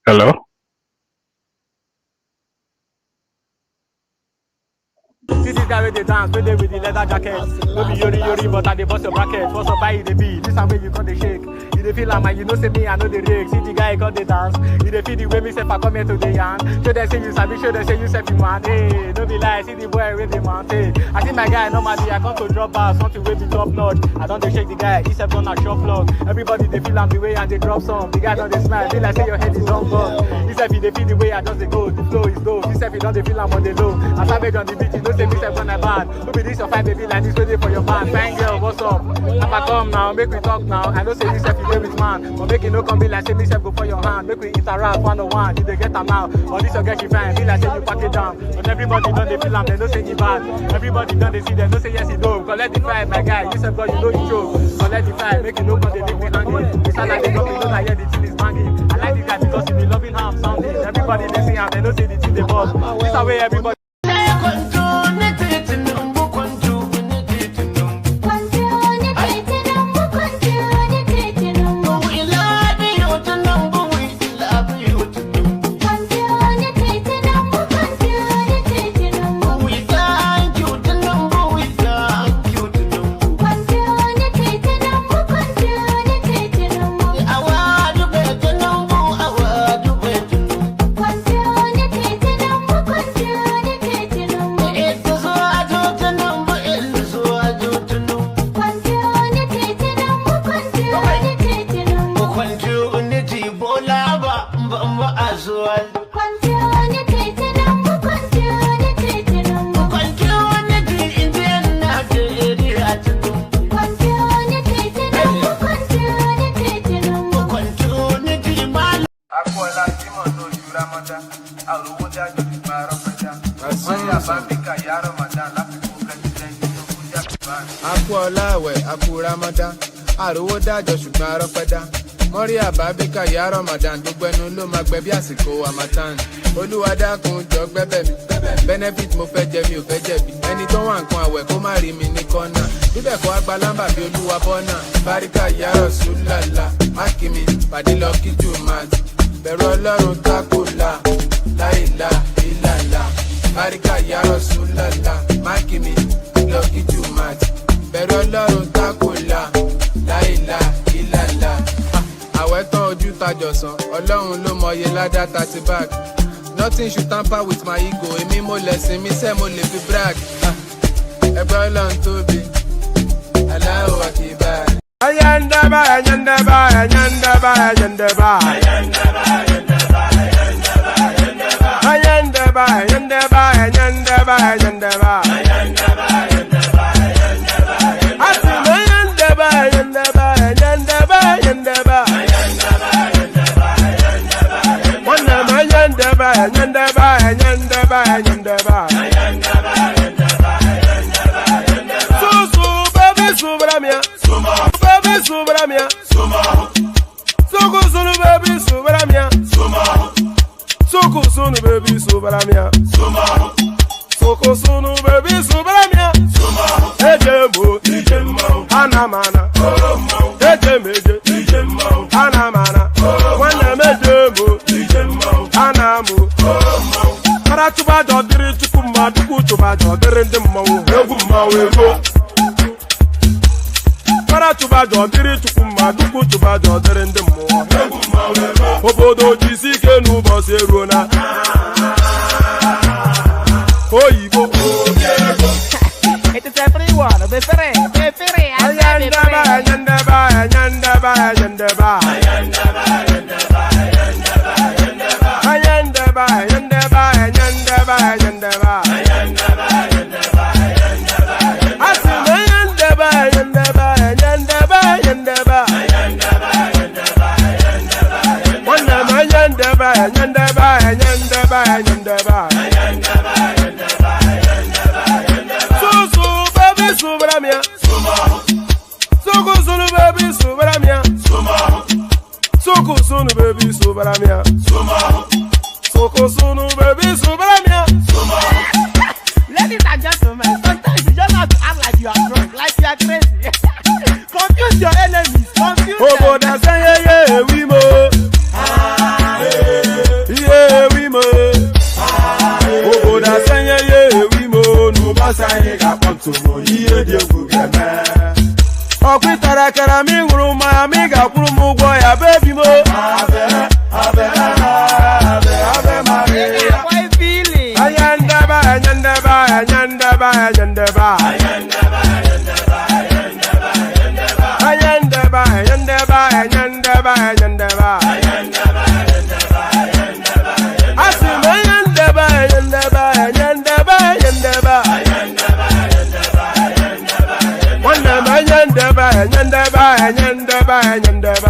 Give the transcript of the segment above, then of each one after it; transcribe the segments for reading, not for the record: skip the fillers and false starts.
Hello? See this guy with the dance, with the leather jacket. No be yori, but I dey bust your bracket. What's up, buy the beat? This time way you got the shake. You dey feel like man, you know say me, I know the rig. See the guy got the dance. You dey feel the way me say I come here to the yarn. Show them say you sabi, show them say you self you man. Hey, no be lie, see the boy with the man. Hey, I see my guy normally I come to drop bars, something way be top notch. I don't dey shake the guy, he self gonna shop vlog. Everybody they feel I'm the way and they drop some. The guy don't they smile, feel like say your head is on bug. He self he dey feel the way I just dey go. The flow is dope. He self he don't dey feel I'm on the low. I savage on the beat, you know say me self gonna bad. Who be this your fine baby like this waiting for your man? Fine girl, what's up? If I come now, make we talk now. I know say you self you play with man, but make it no come be like say me self go for your hand. Make we interact one on one. You dey get am now, but this your girl she fine. Be like say you pack it down, but everybody don't they feel am, they know say you bad. Everybody don't they see them, know say yes you do. Collect the fight, my guy. You self God, you know you choke. Collect the fight, make it no come they leave me hanging. It's not like they don't know that yeah the thing is banging. I like the guy because he be loving how I'm sounding. Everybody they see him, they know say the thing they boss. This the way everybody. Aku Ramadan, àròwó dájọ́ ṣùgbọ́n arọ́pẹ́dá. Mọ́rí àbábíkà yá Ramadan, gbogbo ẹnu ló máa gbẹ bí àsìkò Harmattan. Olúwa dákun jọ gbẹ́bẹ̀ mi, benefit mo fẹ́ jẹ mi ò fẹ́ jẹ̀bi. Ẹni tó wà nǹkan àwẹ̀ kó má rí mi ní kọ́nà. Bíbẹ̀ kọ́ àgbà lámbà bí Olúwa bọ́nà. Báríkà yá Rasulullah, máàkì mi, pàdé lọ kí Jùmát. Bẹ̀rù Ọlọ́run tákùlà, láìlà ìlàlà. Báríkà yá Rasulullah, máàkì mi, lọ kí Jùmát. Bẹ̀rù Ọlọ́run tákùlà, láìlà ìlàlà. Àwẹ̀ tán ojú tajọ̀sán, Ọlọ́run ló mọye ládá 30 bag. Nothing should tamper with my ego, èmi mo lẹ̀sìn mi sẹ́ mo lè fi brag. Ẹgbẹ́ Ọlọ́run tóbi, Allahu Akbar. Ayandaba, ayandaba, ayandaba, ayandaba. Ayandaba, ayandaba, ayandaba, ayandaba. Ayandaba, ayandaba, ayandaba, ayandaba. Ayandaba, ayandaba, ayandaba, ayandaba. Atima ayandaba, ayandaba, ayandaba, ayandaba. Ayandaba, ayandaba, ayandaba, ayandaba. Wanama ayandaba, ayandaba, ayandaba, ayandaba. Ayandaba, ayandaba, ayandaba, ayandaba. Susu, baby, subramia. Baby, subramia. Suku, sunu, baby, subramia. Suku, sunu, baby, subramia. Suku, sunu, baby, subramia. Ejemo, anamana. Ejemo, anamana. Wanamejemo, anamu. Karatuba jodiri chukuma dukutuba jodiri ndimo eguma wego. Karatuba jodiri chukuma dukutuba jodiri ndimo eguma wego. Obodo jisike nubo seruna. Oyibo. It is everyone, befere. Ayandaba, ayandaba, ayandaba, ayandaba. Ayandaba, ayandaba, ayandaba, ayandaba. Ayandaba, ayandaba, ayandaba, ayandaba. Ayandaba, ayandaba, ayandaba, ayandaba. Atima ayandaba, ayandaba, ayandaba, ayandaba. Ayandaba, ayandaba, ayandaba, ayandaba. Wanama ayandaba, ayandaba, ayandaba, ayandaba. Ayandaba, ayandaba, ayandaba, ayandaba. Susu, baby, subramia. Suku, sunu, baby, subramia. Suku, sunu, baby, subramia. Suku, sunu, baby, subramia. Ladies and gentlemen, sometimes you just have to act like you are drunk, like you are crazy. Confuse your enemies, confuse them. Oboda say yeah, we mo. akara mi nguru ma mi ga kwuru m ụgwọ ya baby mo abe Maria ayandaba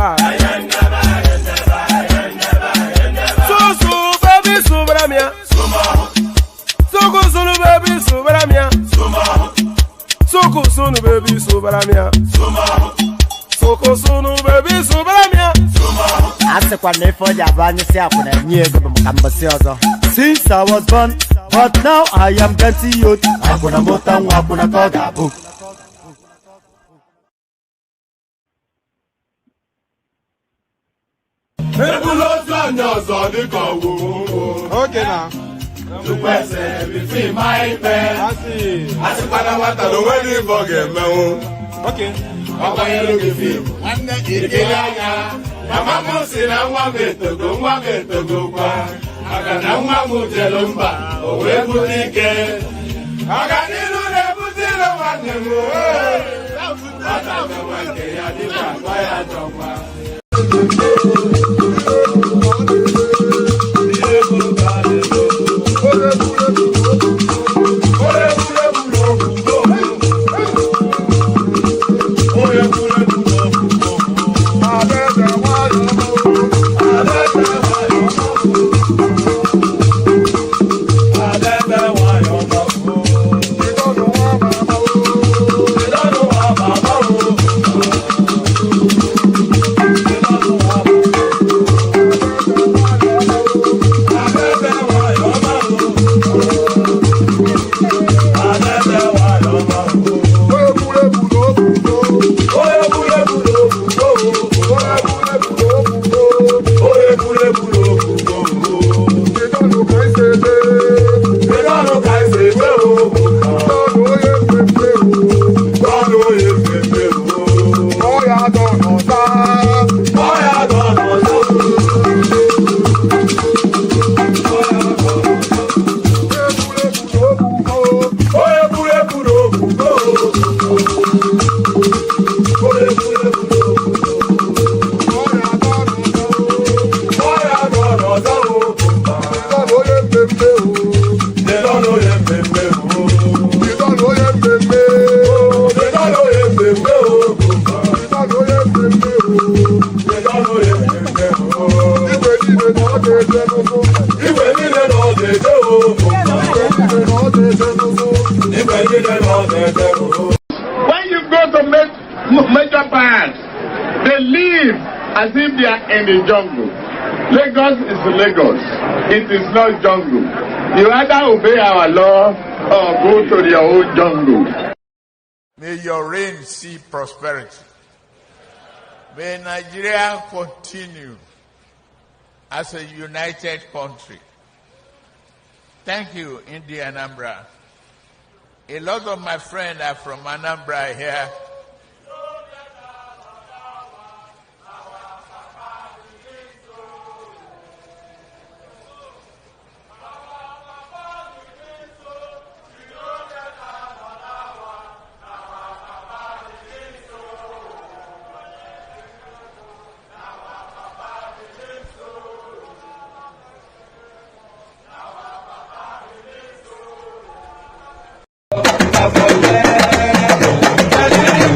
Sunu baby subaramia Soko sunu baby subaramia Ase kwa nefo jabani si akuna nyego mkambasi ozo. Since I was born, but now I am getting youth. Akuna mota nwa akuna koga book. Okay now. Okay. When you go to major parks, they live as if they are in the jungle. Lagos is Lagos. It is not jungle. You either obey our law or go to your own jungle. May your reign see prosperity. May Nigeria continue as a united country. Thank you, India Anambra. A lot of my friends are from Anambra here. Yeah.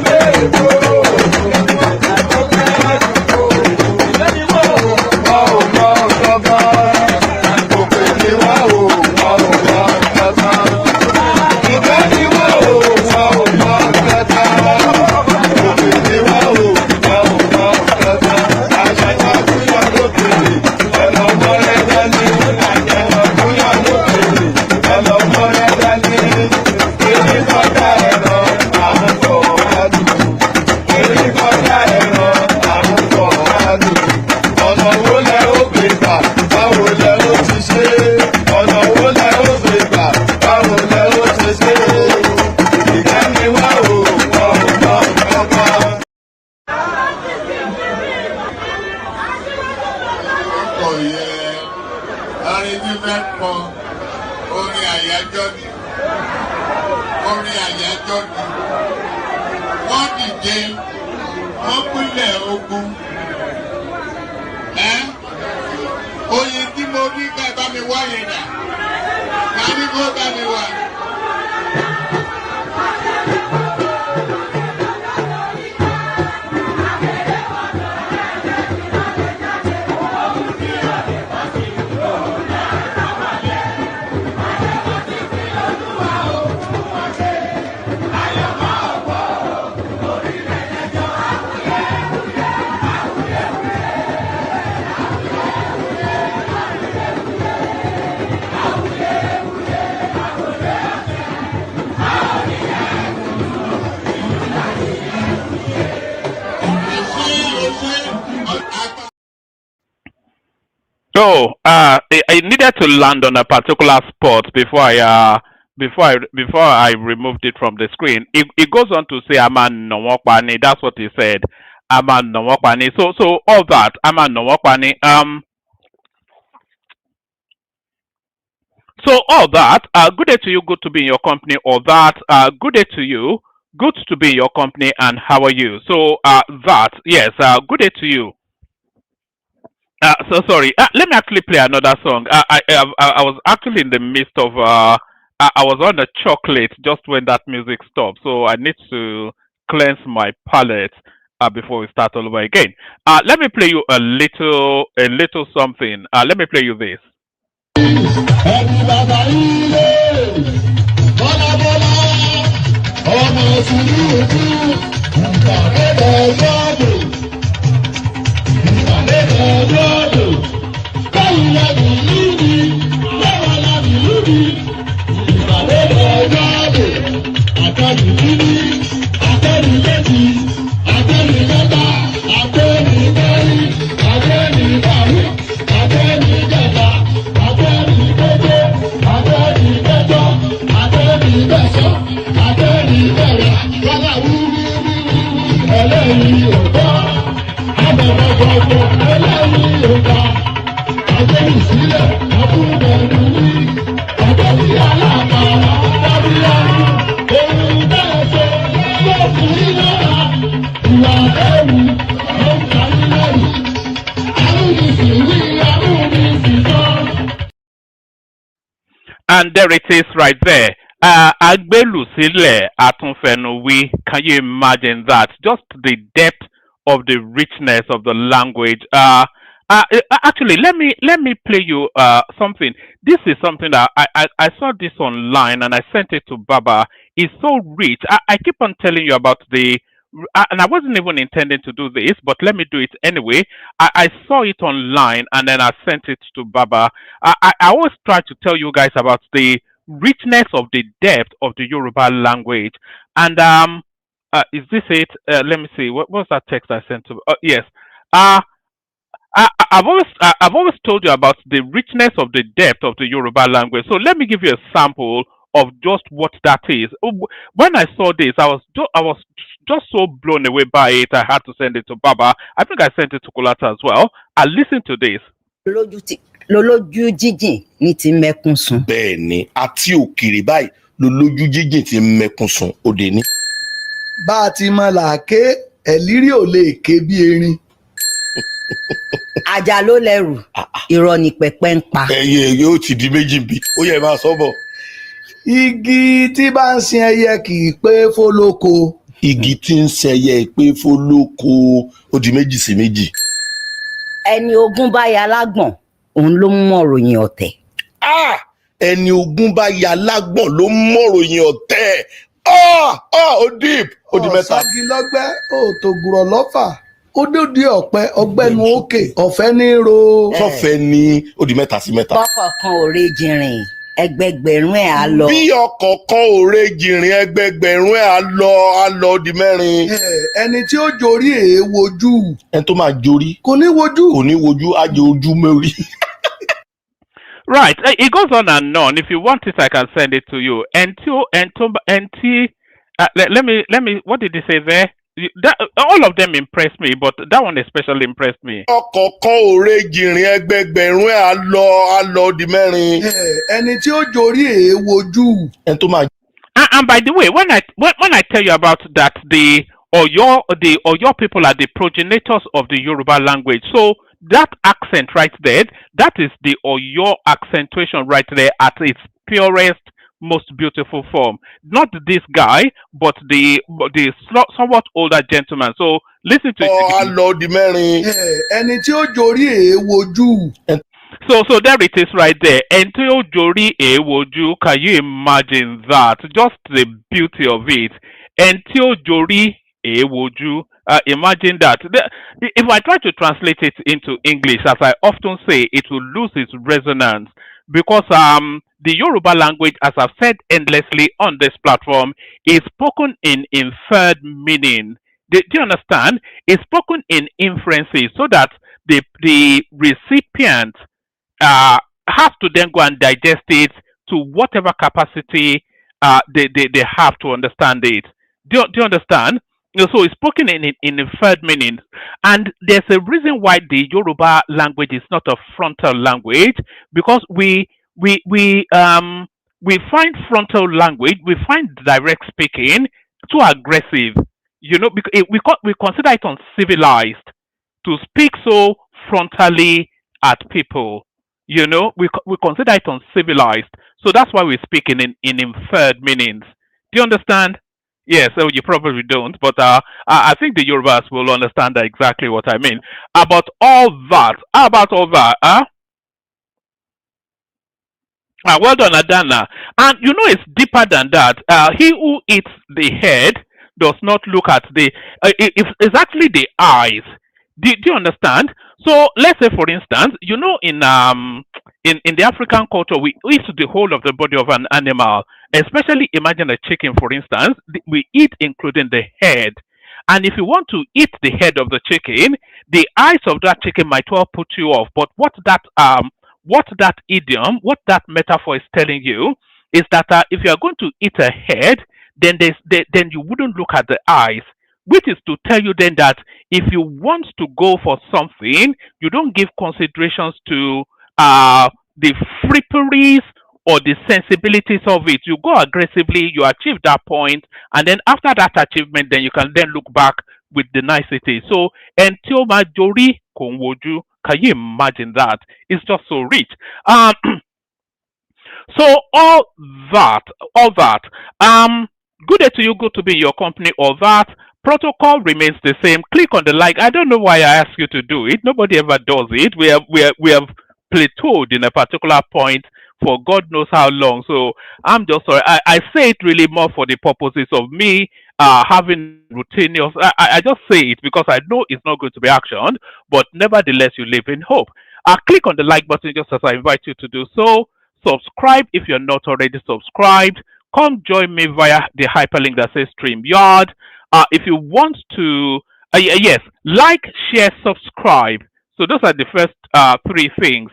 orin àyájọ́ ni orin àyájọ́ ni wọ́n dìde wọ́n pínlẹ̀ ogun oyin tí mo rí ká bá mi wá yẹn dà ká ní kó bá mi wá. So, I needed to land on a particular spot before I removed it from the screen. It goes on to say Aman Nwokpani. That's what he said. Aman Nwokpani. So all that Aman Nwokpani. So all that. Good day to you. Good to be in your company. All that. Good day to you. Good to be in your company. And how are you? So that yes. Good day to you. So sorry. Let me actually play another song. I was actually in the midst of. I was on a chocolate just when that music stopped. So I need to cleanse my palate before we start all over again. Let me play you a little something. Let me play you this. And there it is right there. Agbelu sile atunfenuwi. Can you imagine that? Just the depth of the richness of the language. Actually, let me play you something. This is something that I saw this online and I sent it to Baba. It's so rich. I keep on telling you about and I wasn't even intending to do this, but let me do it anyway. I saw it online and then I sent it to Baba. I always try to tell you guys about the richness of the depth of the Yoruba language. And is this it? Let me see. What was that text I sent to? Yes. I've always told you about the richness of the depth of the Yoruba language. So let me give you a sample of just what that is. When I saw this, I was just so blown away by it. I had to send it to Baba. I think I sent it to Kulata as well. And listen to this. Lolójú jíjìn ní ti mẹ́kún sùn. Bẹ́ẹ̀ni, àti òkèrè báyìí lolójú jíjìn ti mẹ́kún sùn òde ní. Bá a ti mọ làáké, ẹ̀lírí ò lè ké bí erin. Ajá ló lẹ́rù, irọ́ ni pẹpẹ ń pa. Ẹyẹ yóò ti di méjì bí, ó yẹ máa sọ́bọ̀. Igi tí bá ń sin ẹyẹ kì í pé fólóko. Igi tí ń sẹyẹ pé fólóko, ó di méjì sí méjì. Ẹni ogún bá ya lágbọ̀n, òun ló ń mọ̀ròyìn ọ̀tẹ̀. Ẹni ogún bá ya lágbọ̀n ló ń mọ̀ròyìn ọ̀tẹ̀. Ó deep, ó di mẹ́ta. Ọ̀sági lọ́gbẹ́, ó tó gùrọ̀ lọ́fà. Ó dòde ọ̀pẹ ọgbẹ́nu òkè ọ̀fẹ́ ní ro. Sọ́fẹ́ ní ó di mẹ́ta sí mẹ́ta. Bọ́kọ̀ kan ò rè jìnrìn, ẹgbẹgbẹ̀rún ẹ̀ á lọ. Bí ọkọ̀ kan ò rè jìnrìn, ẹgbẹgbẹ̀rún ẹ̀ á lọ di mẹ́rin. Ẹni tí ó jorí èé wojú. Ẹni tó máa jorí. Kò ní wojú. Kò ní wojú, á jẹ ojú mẹ́rin. Right, it goes on and on. If you want it, I can send it to you. Let me. What did he say there? All of them impressed me, but that one especially impressed me. ọkọ̀ọ̀kan òre jìnrìn ẹgbẹgbẹ̀rún ẹ̀ á lọ di mẹ́rin. ẹni tí ó jorí èèwojú. ẹni tó máa. And by the way, when I tell you about that, the Oyo people are the progenitors of the Yoruba language. So that accent right there, that is the Oyo accentuation right there at its purest, most beautiful form. Not this guy, but the somewhat older gentleman. So listen to it again. Lord Mary. ẹni tí ó jorí èèwojú. So there it is right there. Ento Jori Ewoju, can you imagine that? Just the beauty of it. Ento Jori Ewoju, imagine that. If I try to translate it into English, as I often say, it will lose its resonance because the Yoruba language, as I've said endlessly on this platform, is spoken in inferred meaning. Do you understand? It's spoken in inferences so that the recipient have to then go and digest it to whatever capacity they have to understand it. Do you understand? So it's spoken in inferred meanings, and there's a reason why the Yoruba language is not a frontal language because we find frontal language, we find direct speaking too aggressive. You know, because we consider it uncivilized to speak so frontally at people. You know, we consider it uncivilized. So that's why we speak in inferred meanings. Do you understand? Yes, so you probably don't, but I think the Yorubas will understand exactly what I mean. About all that, huh? Well done, Adana. And you know it's deeper than that. He who eats the head does not look at it's actually the eyes. Do you understand? So let's say, for instance, you know, in the African culture, we eat the whole of the body of an animal. Especially, imagine a chicken, for instance. We eat including the head. And if you want to eat the head of the chicken, the eyes of that chicken might well put you off. But what that idiom, what that metaphor is telling you, is that if you are going to eat a head, then then you wouldn't look at the eyes. Which is to tell you then that if you want to go for something, you don't give considerations to the fripperies or the sensibilities of it. You go aggressively, you achieve that point, and then after that achievement, then you can then look back with the nicety. So, Entio Majori Konwoju, can you imagine that? It's just so rich. So all that, good day to you, good to be in your company, all that. Protocol remains the same. Click on the like. I don't know why I ask you to do it. Nobody ever does it. We have plateaued in a particular point for God knows how long. So I'm just sorry. I say it really more for the purposes of me having routinious. I just say it because I know it's not going to be actioned, but nevertheless you live in hope. Click on the like button just as I invite you to do so. Subscribe if you're not already subscribed. Come join me via the hyperlink that says StreamYard. If you want to, yes, like, share, subscribe. So those are the first three things.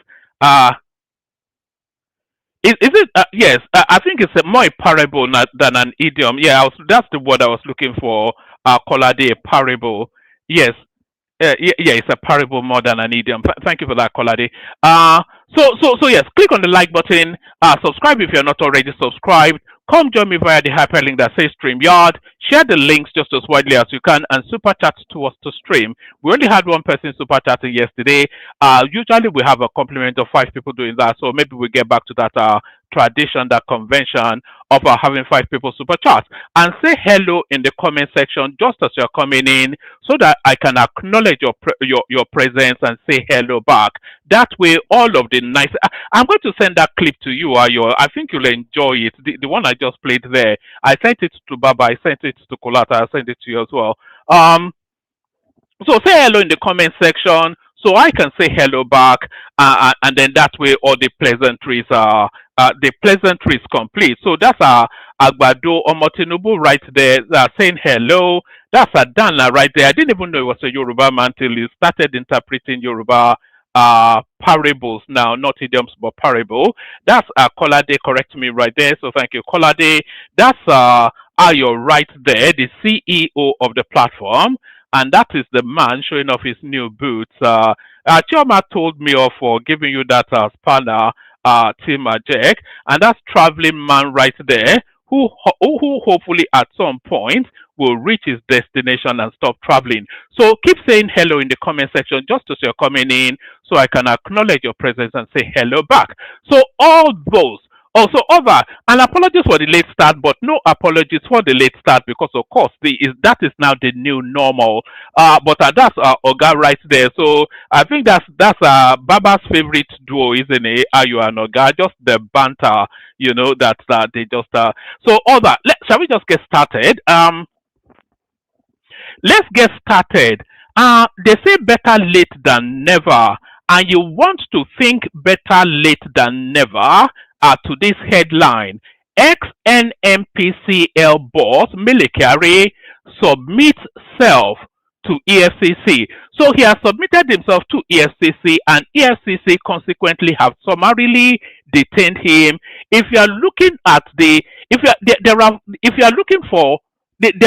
Is it? Yes, I think it's more a parable than an idiom. Yeah, that's the word I was looking for. Kolade, a parable. Yes. Yeah, it's a parable more than an idiom. Thank you for that, Kolade. So yes, click on the like button. Subscribe if you're not already subscribed. Come join me via the hyperlink that says StreamYard. Share the links just as widely as you can and super chat to us to stream. We only had one person super chatting yesterday. Usually we have a complement of 5 people doing that. So maybe we get back to that tradition, that convention of having 5 people super chat. And say hello in the comment section just as you're coming in so that I can acknowledge your presence and say hello back. That way, all of the nice... I'm going to send that clip to you, Ayo. I think you'll enjoy it. The one I just played there. I sent it to Baba. I sent it to Kolata. I sent it to you as well. So say hello in the comment section so I can say hello back, and then that way all the pleasantries complete. So that's Agbado Tinubu right there saying hello. That's Adana right there. I didn't even know it was a Yoruba man till he started interpreting Yoruba parables now, not idioms but parable. That's Kolade, correct me right there. So thank you, Kolade. That's Ayo right there, the CEO of the platform, and that is the man showing off his new boots. Chioma told me off for giving you that spanner, Tim Jack, and that's traveling man right there, who hopefully at some point will reach his destination and stop traveling. So keep saying hello in the comment section just as you're coming in, so I can acknowledge your presence and say hello back. So all those. Also, over and apologies for the late start, but no apologies for the late start because, of course, that is now the new normal. But that's Oga right there. So I think that's Baba's favorite duo, isn't it? Ayu and Oga, just the banter, that they just. So over. Shall we just get started? Let's get started. They say better late than never, and you want to think better late than never. To this headline, ex-NNPCL boss Mele Kyari submits self to EFCC. So he has submitted himself to EFCC, and EFCC consequently have summarily detained him. If you are looking at there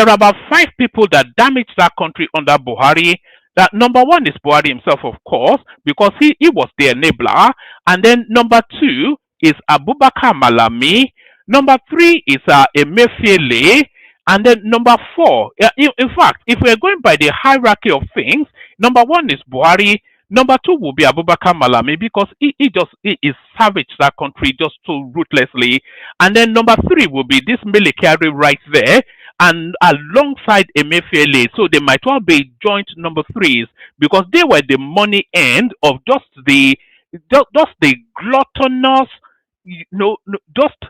are about 5 people that damaged that country under Buhari. That number 1 is Buhari himself, of course, because he was the enabler, and then number 2 is Abubakar Malami. Number 3 is Emefiele. And then number 4, in fact, if we're going by the hierarchy of things, number 1 is Buhari. Number 2 will be Abubakar Malami because he is savaged that country just so ruthlessly. And then number 3 will be this Mele Kyari right there, and alongside Emefiele. So they might all be joint number 3s because they were the money end of just the gluttonous, just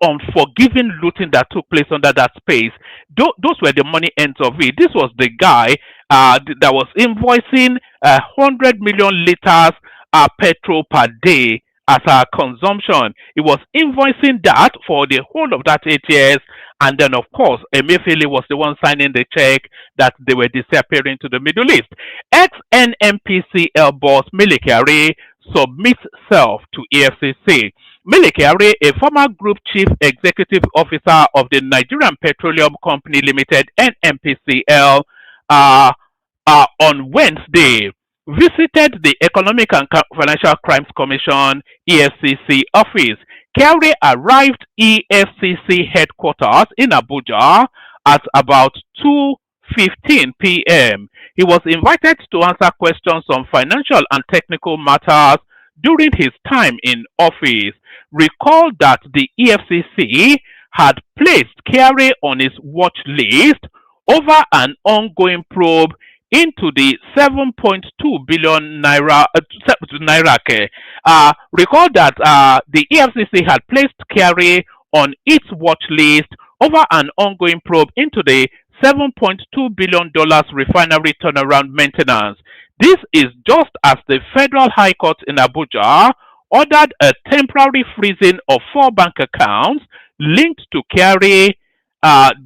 unforgiving looting that took place under that space. Those were the money ends of it. This was the guy that was invoicing 100 million liters petrol per day as our consumption. It was invoicing that for the whole of that 8 years. And then, of course, Emefiele was the one signing the check that they were disappearing to the Middle East. Ex-NNPCL boss Mele Kyari submits self to EFCC. Mele Kyari, a former group chief executive officer of the Nigerian Petroleum Company Limited (NNPCL), on Wednesday visited the Economic and Financial Crimes Commission (EFCC) office. Kyari arrived EFCC headquarters in Abuja at about 2:15 p.m. He was invited to answer questions on financial and technical matters during his time in office. Recall that the EFCC had placed Kyari on its watch list over an ongoing probe into the 7.2 billion naira. Recall that the EFCC had placed Kyari on its watch list over an ongoing probe into the $7.2 billion refinery turnaround maintenance. This is just as the Federal High Court in Abuja ordered a temporary freezing of 4 bank accounts linked to Kyari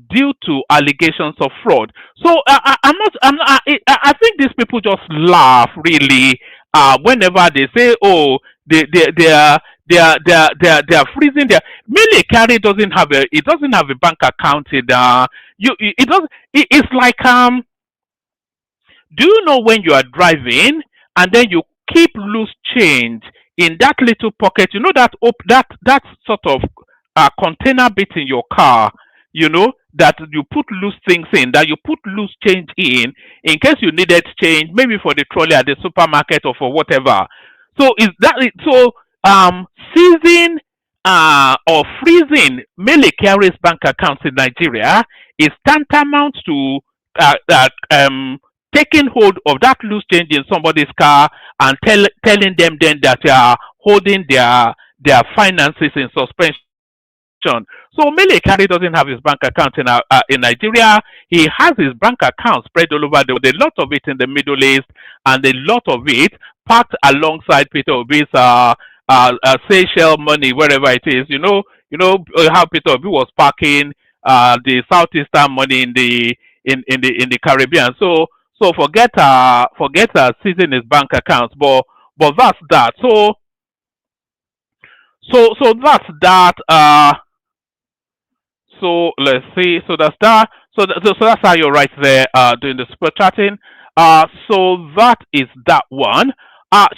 due to allegations of fraud. So I think these people just laugh really whenever they say, "Oh, they are freezing their." Mele Kyari doesn't have a bank account in it's like do you know when you are driving and then you keep loose change in that little pocket? You know that sort of container bit in your car, that you put loose things in, that you put loose change in case you needed change, maybe for the trolley at the supermarket or for whatever. So is that it? So seizing or freezing Mele Kyari's bank accounts in Nigeria is tantamount to taking hold of that loose change in somebody's car and telling them then that you are holding their finances in suspension. So Mele Kyari doesn't have his bank account in Nigeria. He has his bank account spread all over a lot of it in the Middle East, and a lot of it parked alongside Peter Obi's Seychelles money, wherever it is. You know how Peter Obi was parking the southeastern money in the Caribbean. So forget seizing his bank accounts, but that's that. So that's that. So let's see. So that's that. So that's how you're right there doing the super chatting. So that is that one.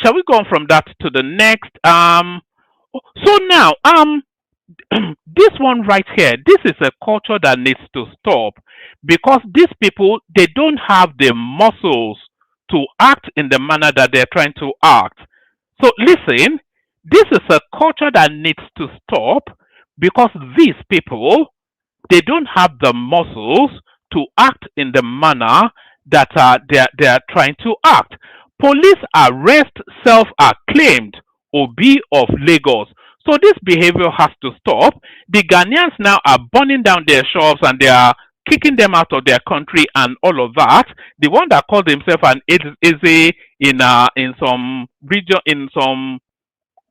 Shall we go on from that to the next? So now this one right here, this is a culture that needs to stop because these people they don't have the muscles to act in the manner that they're trying to act. So listen, this is a culture that needs to stop because these people they don't have the muscles to act in the manner that they are trying to act. Police arrest self-acclaimed Obi of Lagos. So this behavior has to stop. The Ghanaians now are burning down their shops and they are kicking them out of their country and all of that. The one that called himself an Eze in some region in some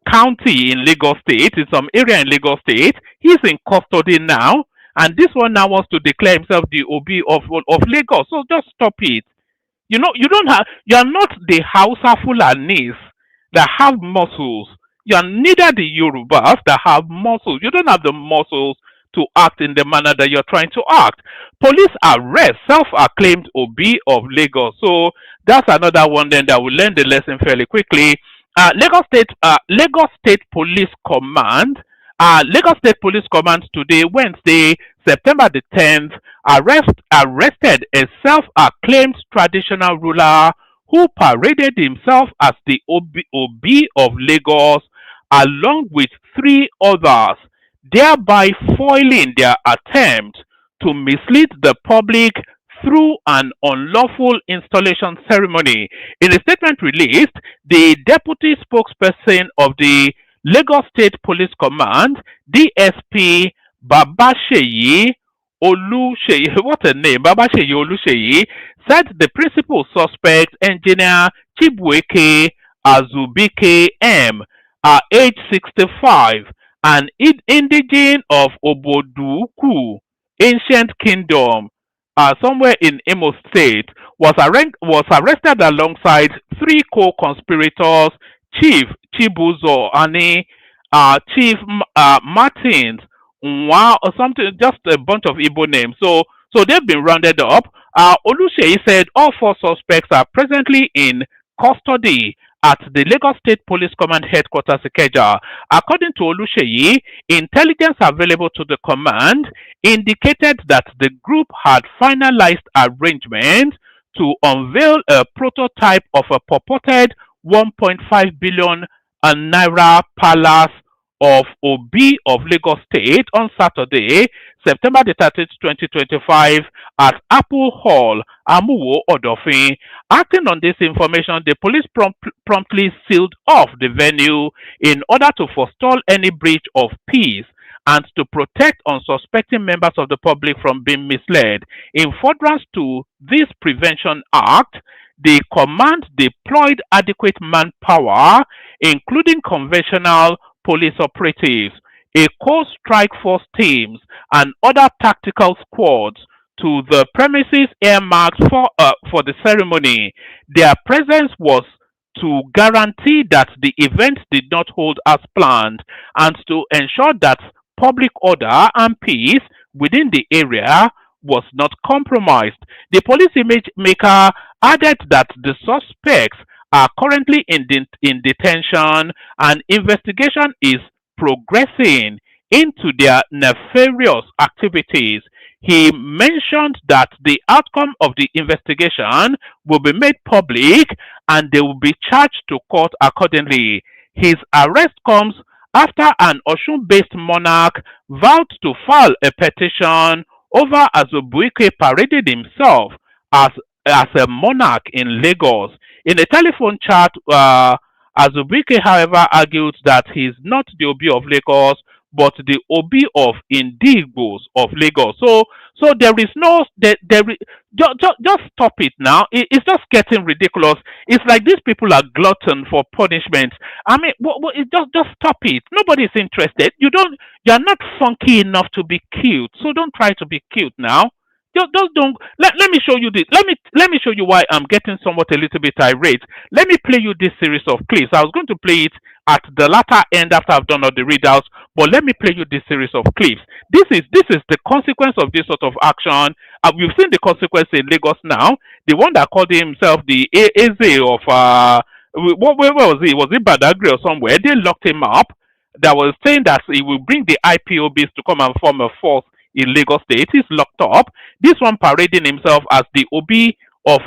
county in Lagos State, in some area in Lagos State. He's in custody now, and this one now wants to declare himself the Obi of Lagos. So just stop it. You know, you are not the Hausa Fulanis that have muscles. You are neither the Yorubas that have muscles. You don't have the muscles to act in the manner that you're trying to act. Police arrest self-acclaimed Obi of Lagos. So that's another one then that will learn the lesson fairly quickly. Lagos State Police Command. Lagos State Police Command today, Wednesday, September the 10th, arrested a self-acclaimed traditional ruler who paraded himself as the Obi of Lagos along with three others, thereby foiling their attempt to mislead the public through an unlawful installation ceremony. In a statement released, the deputy spokesperson of the Lagos State Police Command, DSP Babasheyi Olusheyi, what a name, Babasheyi Olusheyi, said the principal suspect, engineer Chibueke Azubike M, age 65, an indigene of Oboduku, Ancient Kingdom, somewhere in Imo State, was arrested alongside three co-conspirators, Chief Chibuzo Ani, Chief Martins, Nwa, or something, just a bunch of Igbo names. So they've been rounded up. Olusheyi said all four suspects are presently in custody at the Lagos State Police Command Headquarters, Ikeja. According to Olusheyi, intelligence available to the command indicated that the group had finalized arrangements to unveil a prototype of a purported 1.5 billion naira palace of Obi of Lagos State on Saturday, September the 30th, 2025 at Apple Hall, Amuwo, Odofin. Acting on this information, the police promptly sealed off the venue in order to forestall any breach of peace and to protect unsuspecting members of the public from being misled. In furtherance to this prevention act, the command deployed adequate manpower, including conventional police operatives, a core strike force teams, and other tactical squads to the premises earmarked for the ceremony. Their presence was to guarantee that the event did not hold as planned and to ensure that public order and peace within the area was not compromised. The police image maker added that the suspects are currently in detention and investigation is progressing into their nefarious activities. He mentioned that the outcome of the investigation will be made public and they will be charged to court accordingly. His arrest comes after an Osun-based monarch vowed to file a petition over Azubuike paraded himself as a monarch in Lagos. In a telephone chat, Azubuike, however, argued that he is not the Obi of Lagos, but the Obi of Indigbos of Lagos. So there is no, just stop it now. It's just getting ridiculous. It's like these people are glutton for punishment. I mean, just stop it. Nobody's interested. You're not funky enough to be cute. So don't try to be cute now. Just don't. Let me show you this. Let me show you why I'm getting somewhat a little bit irate. Let me play you this series of clips. I was going to play it at the latter end after I've done all the readouts, But let me play you this series of clips. This is the consequence of this sort of action. We've seen the consequence in Lagos now. The one that called himself the Eze of where was he? Was it Badagry or somewhere? They locked him up. That was saying that he will bring the IPOBs to come and form a force in Lagos State. He's locked up. This one parading himself as the OB of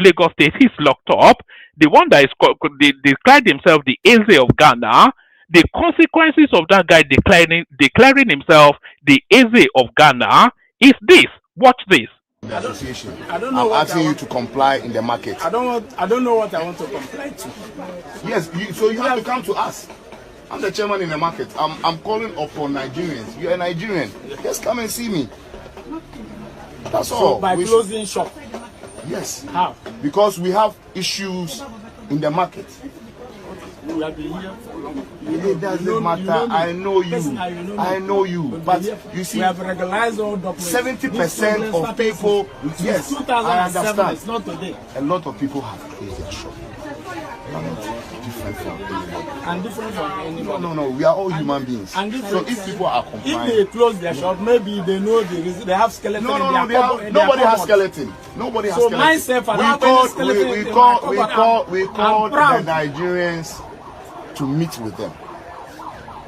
Lagos State. He's locked up. The one that is declared himself the Eze of Ghana. The consequences of that guy declaring himself the Eze of Ghana is this. Watch this. The association. I don't know. I'm asking you to comply in the market. I don't know what I want to comply to. Yes, so you have to come to us. I'm the chairman in the market. I'm calling upon Nigerians. You're a Nigerian. Just come and see me. That's all. So by closing shop. Yes. How? Because we have issues in the market. We have been here for long. It doesn't matter. I know you. I know you. But you see, we have regularized all documents. 70% of people. Yes, I 2007. understand. It's not today. A lot of people have closed their shop. They are not different from anybody. And different from anybody. No. We are all human beings. And so if people are complying, if they close their shop, maybe they know they have skeleton in their cupboard. Nobody has skeleton. Nobody has skeleton. Myself and we call the Nigerians to meet with them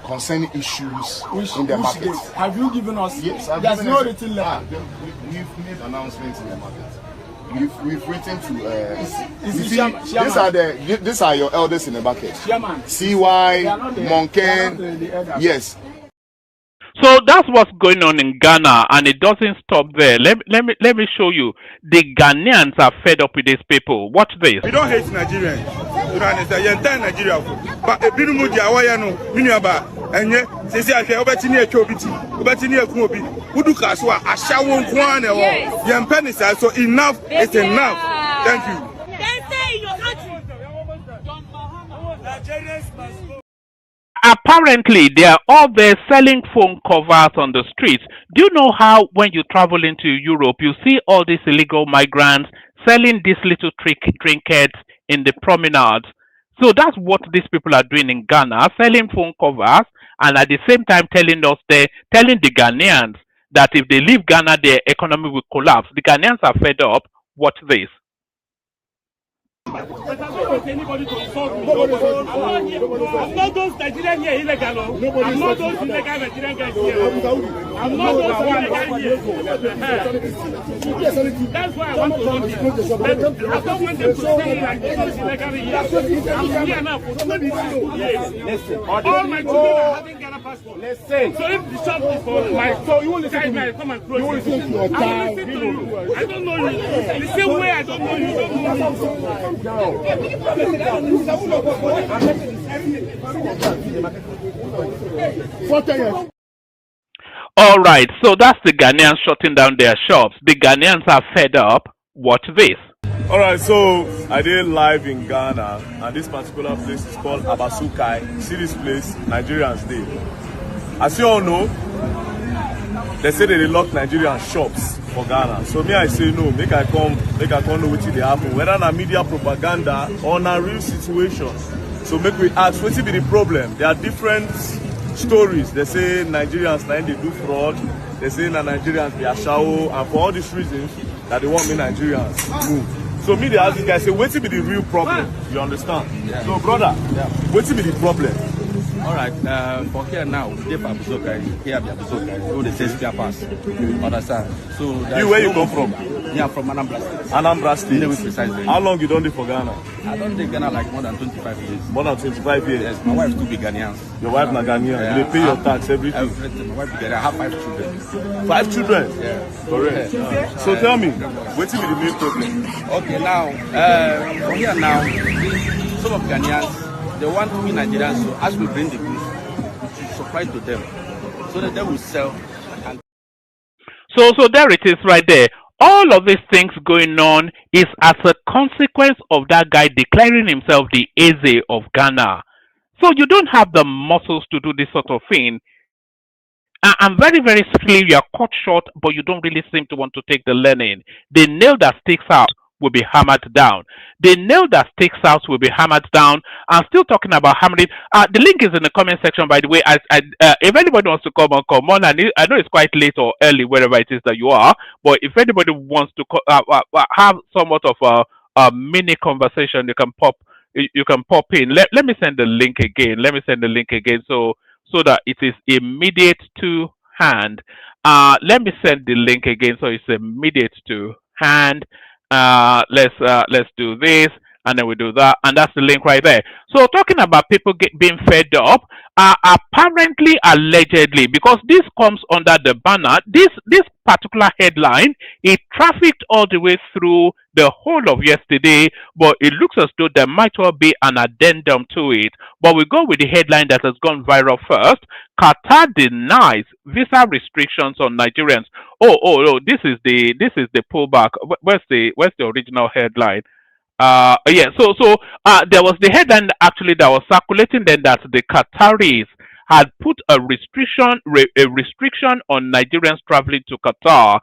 concerning issues in the market. Have you given us? Yes, there's no written letter. We've made announcements in the market. We've written to. These are your elders in the market. CY, Monken, yes. So that's what's going on in Ghana, and it doesn't stop there. Let me show you. The Ghanaians are fed up with these people. Watch this. We don't hate Nigerians. You know, understand? You entire Nigeria. But a bit more Jawayano, Miniaba, and yet, say, I shall obtain a chobiti, obtain a kumobi, Udukaswa, a shower one, young pennies. So enough is enough. Thank you. Apparently, they are all there selling phone covers on the streets. Do you know how when you travel into Europe, you see all these illegal migrants selling these little trinkets in the promenades? So that's what these people are doing in Ghana, selling phone covers, and at the same time telling the Ghanaians that if they leave Ghana, their economy will collapse. The Ghanaians are fed up. Watch this. But I don't want anybody to insult me. I'm not those Nigerians here illegal. I'm not those illegal Nigerian guys here. I'm not those illegal here. That's why I want to run here. I don't want them to say like those illegal here. I'm here now for 25 years. All my children are having Ghana passport. So if the shop is for my child may come and close it, I will listen to you. I don't know you. The same way I don't know you, don't know me. All right, so that's the Ghanaians shutting down their shops. The Ghanaians are fed up. Watch this. All right, so I did live in Ghana, and this particular place is called Abasukai. See this place, Nigerians did. As you all know, they say that they lock Nigerian shops for Ghana. So me, I say no, make I come know what they happen. Whether na media propaganda or na real situation. So make we ask, what be the problem? There are different stories. They say Nigerians they do fraud. They say na Nigerians they are shallow, and for all these reasons that they want me Nigerians move. So me, they ask this guy, say, what be the real problem? You understand? Yeah. So brother, what be the problem? All right, for here now, we have Abuzokai, here we have Abuzokai, so the same spare pass. Understand? So where you come from? Yeah, from Anambra State. Anambra State? Precisely. How long you done it for Ghana? I don't live Ghana like more than 25 years. More than 25 years? Yes, my wife too be Ghanaian. Your wife na Ghanaian? Yeah, you pay your tax, everything? Everything. My wife be Ghanaian. I have 5 children. 5 children? Yeah. Correct. Yeah. So tell me, what will be the main problem? Okay, now, from here now, some of Ghanaians, they want we Nigerians, so as we bring the goods, supply to them so that they will sell. And so there it is right there. All of these things going on is as a consequence of that guy declaring himself the Eze of Ghana. So you don't have the muscles to do this sort of thing. And very, very quickly you are cut short, but you don't really seem to want to take the learning. The nail that sticks out will be hammered down. The nail that sticks out will be hammered down. I'm still talking about hammering. The link is in the comment section, by the way. If anybody wants to come on, I know it's quite late or early, wherever it is that you are, but if anybody wants to have somewhat of a mini conversation, you can pop in. Let me send the link again. So that it is immediate to hand. Let me send the link again so it's immediate to hand. Let's do this, and then we do that, and that's the link right there. So talking about people being fed up, apparently, allegedly, because this comes under the banner, this particular headline, it trafficked all the way through the whole of yesterday, but it looks as though there might well be an addendum to it. But we go with the headline that has gone viral first. Qatar denies visa restrictions on Nigerians. Oh, this is the pullback. Where's the original headline? So there was the headline actually that was circulating then, that the Qataris had put a restriction on Nigerians traveling to Qatar.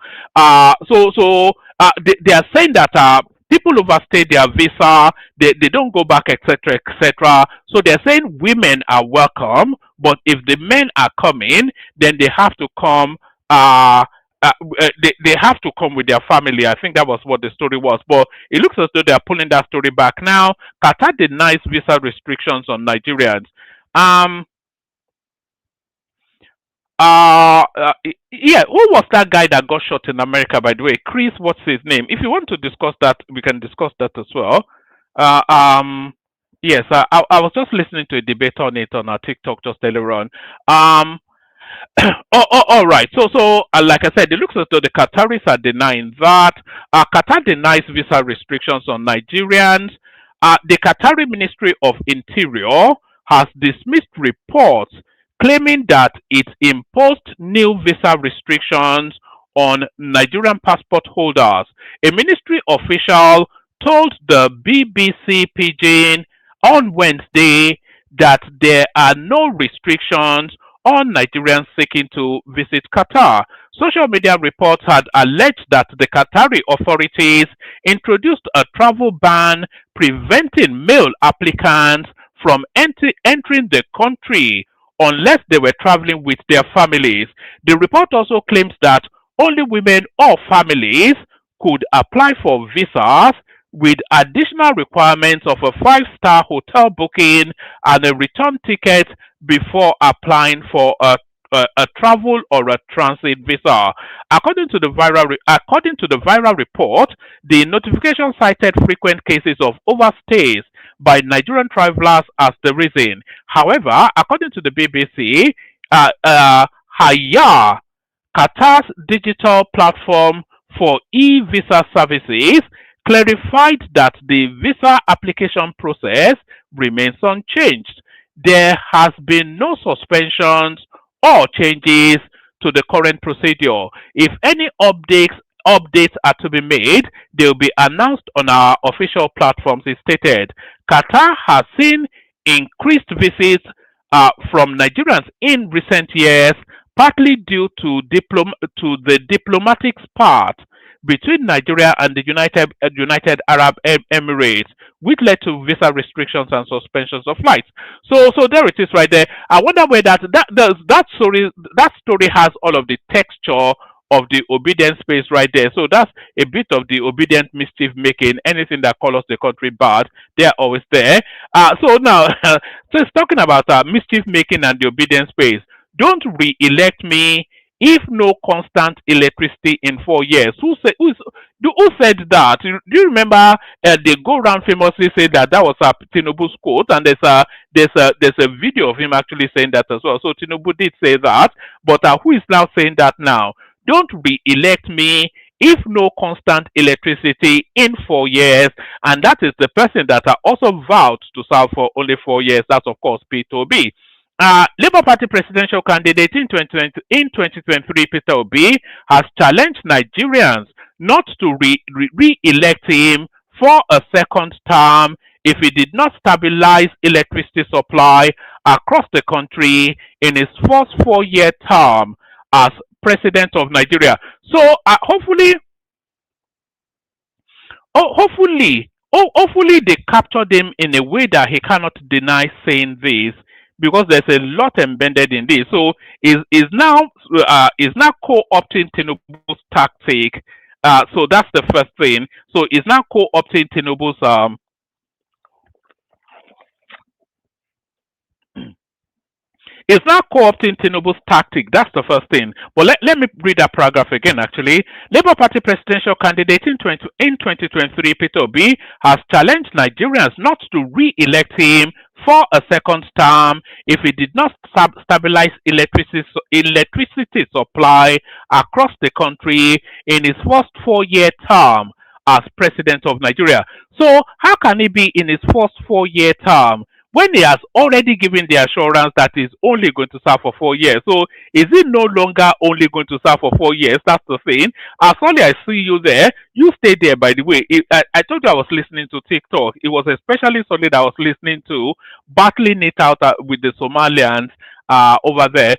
They are saying that people overstay their visa, they don't go back, etc., etc. So they're saying women are welcome, but if the men are coming, then they have to come. They have to come with their family. I think that was what the story was. But it looks as though they are pulling that story back now. Qatar denies visa restrictions on Nigerians. Yeah, who was that guy that got shot in America, by the way? Chris, what's his name? If you want to discuss that, we can discuss that as well. Yes, I was just listening to a debate on it on our TikTok just earlier on. All right. So, like I said, it looks as though the Qataris are denying that. Qatar denies visa restrictions on Nigerians. The Qatari Ministry of Interior has dismissed reports claiming that it imposed new visa restrictions on Nigerian passport holders. A ministry official told the BBC Pidgin on Wednesday that there are no restrictions on Nigerians seeking to visit Qatar. Social media reports had alleged that the Qatari authorities introduced a travel ban preventing male applicants from entering the country unless they were traveling with their families. The report also claims that only women or families could apply for visas, with additional requirements of a 5-star hotel booking and a return ticket before applying for a travel or a transit visa. According to the viral report, the notification cited frequent cases of overstays by Nigerian travelers as the reason. However, according to the BBC, Haya, Qatar's digital platform for e-visa services, clarified that the visa application process remains unchanged. There has been no suspensions or changes to the current procedure. If any updates are to be made, they will be announced on our official platforms, it stated. Qatar has seen increased visits from Nigerians in recent years, partly due to the diplomatic spat between Nigeria and the United Arab Emirates, which led to visa restrictions and suspensions of flights. So there it is right there. I wonder where that story has all of the texture of the obedient space right there. So that's a bit of the obedient mischief making. Anything that colors the country bad, they are always there. So now, so it's talking about mischief making and the obedient space. Don't re-elect me if no constant electricity in 4 years. Who said that? Do you remember they go around famously say that was Tinubu's quote, and there's a video of him actually saying that as well. So Tinubu did say that, but who is now saying that now? Don't re-elect me if no constant electricity in 4 years, and that is the person that also vowed to serve for only 4 years. That's of course Peter Obi. Labour Party presidential candidate in 2023, Peter Obi, has challenged Nigerians not to re-elect him for a second term if he did not stabilize electricity supply across the country in his first 4-year term as president of Nigeria. So hopefully hopefully they captured him in a way that he cannot deny saying this, because there's a lot embedded in this. So is now co-opting Tinubu's tactic. So that's the first thing. So is now co-opting Tinubu's It's not co-opting Tinubu's tactic. That's the first thing. But let me read that paragraph again, actually. Labour Party presidential candidate in 2023, Peter Obi, has challenged Nigerians not to re-elect him for a second term if he did not stabilize electricity supply across the country in his first 4-year term as president of Nigeria. So how can he be in his first 4-year term when he has already given the assurance that he's only going to serve for 4 years? So is he no longer only going to serve for 4 years? That's the thing. As only I see you there, you stay there, by the way. I told you I was listening to TikTok. It was especially Solid I was listening to, battling it out with the Somalians over there.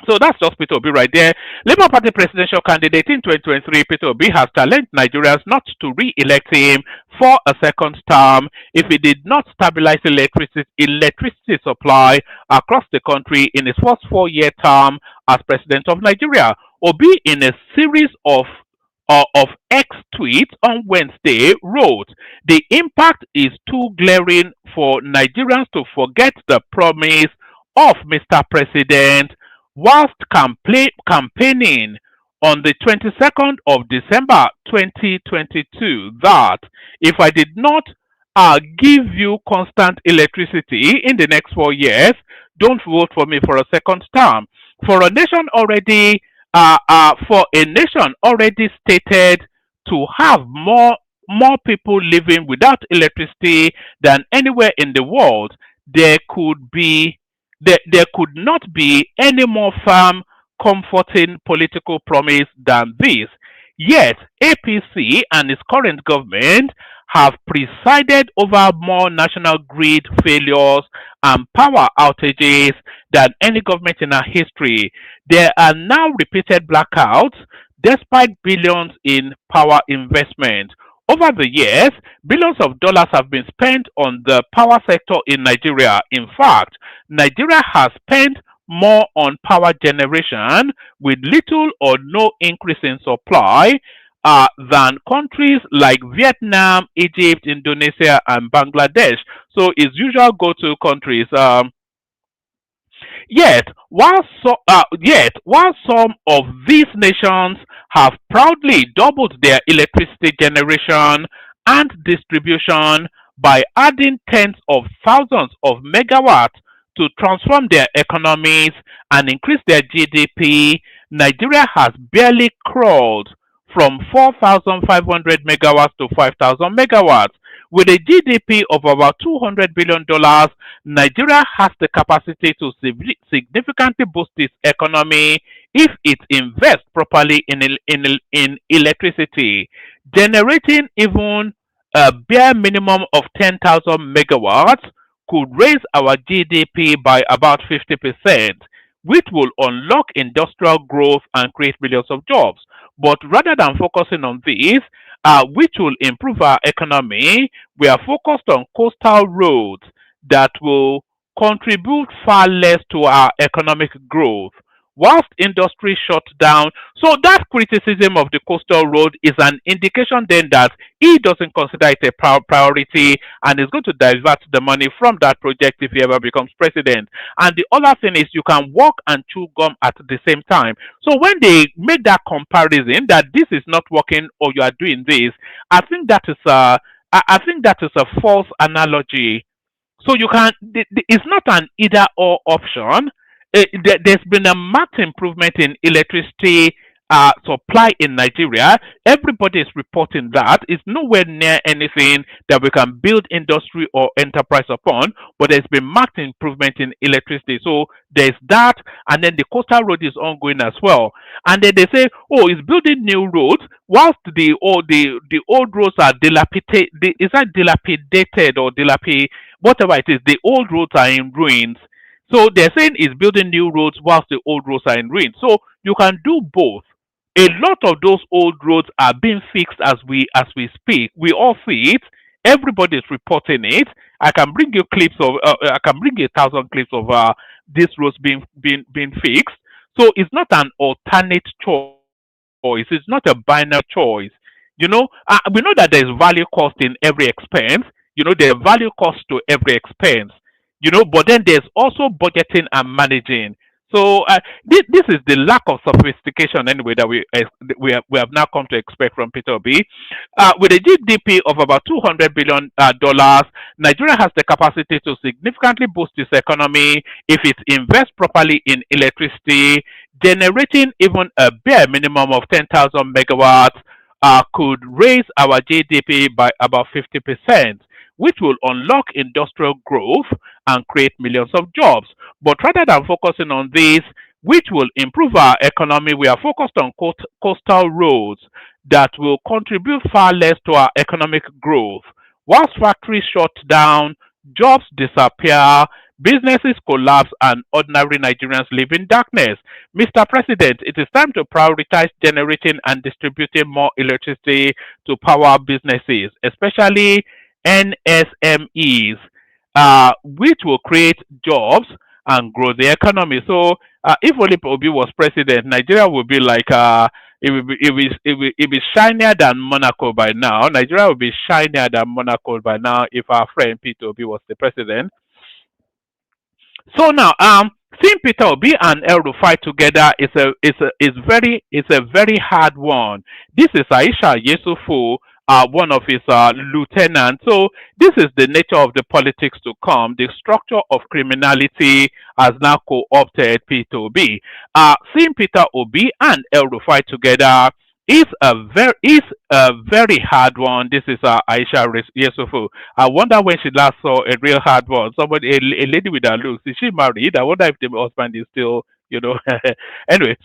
So that's just Peter Obi right there. Labour Party presidential candidate in 2023, Peter Obi, has challenged Nigerians not to re-elect him for a second term if he did not stabilize electricity supply across the country in his first 4-year term as president of Nigeria. Obi, in a series of X tweets on Wednesday, wrote, "The impact is too glaring for Nigerians to forget the promise of Mr. President whilst campaigning on the 22nd of December 2022 that if I did not give you constant electricity in the next 4 years, don't vote for me for a second term." For a nation already stated to have more people living without electricity than anywhere in the world, there could not be any more firm, comforting political promise than this. Yet, APC and its current government have presided over more national grid failures and power outages than any government in our history. There are now repeated blackouts despite billions in power investment. Over the years, billions of dollars have been spent on the power sector in Nigeria. In fact, Nigeria has spent more on power generation with little or no increase in supply than countries like Vietnam, Egypt, Indonesia, and Bangladesh. So it's usual go-to countries. Yet, while some of these nations have proudly doubled their electricity generation and distribution by adding tens of thousands of megawatts to transform their economies and increase their GDP, Nigeria has barely crawled from 4,500 megawatts to 5,000 megawatts. With a GDP of about $200 billion, Nigeria has the capacity to significantly boost its economy if it invests properly in electricity. Generating even a bare minimum of 10,000 megawatts could raise our GDP by about 50%, which will unlock industrial growth and create millions of jobs. But rather than focusing on this, which will improve our economy, we are focused on coastal roads that will contribute far less to our economic growth, whilst industry shut down. So that criticism of the coastal road is an indication then that he doesn't consider it a priority and is going to divert the money from that project if he ever becomes president. And the other thing is you can walk and chew gum at the same time. So when they make that comparison that this is not working or you are doing this, I think that is a false analogy. So you can, it's not an either or option. There's been a marked improvement in electricity supply in Nigeria. Everybody is reporting that. It's nowhere near anything that we can build industry or enterprise upon, but there's been marked improvement in electricity. So there's that, and then the coastal road is ongoing as well. And then they say, oh, it's building new roads, whilst the old roads are dilapidated. Is that dilapidated or whatever it is? The old roads are in ruins. So they're saying it's building new roads whilst the old roads are in ruins. So you can do both. A lot of those old roads are being fixed as we speak. We all see it. Everybody is reporting it. I can bring you clips of. I can bring you 1,000 clips of these roads being fixed. So it's not an alternate choice. It's not a binary choice. We know that there is value cost in every expense. There's value cost to every expense. But then there's also budgeting and managing. So this is the lack of sophistication anyway that we have now come to expect from Peter Obi. With a GDP of about $200 billion, Nigeria has the capacity to significantly boost its economy if it invests properly in electricity, generating even a bare minimum of 10,000 megawatts. Could raise our GDP by about 50%, which will unlock industrial growth and create millions of jobs. But rather than focusing on this, which will improve our economy, we are focused on coastal roads that will contribute far less to our economic growth. Whilst factories shut down, jobs disappear, businesses collapse, and ordinary Nigerians live in darkness. Mr. President, it is time to prioritize generating and distributing more electricity to power businesses, especially NSMEs, which will create jobs and grow the economy. So, if only Obi was president, Nigeria would be like it will be shinier than Monaco by now. Nigeria would be shinier than Monaco by now if our friend Peter Obi was the president. So now, seeing Peter Obi and El Rufai together is a very hard one. This is Aisha Yesufu, one of his lieutenants. So this is the nature of the politics to come. The structure of criminality has now co-opted Peter Obi. Seeing Peter Obi and El Rufai together is a very hard one. This is Aisha Yesufu. I wonder when she last saw a real hard one. A lady with her looks. Is she married? I wonder if the husband is still. Anyway,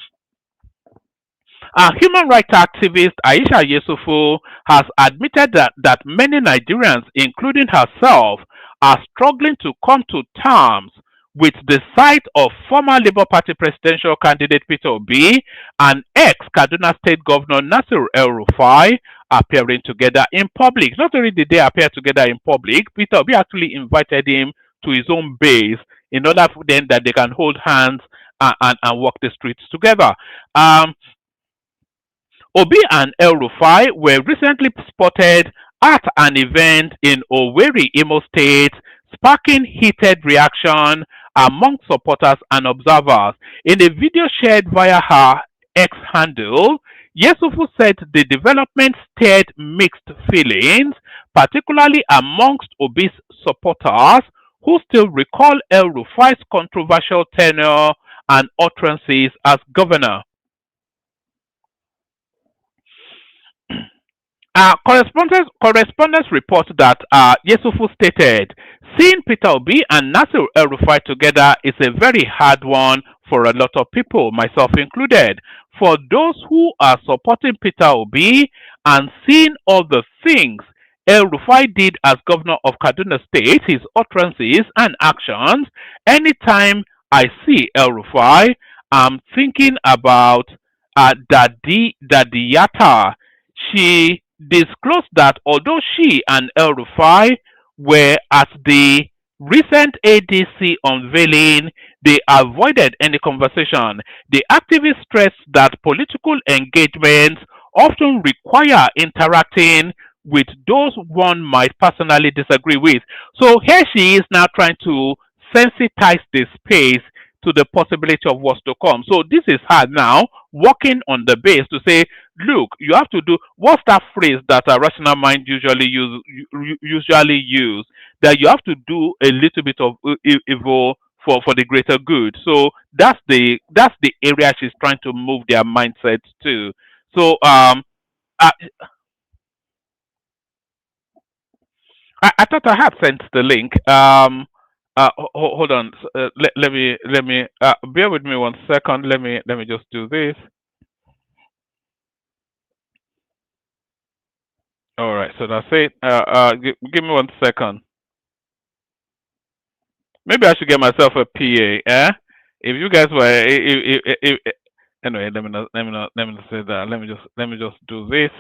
human rights activist Aisha Yesufu has admitted that many Nigerians, including herself, are struggling to come to terms with the sight of former Labour Party presidential candidate Peter Obi and ex-Kaduna State Governor Nasir El-Rufai appearing together in public. Not only did they appear together in public, Peter Obi actually invited him to his own base in order for them that they can hold hands and walk the streets together. Obi and El Rufai were recently spotted at an event in Owerri, Imo State, sparking heated reaction among supporters and observers. In a video shared via her X handle, Yesufu said the development stirred mixed feelings, particularly amongst Obi's supporters, who still recall El Rufai's controversial tenure and utterances as governor. Correspondents report that Yesufu stated, seeing Peter Obi and Nasir El-Rufai together is a very hard one for a lot of people, myself included. For those who are supporting Peter Obi and seeing all the things El-Rufai did as governor of Kaduna State, his utterances and actions, anytime I see El-Rufai, I'm thinking about Dadiyata. She disclosed that although she and El Rufai were at the recent ADC unveiling, they avoided any conversation. The activist stressed that political engagements often require interacting with those one might personally disagree with. So here she is now trying to sensitize the space to the possibility of what's to come. So this is her now working on the base to say, look, you have to do what's that phrase that a rational mind usually use that you have to do a little bit of evil for the greater good. So that's the area she's trying to move their mindset to. So I thought I had sent the link. Hold on. Let me bear with me 1 second. Let me just do this. All right. So that's it. Give me 1 second. Maybe I should get myself a PA. If you guys were, Anyway, let me not say that. Let me just do this.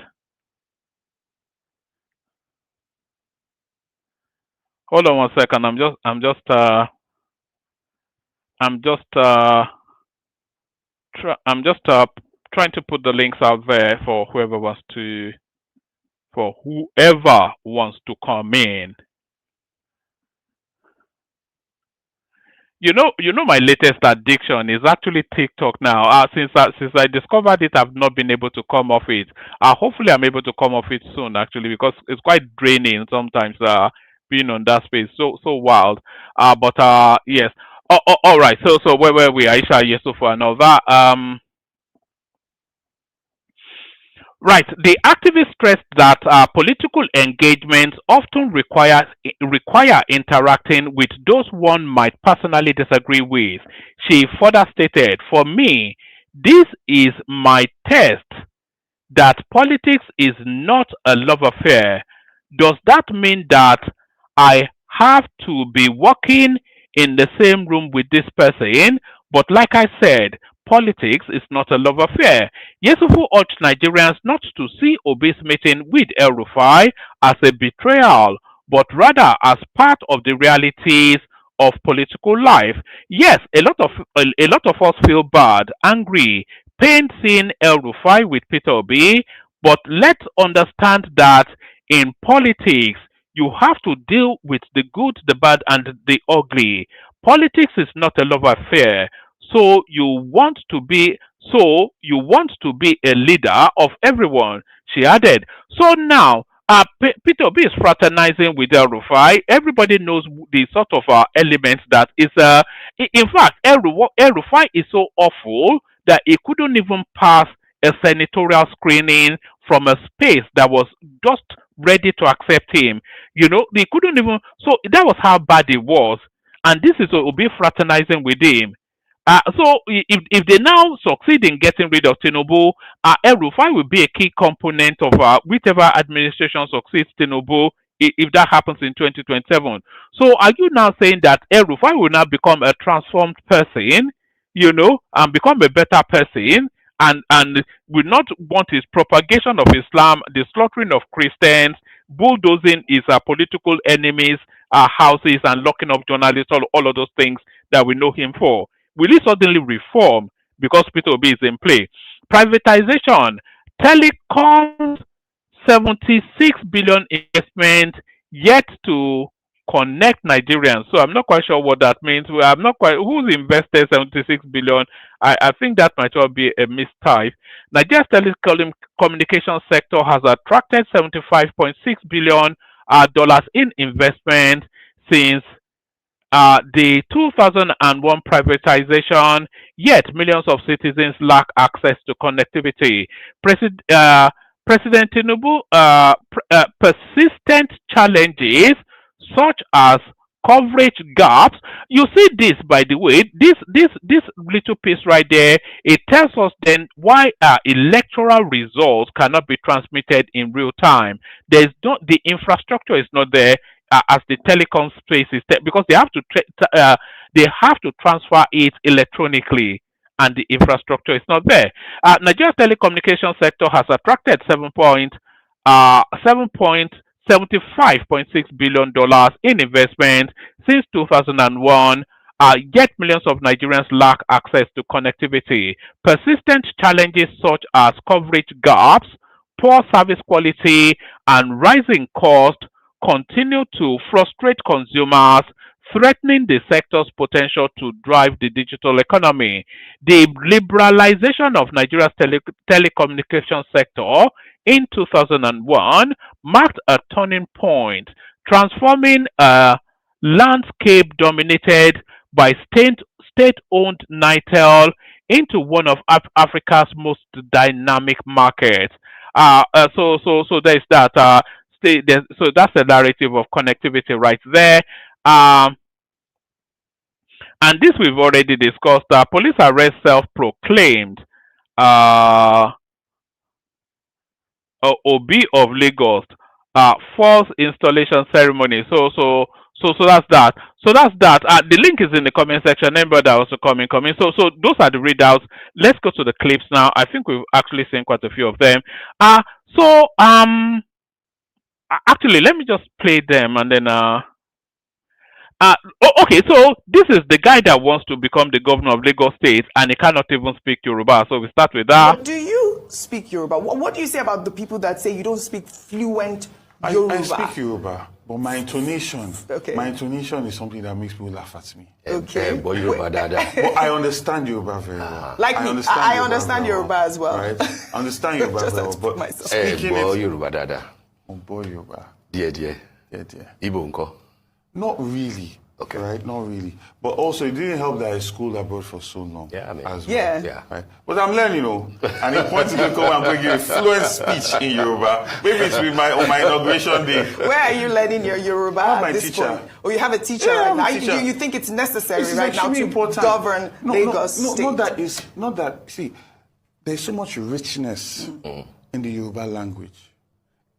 Hold on one second. I'm just trying to put the links out there for whoever wants to come in. You know, my latest addiction is actually TikTok now. Since I discovered it, I've not been able to come off it. Hopefully, I'm able to come off it soon, actually, because it's quite draining sometimes. Being on that space, so wild. But yes. All right. So where were we? Aisha, Yusufu, and all that. Right. The activist stressed that political engagements often require interacting with those one might personally disagree with. She further stated, "For me, this is my test that politics is not a love affair. Does that mean that I have to be working in the same room with this person? But like I said, politics is not a love affair." Yesufu urged Nigerians not to see Obi's meeting with El Rufai as a betrayal, but rather as part of the realities of political life. Yes, a lot of us feel bad, angry, pain seeing El Rufai with Peter Obi, but let's understand that in politics, you have to deal with the good, the bad, and the ugly. Politics is not a love affair. So you want to be a leader of everyone, she added. So now, Peter Obi is fraternizing with El Rufai. Everybody knows the sort of elements that is. In fact, El Rufai is so awful that he couldn't even pass a senatorial screening from a space that was just ready to accept him. You know, they couldn't even. So that was how bad it was. And this is Obi fraternizing with him. So if they now succeed in getting rid of Tinubu, El Rufai will be a key component of whichever administration succeeds Tinubu if that happens in 2027. So are you now saying that El Rufai will now become a transformed person, you know, and become a better person, and will not want his propagation of Islam, the slaughtering of Christians, bulldozing his political enemies' houses, and locking up journalists, all of those things that we know him for? Will he suddenly reform because Peter Obi is in play? Privatization, telecoms, 76 billion investment yet to connect Nigerians. So I'm not quite sure what that means. Well, I'm not quite who's invested 76 billion. I think that might well be a mistype. Nigeria's telecommunication sector has attracted 75.6 billion dollars in investment since the 2001 privatization, yet millions of citizens lack access to connectivity. President Tinubu persistent challenges such as coverage gaps. You see this, by the way, this little piece right there. It tells us then why electoral results cannot be transmitted in real time. There's not the infrastructure is not there as the telecom space is because they have to transfer it electronically, and the infrastructure is not there. Nigeria's telecommunication sector has attracted 7.75.6 billion dollars in investment since 2001. Yet millions of Nigerians lack access to connectivity. Persistent challenges such as coverage gaps, poor service quality, and rising cost continue to frustrate consumers, threatening the sector's potential to drive the digital economy. The liberalization of Nigeria's telecommunication sector in 2001 marked a turning point, transforming a landscape dominated by state-owned Nitel into one of Africa's most dynamic markets. So there's that. So that's the narrative of connectivity right there. Um, and this we've already discussed. Police arrest self-proclaimed uh, Obi of Lagos. False installation ceremony. So So that's that. So that's that. The link is in the comment section. Anybody that also comment. So those are the readouts. Let's go to the clips now. I think we've actually seen quite a few of them. So actually, let me just play them and then okay, so this is the guy that wants to become the governor of Lagos State and he cannot even speak Yoruba. So we start with that. But do you speak Yoruba? What do you say about the people that say you don't speak fluent Yoruba? I speak Yoruba, but my intonation is something that makes people laugh at me. Okay. But I understand Yoruba very well. Like me, I understand Yoruba as well. Right? I understand Yoruba very well, but speaking it... Yoruba dada. Boy Yoruba. Dear. Igbo unko. Not really. Okay. Right? Not really. But also, it didn't help that I schooled abroad for so long. Yeah, I mean. As well. Yeah. Right? But I'm learning, And in point to come and bring you a fluent speech in Yoruba. Maybe it's with on my inauguration day. Where are you learning your Yoruba at this point? Oh, you have a teacher right now. You think it's necessary right now to govern Lagos State? Not that. See, there's so much richness in the Yoruba language.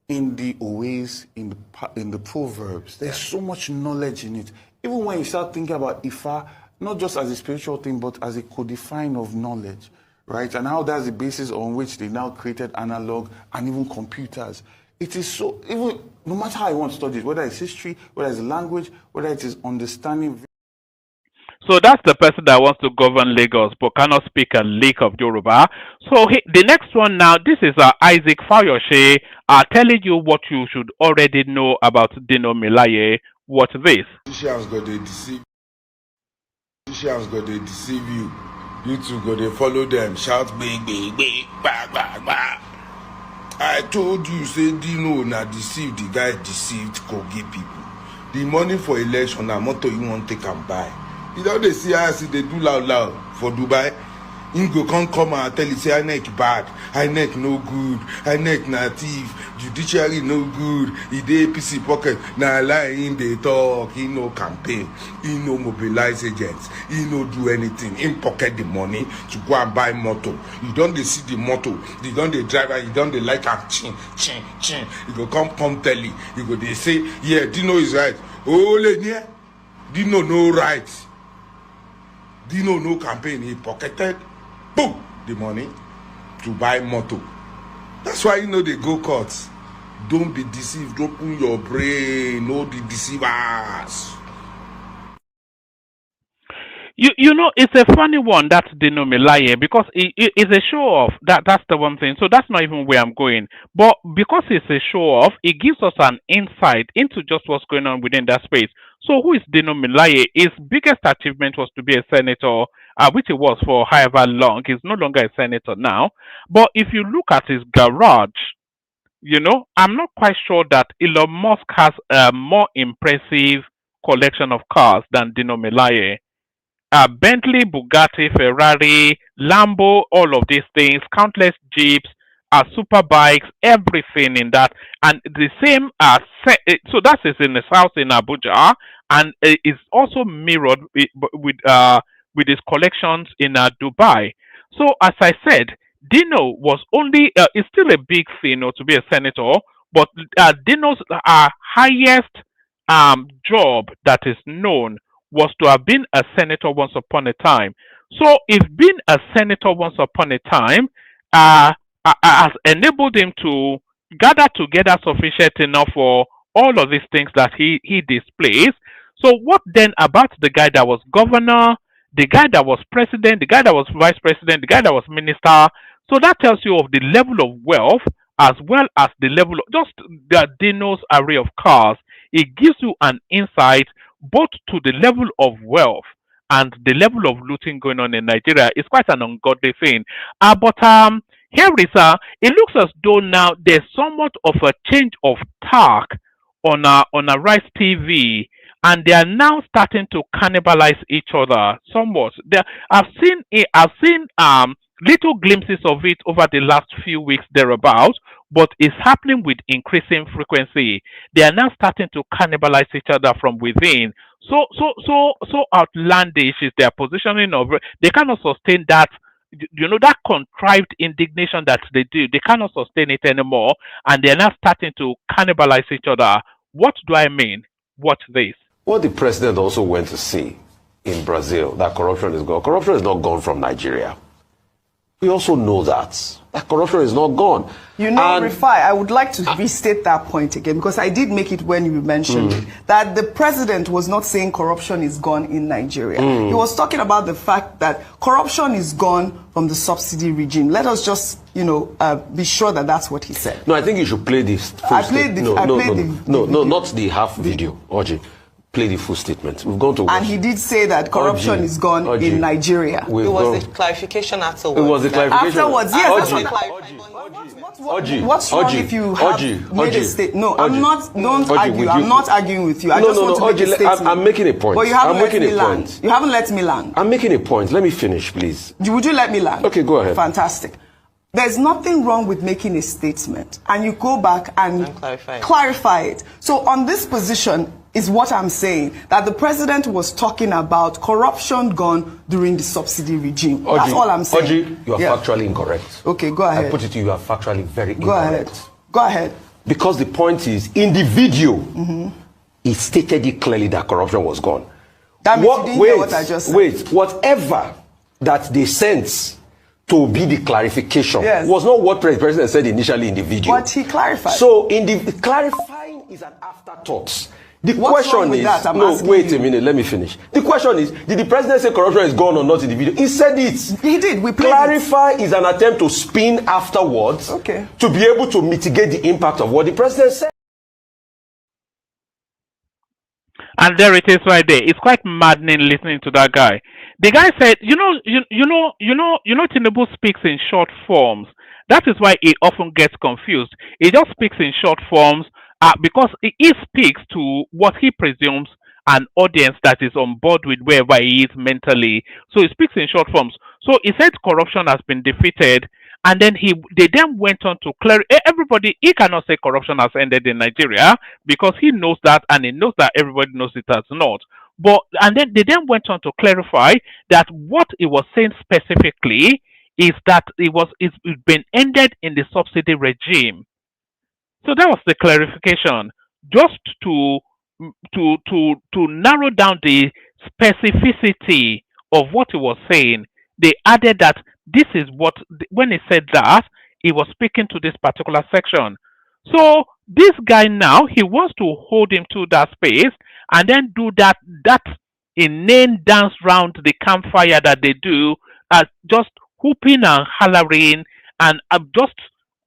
In the ways, in the proverbs, there's so much knowledge in it. Even when you start thinking about Ifa, not just as a spiritual thing, but as a codifying of knowledge, right? And how that's the basis on which they now created analog and even computers. It is so, even no matter how you want to study it, whether it's history, whether it's language, whether it is understanding. So that's the person that wants to govern Lagos but cannot speak a lick of Yoruba. So the next one now, this is Isaac Fayoshe telling you what you should already know about Dino Melaye. What's this? Politicians go they deceive. Politicians go they deceive you. You two go they follow them, shout big, bah, bah, bah. I told you, say Dino na deceive, the guy deceived Kogi people. The money for election, na motor you want take and buy. You know they see how they do loud for Dubai. Him go come and tell you say INEC bad, INEC no good, INEC na thief, judiciary no good, he dey APC pocket. Na lie him dey talk, he no campaign, he no mobilize agents, he no do anything. Him pocket the money to go and buy motor. You don't dey see the motor, you don't dey drive and you don't dey like am chin. You go come tell you go dey say, yeah, Dino is right. Oh, Lenya, Dino no right. Dino no campaign, he pocketed, boom, the money to buy motor. That's why they go courts. Don't be deceived, open your brain, no the deceivers. You know, it's a funny one, that Dino Melaye, because it's a show off. That's the one thing. So that's not even where I'm going. But because it's a show off, it gives us an insight into just what's going on within that space. So who is Dino Melaye? His biggest achievement was to be a senator, which he was for however long. He's no longer a senator now. But if you look at his garage, I'm not quite sure that Elon Musk has a more impressive collection of cars than Dino Melaye. Bentley, Bugatti, Ferrari, Lambo, all of these things, countless Jeeps, super bikes, everything in that. And the same, so that is in his house in Abuja, and it's also mirrored with his collections in Dubai. So as I said, Dino was only, it's still a big thing to be a senator, but Dino's highest job that is known was to have been a senator once upon a time. So if being a senator once upon a time has enabled him to gather together sufficient enough for all of these things that he displays, so what then about the guy that was governor, the guy that was president, the guy that was vice president, the guy that was minister? So that tells you of the level of wealth as well as the level of just the Dino's array of cars. It gives you an insight both to the level of wealth and the level of looting going on in Nigeria. It's quite an ungodly thing. But here is it looks as though now there's somewhat of a change of tack on a Rice TV, and they are now starting to cannibalize each other somewhat. I've seen little glimpses of it over the last few weeks thereabouts, but it's happening with increasing frequency. They are now starting to cannibalize each other from within. So outlandish is their positioning of. They cannot sustain that. That contrived indignation that they do. They cannot sustain it anymore, and they are now starting to cannibalize each other. What do I mean? Watch this. what the president also went to see in Brazil, that corruption is gone. Corruption is not gone from Nigeria. We also know that corruption is not gone. You know, Rifai, I would like to restate that point again, because I did make it when you mentioned it, that the president was not saying corruption is gone in Nigeria. He was talking about the fact that corruption is gone from the subsidy regime. Let us just, you know, be sure that that's what he said. No, I think you should play this. Not the half video, Oji. Play the full statement. We've gone to watch. And he did say that corruption is gone in Nigeria. It was a clarification afterwards. It was a clarification. Afterwards, yes. What's wrong if you have made a statement? No, I'm not. Don't argue. I'm not arguing with you. I just want to make a statement. I'm making a point. But you haven't let me land. You haven't let me land. I'm making a point. Let me finish, please. Would you let me land? Okay, go ahead. Fantastic. There's nothing wrong with making a statement, and you go back and clarify it. So on this position is what I'm saying, that the president was talking about corruption gone during the subsidy regime. Oji, that's all I'm saying. Oji, you are factually incorrect. Okay, go ahead. I put it to you, you are factually very incorrect. Go ahead. Go ahead. Because the point is, in the video, he stated it clearly that corruption was gone. That means you didn't hear what I just said. Wait, whatever that they sent to be the clarification was not what the president said initially in the video. But he clarified. So in the clarifying is an afterthought. The question is, wait a minute, let me finish. The question is, did the president say corruption is gone or not in the video? He said it. He did. We clarify is an attempt to spin afterwards to be able to mitigate the impact of what the president said. And there it is right there. It's quite maddening listening to that guy. The guy said, Tinubu speaks in short forms. That is why he often gets confused. He just speaks in short forms because he speaks to what he presumes an audience that is on board with wherever he is mentally. So he speaks in short forms. So he said corruption has been defeated, and then they then went on to clarify. Everybody, he cannot say corruption has ended in Nigeria because he knows that, and he knows that everybody knows it has not. And then they then went on to clarify that what he was saying specifically is that it's been ended in the subsidy regime. So that was the clarification, just to narrow down the specificity of what he was saying. They added that this is what, when he said that, he was speaking to this particular section. So this guy now, he wants to hold him to that space and then do that inane dance round the campfire that they do, just whooping and hollering and just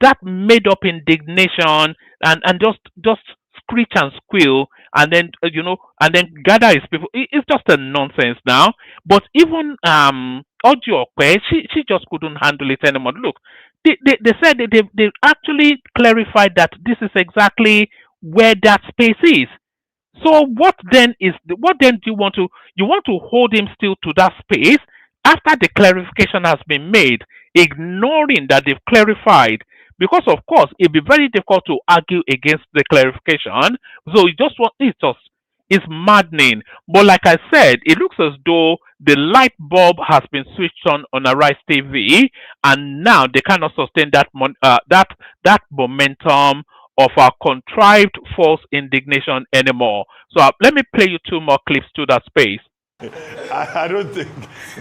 that made up indignation and just screech and squeal and then and then gather his people. It's just a nonsense now. But even Audio, she just couldn't handle it anymore. Look, they said they actually clarified that this is exactly where that space is. So what then do you want to hold him still to that space after the clarification has been made, ignoring that they've clarified? Because of course it'd be very difficult to argue against the clarification. So it's maddening. But like I said, it looks as though the light bulb has been switched on Arise TV, and now they cannot sustain that momentum of our contrived false indignation anymore. So let me play you 2 more clips to that space. I don't think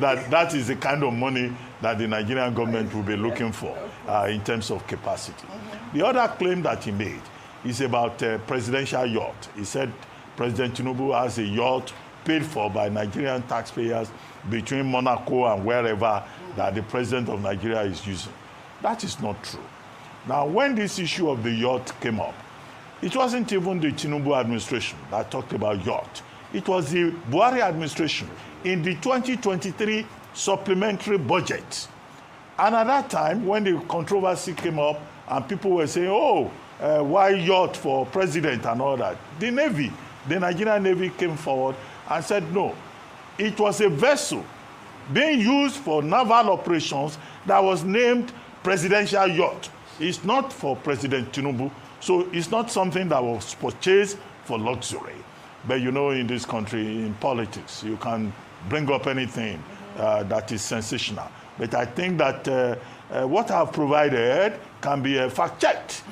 that is the kind of money that the Nigerian government will be looking for in terms of capacity. The other claim that he made is about presidential yacht. He said President Tinubu has a yacht paid for by Nigerian taxpayers between Monaco and wherever that the president of Nigeria is using. That is not true. Now, when this issue of the yacht came up, it wasn't even the Tinubu administration that talked about yacht. It was the Buhari administration in the 2023 supplementary budget. And at that time, when the controversy came up and people were saying, why yacht for president and all that, the Navy, the Nigerian Navy came forward and said, no, it was a vessel being used for naval operations that was named presidential yacht. It's not for President Tinubu, so it's not something that was purchased for luxury. But in this country, in politics, you can bring up anything that is sensational. But I think that what I've provided can be fact-checked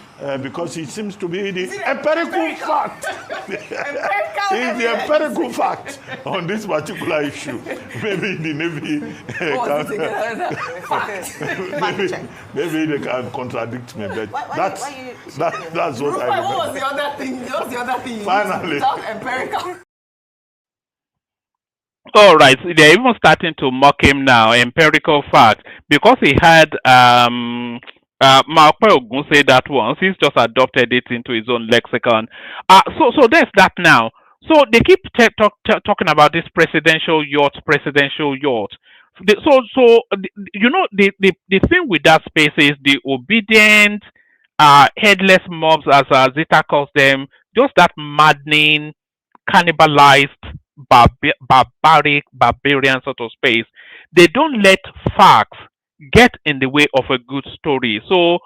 because it seems to be the empirical fact It's the empirical fact on this particular issue. Maybe the Navy maybe they can contradict me, but that's what I remember. What was the other thing? What was the other thing? Finally. Talk empirical. All right, so they're even starting to mock him now. Empirical fact, because he had Malpe Ogun say that once. He's just adopted it into his own lexicon. So there's that now. So they keep talking about this presidential yacht. The thing with that space is the obedient, headless mobs, as Zita calls them, just that maddening, cannibalized, barbarian sort of space. They don't let facts get in the way of a good story. So,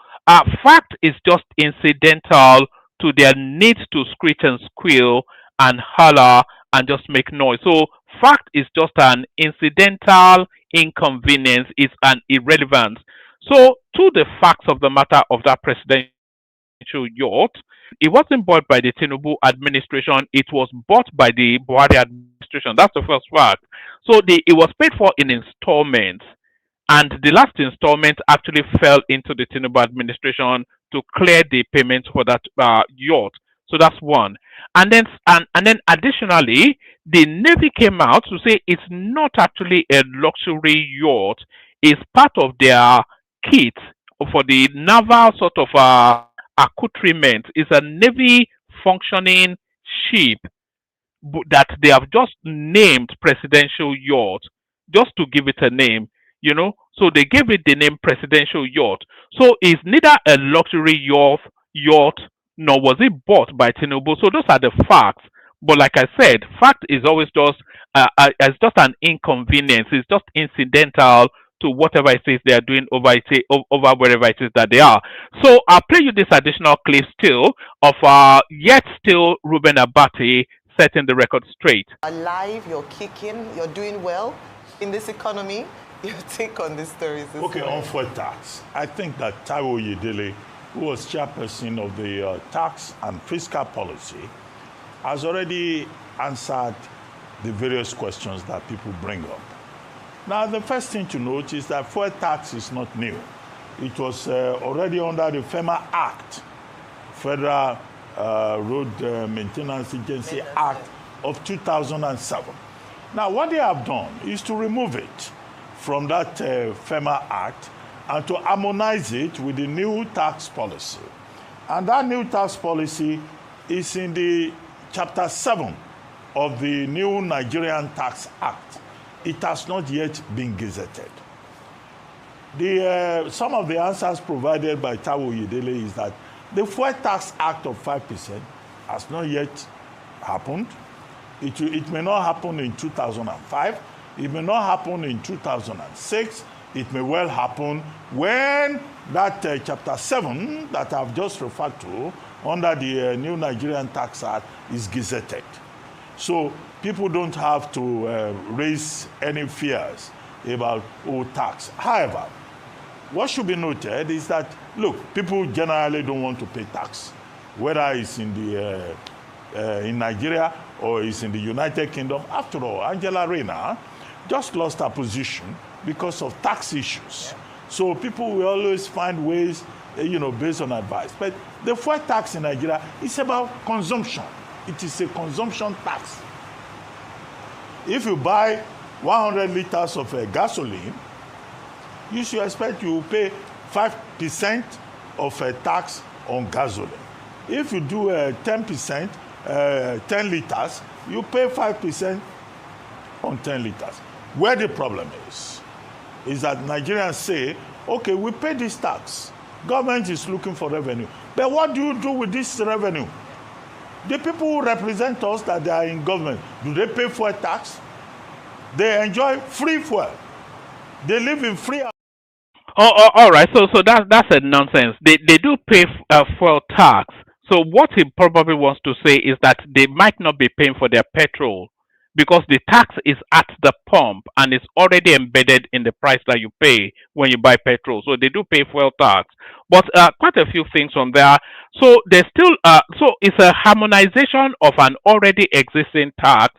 fact is just incidental to their need to screech and squeal and holler and just make noise. So, fact is just an incidental inconvenience, it's an irrelevance. So, to the facts of the matter of that presidential yacht, it wasn't bought by the Tinubu administration, it was bought by the Buhari administration. That's the first fact. So, it was paid for in installments. And the last installment actually fell into the Tinubu administration to clear the payment for that yacht. So that's one. And then additionally, the Navy came out to say it's not actually a luxury yacht. It's part of their kit for the naval sort of accoutrement. It's a Navy functioning ship that they have just named presidential yacht just to give it a name. So they gave it the name presidential yacht. So it's neither a luxury yacht, nor was it bought by Tinubu. So those are the facts. But like I said, fact is always just it's just an inconvenience. It's just incidental to whatever it is they are doing over wherever it is that they are. So I'll play you this additional clip still of yet still Ruben Abati setting the record straight. Alive, you're kicking, you're doing well in this economy. Your take on these stories? Okay, on fuel tax, I think that Taiwo Yedele, who was chairperson of the tax and fiscal policy, has already answered the various questions that people bring up. Now, the first thing to note is that fuel tax is not new. It was already under the FEMA Act, Federal Road Maintenance Agency Act of 2007. Now, what they have done is to remove it from that FEMA Act and to harmonize it with the new tax policy. And that new tax policy is in the Chapter 7 of the new Nigerian Tax Act. It has not yet been gazetted. Some of the answers provided by Taiwo Yedele is that the Fuel Tax Act of 5% has not yet happened. It may not happen in 2005. It may not happen in 2006. It may well happen when that Chapter 7 that I've just referred to under the new Nigerian Tax Act is gazetted. So people don't have to raise any fears about old tax. However, what should be noted is that, look, people generally don't want to pay tax, whether it's in Nigeria or it's in the United Kingdom. After all, Angela Rayner just lost her position because of tax issues. So people will always find ways, based on advice. But the fuel tax in Nigeria is about consumption. It is a consumption tax. If you buy 100 liters of gasoline, you should expect you will pay 5% of a tax on gasoline. If you do 10%, 10 liters, you pay 5% on 10 liters. Where the problem is that Nigerians say, okay, we pay this tax. Government is looking for revenue. But what do you do with this revenue? The people who represent us that they are in government, do they pay fuel tax? They enjoy free fuel. They live in free. All right. So that's a nonsense. They do pay fuel tax. So what he probably wants to say is that they might not be paying for their petrol. because the tax is at the pump and it's already embedded in the price that you pay when you buy petrol. So they do pay fuel tax, but quite a few things from there. So there's still so it's a harmonization of an already existing tax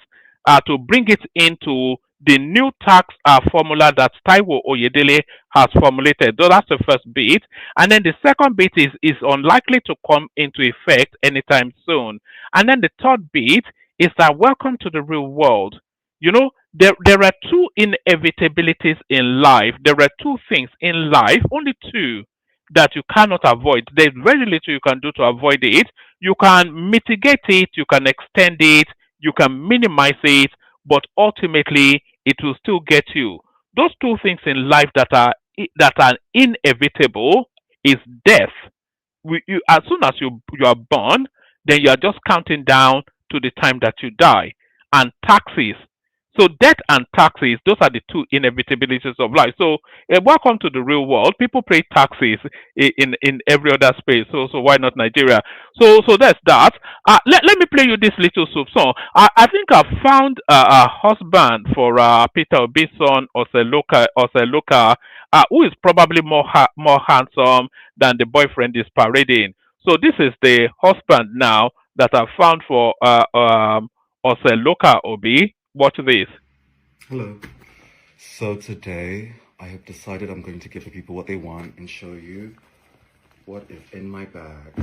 to bring it into the new tax formula that Taiwo Oyedele has formulated. So that's the first bit. And then the second bit is unlikely to come into effect anytime soon. And then the third bit is that welcome to the real world. You know, there are two inevitabilities in life. There are two things in life, only two, that you cannot avoid. There's very little you can do to avoid it. You can mitigate it, you can extend it, you can minimize it, but ultimately it will still get you. Those two things in life that are inevitable is death. As soon as you are born, then you are just counting down to the time that you die, and taxes. So death and taxes, those are the two inevitabilities of life. So welcome to the real world. People pay taxes in every other space. So why not Nigeria? So that's that. Let me play you this little soup song. I think I found a husband for Peter Obi's son Oseloka, who is probably more handsome than the boyfriend is parading. So this is the husband now that I found for Oseloka Obi. Watch this. Hello. So today I have decided I'm going to give the people what they want and show you what is in my bag.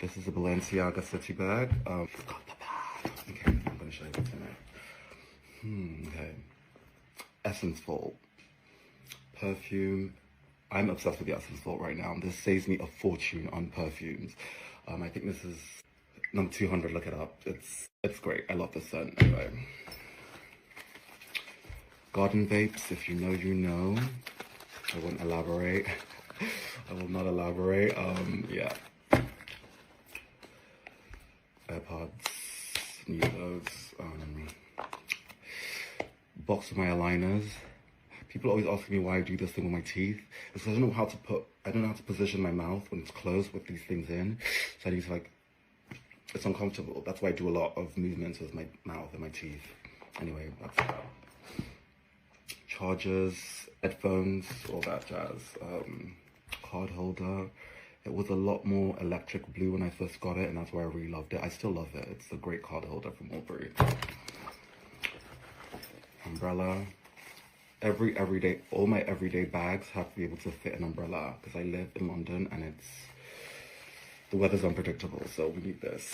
This is a Balenciaga City bag. Forgot the bag. Okay, I'm going to show you what's in it. Okay. Essence Vault. Perfume. I'm obsessed with the Essence Vault right now. This saves me a fortune on perfumes. I think this is number 200. Look it up. It's great. I love this scent. Anyway. Garden vapes. If you know, you know. I won't elaborate. I will not elaborate. Yeah. AirPods. Need those. Box of my aligners. People always ask me why I do this thing with my teeth. It's because I don't know how to position my mouth when it's closed with these things in. So I need to it's uncomfortable. That's why I do a lot of movements with my mouth and my teeth. Anyway, that's that. Chargers, headphones, all that jazz. Card holder. It was a lot more electric blue when I first got it, and that's why I really loved it. I still love it. It's a great card holder from Albury. Umbrella. All my everyday bags have to be able to fit an umbrella because I live in London and the weather's unpredictable, so we need this.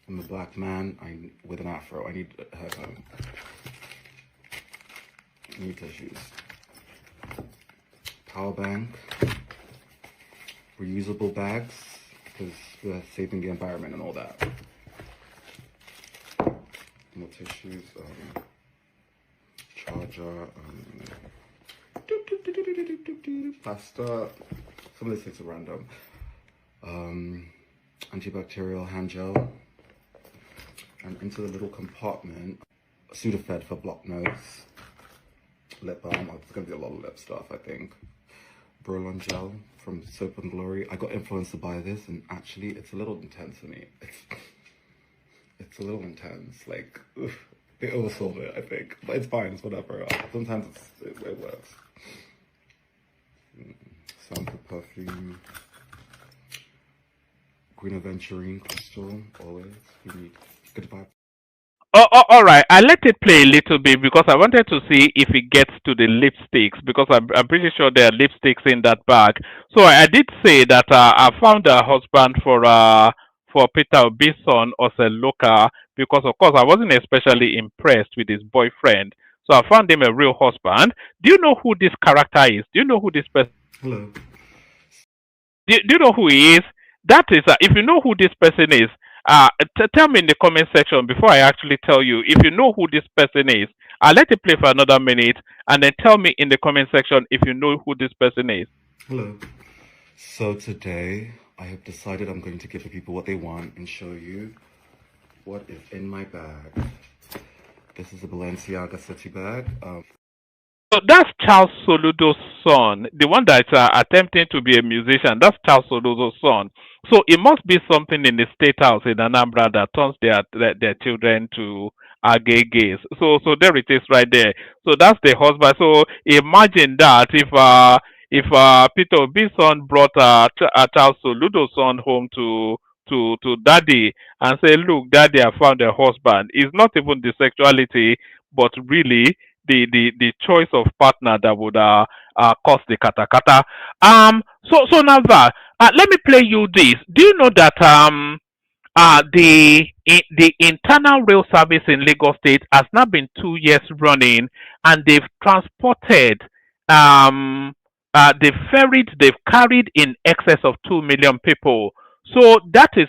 I'm a black man with an afro. I need a haircut. I need tissues. Power bank. Reusable bags because we're saving the environment and all that. More tissues. Charger. Pasta. Some of these things are random. Antibacterial hand gel. And into the little compartment, Sudafed for blocked nose. Lip balm. It's going to be a lot of lip stuff, I think. Brolon gel from Soap and Glory. I got influenced to buy this, and actually, it's a little intense for me. It's a little intense. Like, they oversold it, I think. But it's fine. It's whatever. Sometimes it works. Sample perfume. Green Aventurine crystal. Always. Unique. Good vibe. All right. I let it play a little bit because I wanted to see if it gets to the lipsticks because I'm pretty sure there are lipsticks in that bag. So I did say that I found a husband for Peter Obi's son, Oseloka, because of course I wasn't especially impressed with his boyfriend. So I found him a real husband. Do you know who this character is? Do you know who this person? Hello. Do you know who he is? That is, if you know who this person is, tell me in the comment section before I actually tell you. If you know who this person is, I'll let it play for another minute and then tell me in the comment section if you know who this person is. Hello. So today I have decided I'm going to give the people what they want and show you what is in my bag. This is a Balenciaga City bag. So that's Charles Soludo's son, the one that's attempting to be a musician. That's Charles Soludo's son. So it must be something in the state house in Anambra that turns their children to gays. So there it is right there. So that's the husband. So imagine that if Peter Obi's son brought Charles Soludo's son home to daddy and say, look, daddy, I found a husband. It's not even the sexuality, but really the choice of partner that would cause the katakata. So now that let me play you this. Do you know that the internal rail service in Lagos State has now been 2 years running, and they've transported they've carried in excess of 2 million people. So that is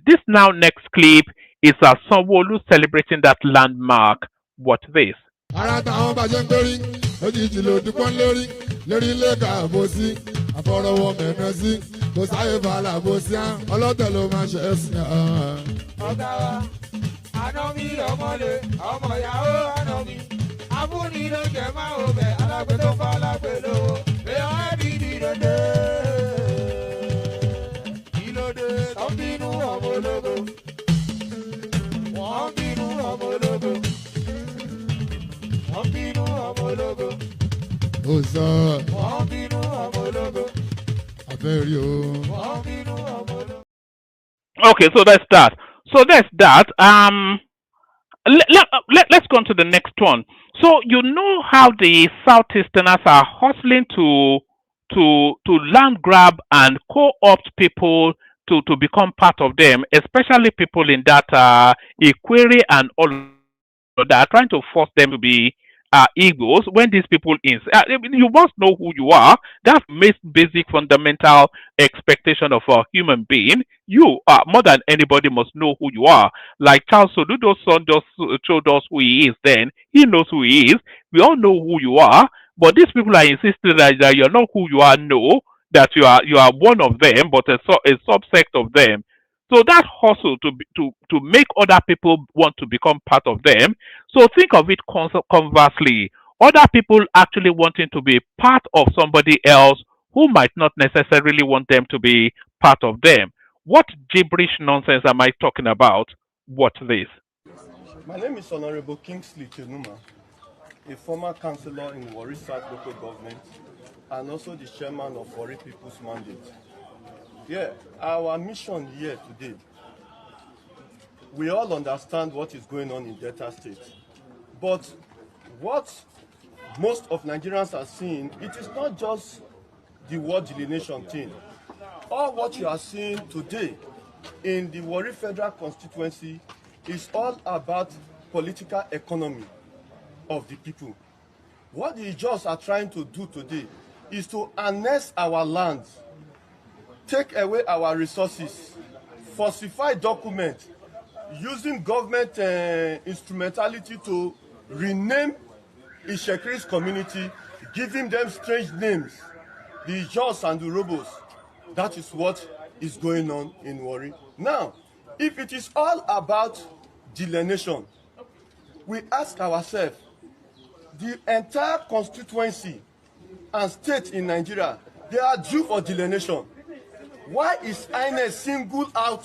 this now next clip is Sanwo-Olu celebrating that landmark. What this? ara táwọn bàjẹ́ ń gbérí lójijì ló dúpọ́n lórí lórí ilé kààbò sí àfọ̀rọ̀wọ̀ mẹ́mẹ́ sí kò sáyé fàlà bó sí á ọlọ́tẹ̀ ló máa ṣe é sí á. ọ̀gá wa àná mi ọmọlé ọmọ ìyàwó àná mi abúni ló jẹ máa ò bẹ̀ alágbé tó fọ́ alágbé lówó èèyàn ẹ̀bí ni dòdò. kí ló dé tó ń bínú ọmọ ológo wọ́n ń bínú ọmọ ológo. Okay, so that's that. Let's go on to the next one. So you know how the Southeasterners are hustling to land grab and co-opt people to become part of them, especially people in that Ikwere and all that are trying to force them to be egos when these people you must know who you are. That's basic fundamental expectation of a human being. You more than anybody must know who you are. Like Charles Soludo's son just showed us who he is. Then he knows who he is. We all know who you are, but these people are insisting that you're not who you are. No, that you are one of them, but a subsect of them. So that hustle to make other people want to become part of them. So think of it conversely. Other people actually wanting to be part of somebody else who might not necessarily want them to be part of them. What gibberish nonsense am I talking about? What's this? My name is Honorable Kingsley Chenuma, a former councillor in Warri South local government and also the chairman of Warri People's Mandate. Yeah, our mission here today, we all understand what is going on in Delta State. But what most of Nigerians are seeing, it is not just the word delineation thing. All what you are seeing today in the Warri Federal Constituency is all about political economy of the people. What the Ijaws are trying to do today is to annex our lands, take away our resources, falsify documents, using government instrumentality to rename Ishekri's community, giving them strange names, the Ijaws and the Robos. That is what is going on in Warri. Now, if it is all about delineation, we ask ourselves, the entire constituency and state in Nigeria, they are due for delineation. Why is INEC single out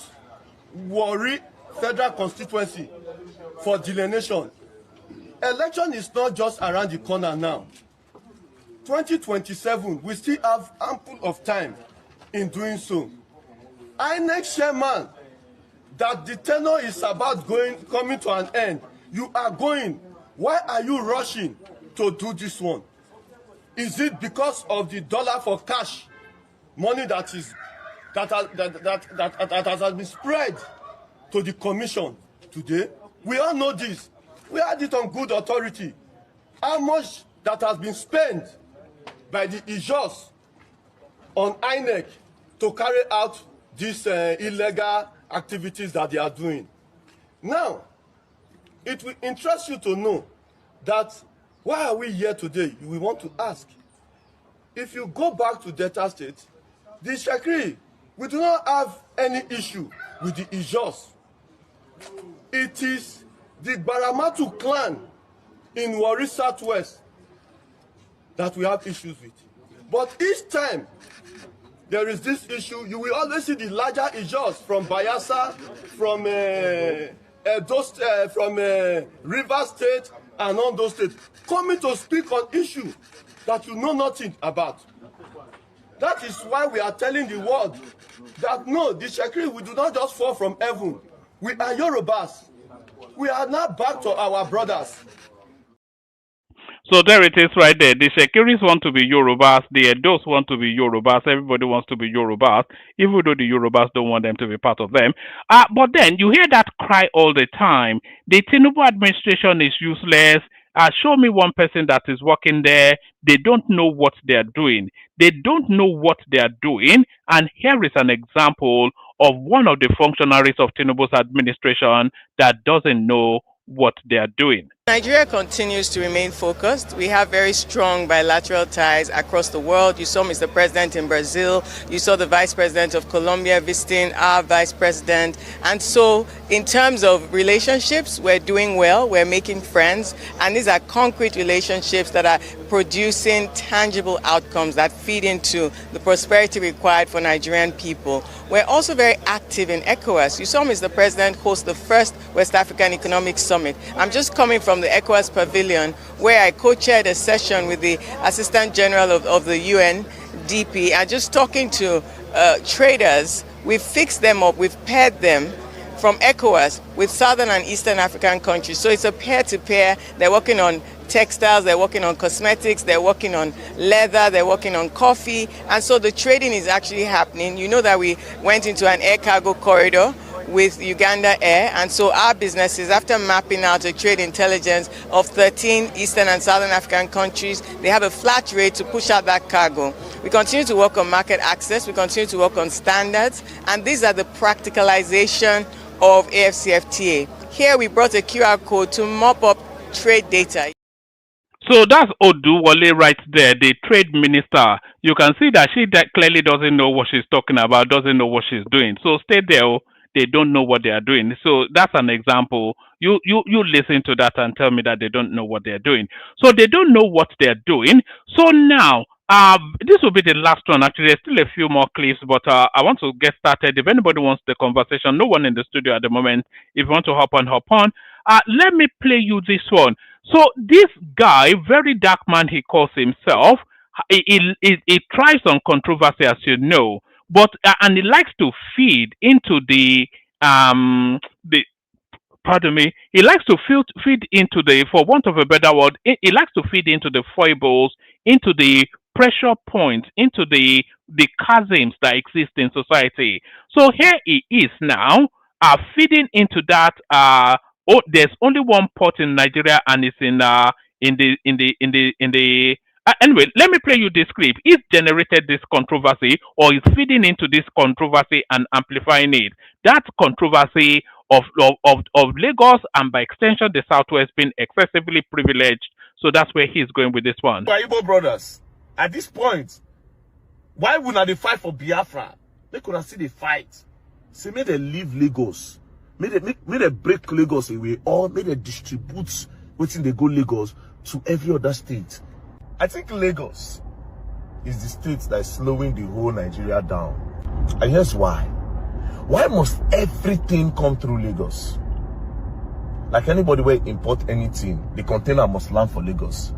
Warri Federal Constituency for delineation? Election is not just around the corner now. 2027, we still have ample of time in doing so. INEC chairman, that the tenure is about coming to an end. You are going. Why are you rushing to do this one? Is it because of the dollar for cash money that has been spread to the commission today? We all know this. We had it on good authority. How much that has been spent by the Ijaws on INEC to carry out these illegal activities that they are doing. Now, it will interest you to know that why are we here today? We want to ask. If you go back to Delta State, the Shekri, we do not have any issue with the Ijaws. It is the Baramatu clan in Warri Southwest that we have issues with. But each time there is this issue, you will always see the larger issues from Bayelsa, from Rivers State, and all those states coming to speak on issues that you know nothing about. That is why we are telling the world that no, the Shekiri, we do not just fall from heaven. We are Yorubas. We are now back to our brothers. So there it is right there. The Shekiris want to be Yorubas. The Edos want to be Yorubas. Everybody wants to be Yorubas, even though the Yorubas don't want them to be part of them. But then you hear that cry all the time. The Tinubu administration is useless. Show me one person that is working there. They don't know what they are doing. They don't know what they are doing. And here is an example of one of the functionaries of Tinubu's administration that doesn't know what they are doing. Nigeria continues to remain focused. We have very strong bilateral ties across the world. You saw Mr. President in Brazil. You saw the Vice President of Colombia visiting our Vice President. And so in terms of relationships, we're doing well. We're making friends. And these are concrete relationships that are producing tangible outcomes that feed into the prosperity required for Nigerian people. We're also very active in ECOWAS. You saw Mr. President host the first West African Economic Summit. I'm just coming from the ECOWAS Pavilion, where I co-chaired a session with the Assistant General of the UNDP, and just talking to traders. We've fixed them up, we've paired them from ECOWAS with Southern and Eastern African countries. So it's a pair-to-pair. They're working on textiles, they're working on cosmetics, they're working on leather, they're working on coffee. And so the trading is actually happening. You know that we went into an air cargo corridor with Uganda Air, and so our businesses, after mapping out a trade intelligence of 13 Eastern and Southern African countries, they have a flat rate to push out that cargo. We continue to work on market access, we continue to work on standards, and these are the practicalization of AFCFTA. Here we brought a QR code to mop up trade data. So that's Oduwole right there, the trade minister. You can see that she clearly doesn't know what she's talking about, doesn't know what she's doing. So stay there. They don't know what they are doing. So that's an example. You listen to that and tell me that they don't know what they're doing. So they don't know what they're doing. So now, this will be the last one. Actually, there's still a few more clips, but I want to get started. If anybody wants the conversation, no one in the studio at the moment. If you want to hop on. Let me play you this one. So this guy, very dark man, he calls himself. He thrives on controversy, as you know. But and he likes to feed into he likes to feed into the, for want of a better word, he likes to feed into the foibles, into the pressure points, into the chasms that exist in society. So here he is now, feeding into that. There's only one port in Nigeria, and it's in the. Anyway, let me play you this clip. He's generated this controversy, or is feeding into this controversy and amplifying it. That controversy of Lagos, and by extension the Southwest, being excessively privileged. So that's where he's going with this one. My Igbo brothers, at this point, why would not they fight for Biafra? They could have seen the fight. See, may they leave Lagos. May they break Lagos away, or may they distribute within they go Lagos to every other state. I think Lagos is the state that is slowing the whole Nigeria down. And here's why. Why must everything come through Lagos? Like anybody will import anything, the container must land for Lagos.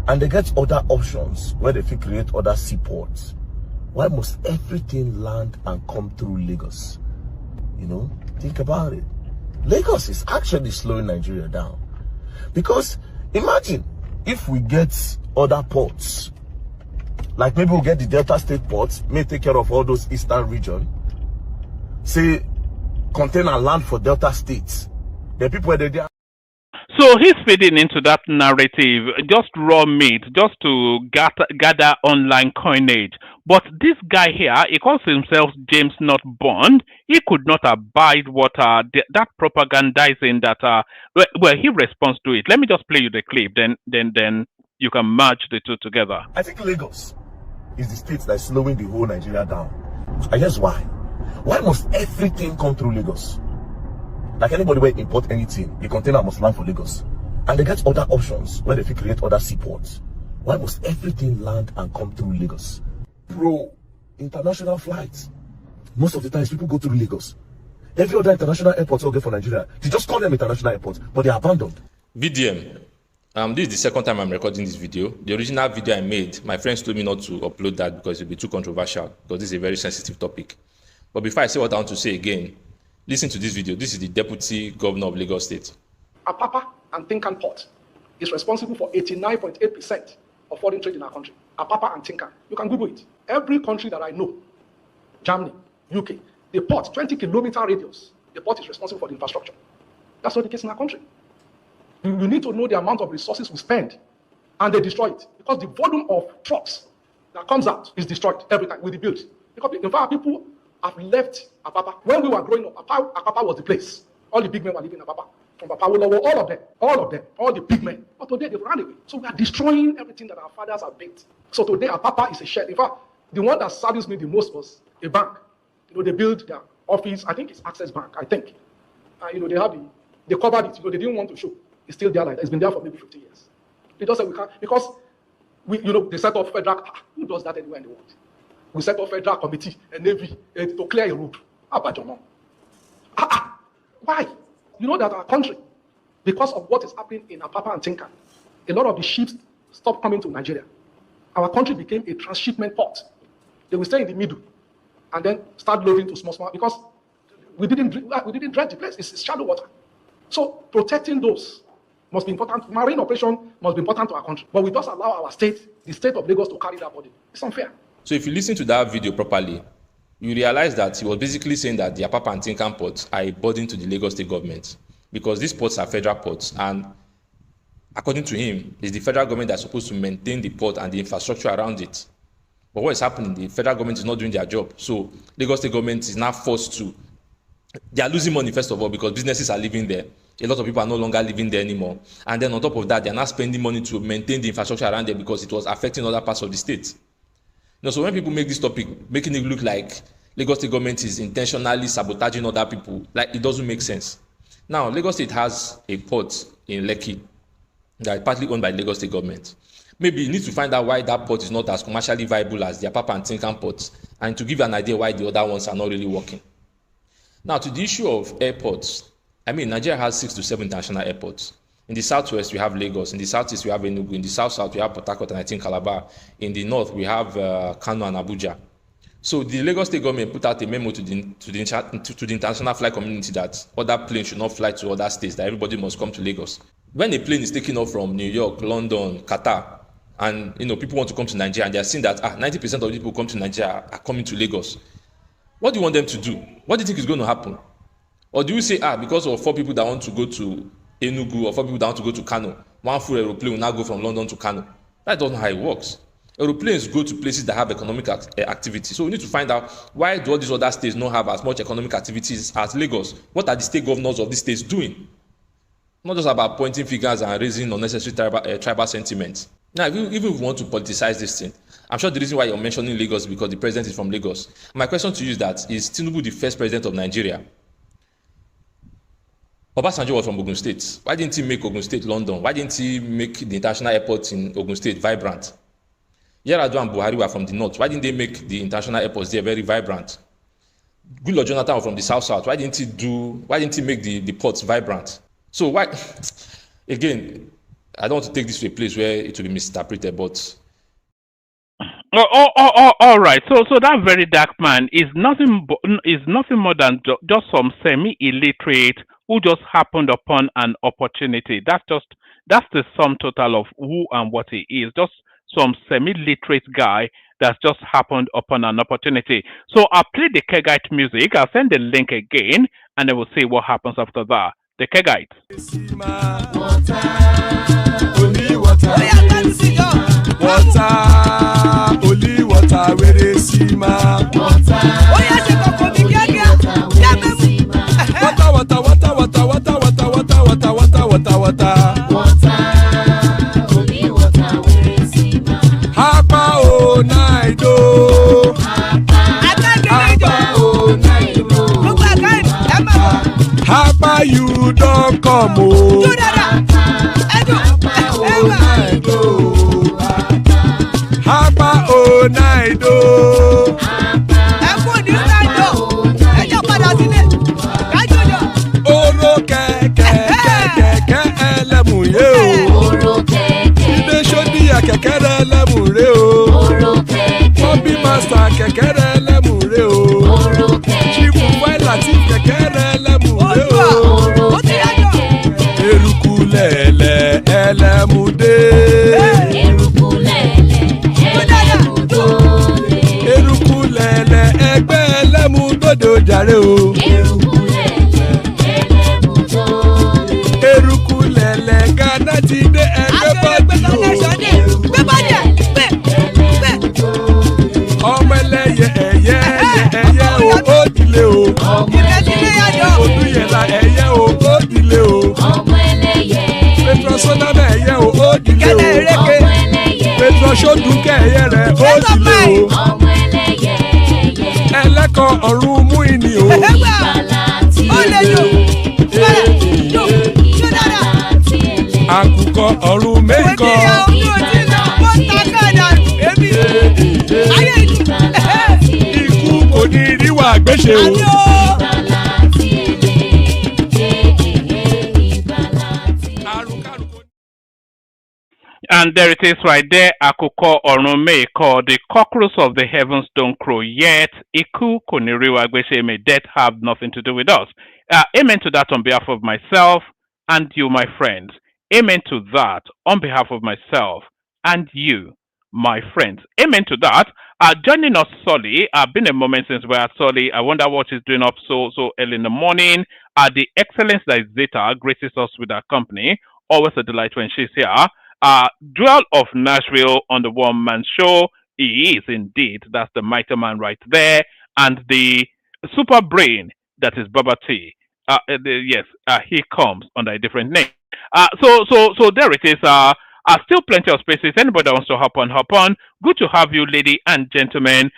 And they get other options where they can create other seaports. Why must everything land and come through Lagos? You know, think about it. Lagos is actually slowing Nigeria down. Because imagine if we get other ports, like maybe we'll get the Delta State ports, may take care of all those eastern region. Say, container land for Delta States. The people where they are. So he's feeding into that narrative, just raw meat, just to gather online coinage. But this guy here, he calls himself James Not Bond. He could not abide what that propagandizing that well, he responds to it. Let me just play you the clip, then you can merge the two together. I think Lagos is the state that is slowing the whole Nigeria down. And here's why. Why must everything come through Lagos? Like anybody will import anything, the container must land for Lagos. And they get other options where they can create other seaports. Why must everything land and come through Lagos? Bro, international flights. Most of the times people go through Lagos. Every other international airport okay for Nigeria, they just call them international airports, but they are abandoned. VDM. This is the second time I'm recording this video. The original video I made, my friends told me not to upload that because it would be too controversial, because this is a very sensitive topic. But before I say what I want to say again, listen to this video. This is the Deputy Governor of Lagos State. Apapa and Tinkan Port is responsible for 89.8% of foreign trade in our country. Apapa and Tinkan. You can Google it. Every country that I know, Germany, UK, the port, 20-kilometer radius, the port is responsible for the infrastructure. That's not the case in our country. You need to know the amount of resources we spend, and they destroy it. Because the volume of trucks that comes out is destroyed every time we rebuild. Because in fact, people have left Apapa. When we were growing up, Apapa was the place. All the big men were living in Apapa. From Papa Wolowo, all of them, all the big men. But today they've run away. So we are destroying everything that our fathers have built. So today Apapa is a shell. In fact, the one that saddens me the most was a bank. They built their office. I think it's Access Bank. I think. They covered it. They didn't want to show. It's still there like that. It's been there for maybe 50 years. They just said we can't because they set up federal. Who does that anywhere in the world? We set up federal committee and navy to clear a road. Why? You know that our country, because of what is happening in Apapa and Tinkan, a lot of the ships stopped coming to Nigeria. Our country became a transshipment port. They will stay in the middle and then start loading to small because we didn't dredge the place. It's shallow water. So protecting those must be important. Marine operation must be important to our country. But we just allow our state, the state of Lagos, to carry that burden. It's unfair. So if you listen to that video properly, you realize that he was basically saying that the Apapa and Tinkan ports are a burden to the Lagos state government because these ports are federal ports, and according to him, it's the federal government that's supposed to maintain the port and the infrastructure around it. But what is happening? The federal government is not doing their job. So Lagos state government is now forced to. They are losing money, first of all, because businesses are living there. A lot of people are no longer living there anymore. And then on top of that, they are not spending money to maintain the infrastructure around there because it was affecting other parts of the state. So when people make this topic, making it look like Lagos state government is intentionally sabotaging other people, like it doesn't make sense. Now, Lagos state has a port in Lekki that is partly owned by Lagos state government. Maybe you need to find out why that port is not as commercially viable as the Apapa and Tinkan ports, and to give you an idea why the other ones are not really working. Now, to the issue of airports, Nigeria has 6 to 7 international airports. In the southwest, we have Lagos. In the southeast, we have Enugu. In the south, we have Port Harcourt and I think Calabar. In the north, we have Kano and Abuja. So the Lagos state government put out a memo to the international flight community that other planes should not fly to other states, that everybody must come to Lagos. When a plane is taking off from New York, London, Qatar, and people want to come to Nigeria, and they are seeing that 90% of the people who come to Nigeria are coming to Lagos, what do you want them to do? What do you think is going to happen? Or do you say, because of 4 people that want to go to Enugu or 4 people that want to go to Kano, one full aeroplane will now go from London to Kano? That doesn't know how it works. Aeroplanes go to places that have economic activity. So we need to find out, why do all these other states not have as much economic activities as Lagos? What are the state governors of these states doing? Not just about pointing fingers and raising unnecessary tribal sentiments. Now, even if we want to politicize this thing, I'm sure the reason why you're mentioning Lagos is because the president is from Lagos. My question to you is that, is Tinubu the first president of Nigeria? Obasanjo was from Ogun State. Why didn't he make Ogun State London? Why didn't he make the international airport in Ogun State vibrant? Yar'Adua and Buhari were from the north. Why didn't they make the international airports there very vibrant? Goodluck Jonathan was from the south. Why didn't he make the ports vibrant? So why, again, I don't want to take this to a place where it will be misinterpreted, but all right. So that very dark man is nothing more than just some semi-illiterate who just happened upon an opportunity. That's the sum total of who and what he is. Just some semi-literate guy that's just happened upon an opportunity. So I'll play the Kegite music. I'll send the link again, and then we'll see what happens after that. The Kegite. Only water, where they see ma. Water, only water, where they see ma. Hapa o naido. Hapa o naido. Hapa you don't come o. Hapa o naido. night o. ẹ kú ní sáyọ ẹ jẹ́ padà sílé kájọ jọ. Oró kẹ̀kẹ́ ẹlẹ́mùrè o. Oró kẹ̀kẹ́. Ilé Ṣódìyà kẹ̀kẹ́ rẹ ẹlẹ́mùrè o. Oró kẹ̀kẹ́. Bọ́bí Màsítà kẹ̀kẹ́ rẹ ẹlẹ́mùrè o. Oró kẹ̀kẹ́. Chifu Fáìlà tí kẹ̀kẹ́ rẹ ẹlẹ́mùrè o. Oró kẹ̀kẹ́. Eruku lẹ̀lẹ̀ ẹlẹ́mùdé. Eruku lẹ̀lẹ̀ ẹlẹ́mùdó. Eruku lẹ̀lẹ̀ ẹgbẹ́ ẹlẹ́mùdóde ojàre o. Eruku lẹ̀lẹ̀ ẹlẹ́mùdó. Eruku lẹ̀lẹ̀ Ghana ti dé ẹgbẹ́ bọ́dì o. Gbé bọ́dì ẹ̀ gbé. Ọmọ ẹlẹ́yẹ ẹyẹ o ó dilé o. Ìrẹsílẹ̀ yàjọ. Odúyẹ̀lá ẹyẹ o ó dilé o. Ọmọ ẹlẹ́yẹ. Petrosonama ẹyẹ o ó dilé o. Kẹ́lẹ́ eréke. Petrosodúnkẹ́ ẹyẹ rẹ̀ ó dilé o. Ọmọ ẹlẹ́yẹ. Ẹlẹ́kọ̀ ọ̀run mú ìní o. Ó lè jò. Jò. Jò dára. Àkùkọ ọ̀run méjìkọ. Òjìyà ojú òjì náà ó ta kàdà èmi. Ayé ìlú. Ikú kò ní ríwà gbéṣe o. And there it is right there. Akoko Orunmeiko, the cockroach of the heavens don't crow yet. Iku Koniriwa Gbese, may death have nothing to do with us. Amen to that on behalf of myself and you, my friends. Amen to that on behalf of myself and you, my friends. Amen to that. Joining us, Solly. Been a moment since we had Solly. I wonder what she's doing up so early in the morning. The excellence that is Zeta graces us with our company. Always a delight when she's here. Duel of Nashville on the One Man Show. He is indeed. That's the mighty man right there. And the super brain that is Baba T. Yes, he comes under a different name. So there it is. Still plenty of spaces. Anybody that wants to hop on. Good to have you, lady and gentlemen.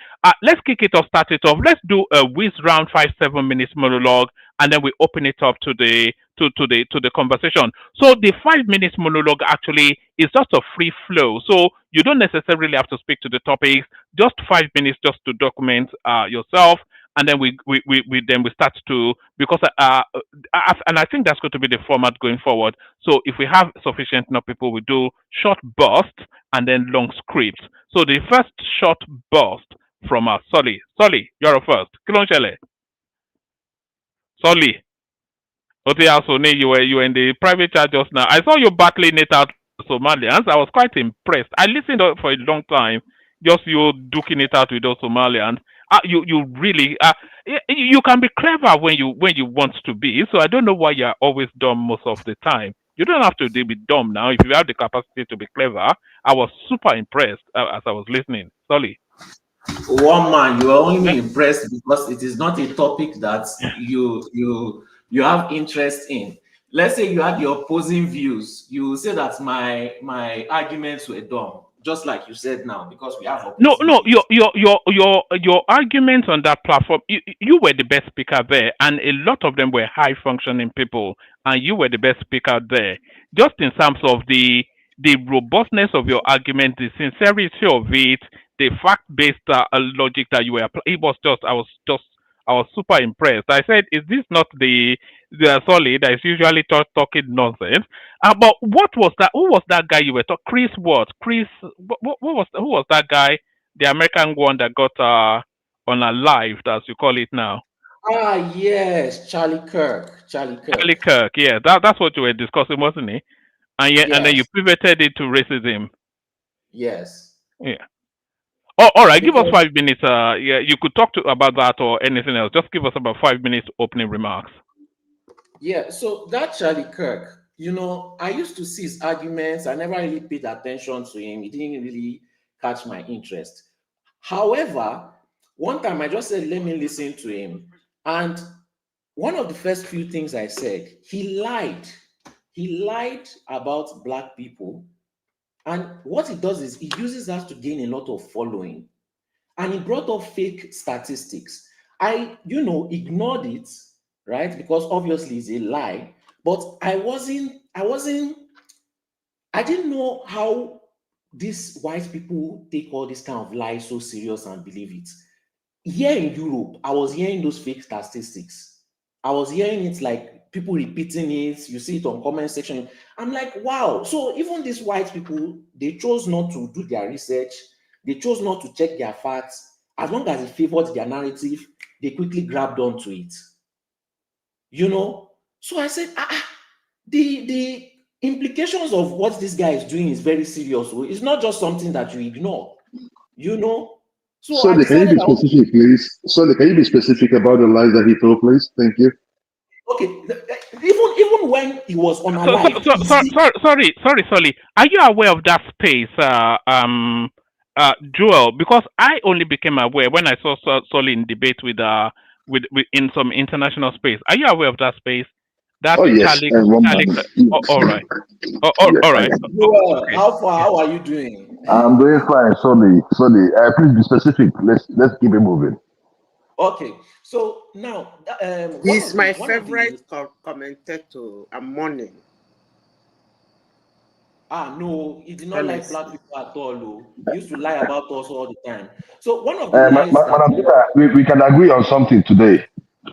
Let's kick it off, start it off. Let's do a whiz round 5-7 minutes monologue, and then we open it up to the conversation. So the 5 minutes monologue actually is just a free flow. So you don't necessarily have to speak to the topics. Just 5 minutes just to document yourself. And then we start to, because and I think that's going to be the format going forward. So if we have sufficient enough people, we do short bursts and then long scripts. So the first short burst from Solly, you're a first. Kilonchele. Solly. Otiasone, you were in the private chat just now. I saw you battling it out with Somalians. I was quite impressed. I listened for a long time, just you duking it out with those Somalians. You really you can be clever when you want to be. So I don't know why you're always dumb most of the time. You don't have to be dumb now if you have the capacity to be clever. I was super impressed as I was listening. Sorry. One man, you are only impressed because it is not a topic that you have interest in. Let's say you had your opposing views. You say that my arguments were dumb. Just like you said now, because we have no, your arguments on that platform, you were the best speaker there, and a lot of them were high functioning people, and you were the best speaker there. Just in terms of the robustness of your argument, the sincerity of it, the fact based logic that you were, it was just I was super impressed. I said, is this not the Solid that is usually talking nonsense? But what was that? Who was that guy you were talking? Chris what? Chris, who was that guy? The American one that got on a live, as you call it now. Yes, Charlie Kirk. Charlie Kirk, yeah. That's what you were discussing, wasn't it? And yes. And then you pivoted it to racism. Yes. Yeah. Oh, all right. Give us 5 minutes. Yeah, you could talk about that or anything else. Just give us about 5 minutes opening remarks. Yeah. So that Charlie Kirk, I used to see his arguments. I never really paid attention to him. He didn't really catch my interest. However, one time I just said, let me listen to him. And one of the first few things I said, he lied. He lied about Black people. And what he does is he uses that to gain a lot of following. And he brought up fake statistics. I, ignored it, right? Because obviously it's a lie. But I didn't know how these white people take all this kind of lies so serious and believe it. Here in Europe, I was hearing those fake statistics. I was hearing it like people repeating it. You see it on comment section. I'm like, wow. So even these white people, they chose not to do their research. They chose not to check their facts. As long as it favored their narrative, they quickly grabbed onto it. You know? So I said, the implications of what this guy is doing is very serious. It's not just something that you ignore. You know? So I Sorry, can you decided be specific, please? Sorry, can you be specific about the lies that he told, please? Thank you. okay, even when he was on So, alive, sorry. Are you aware of that space, Joel? Because I only became aware when I saw Solly in debate with in some international space. Are you aware of that space? That Oh, yes, one Charlie. moment. All right. Yes, All I right. am. Joel, Okay. how are you doing? I'm doing fine, sorry. Please be specific. Let's keep it moving. Okay, so now He's my favorite commentator. I'm mourning. No, he did not like Honestly. black people at all. Oh. He used to lie about us all the time. So one of the lies that Madam Peter, we can agree on something today.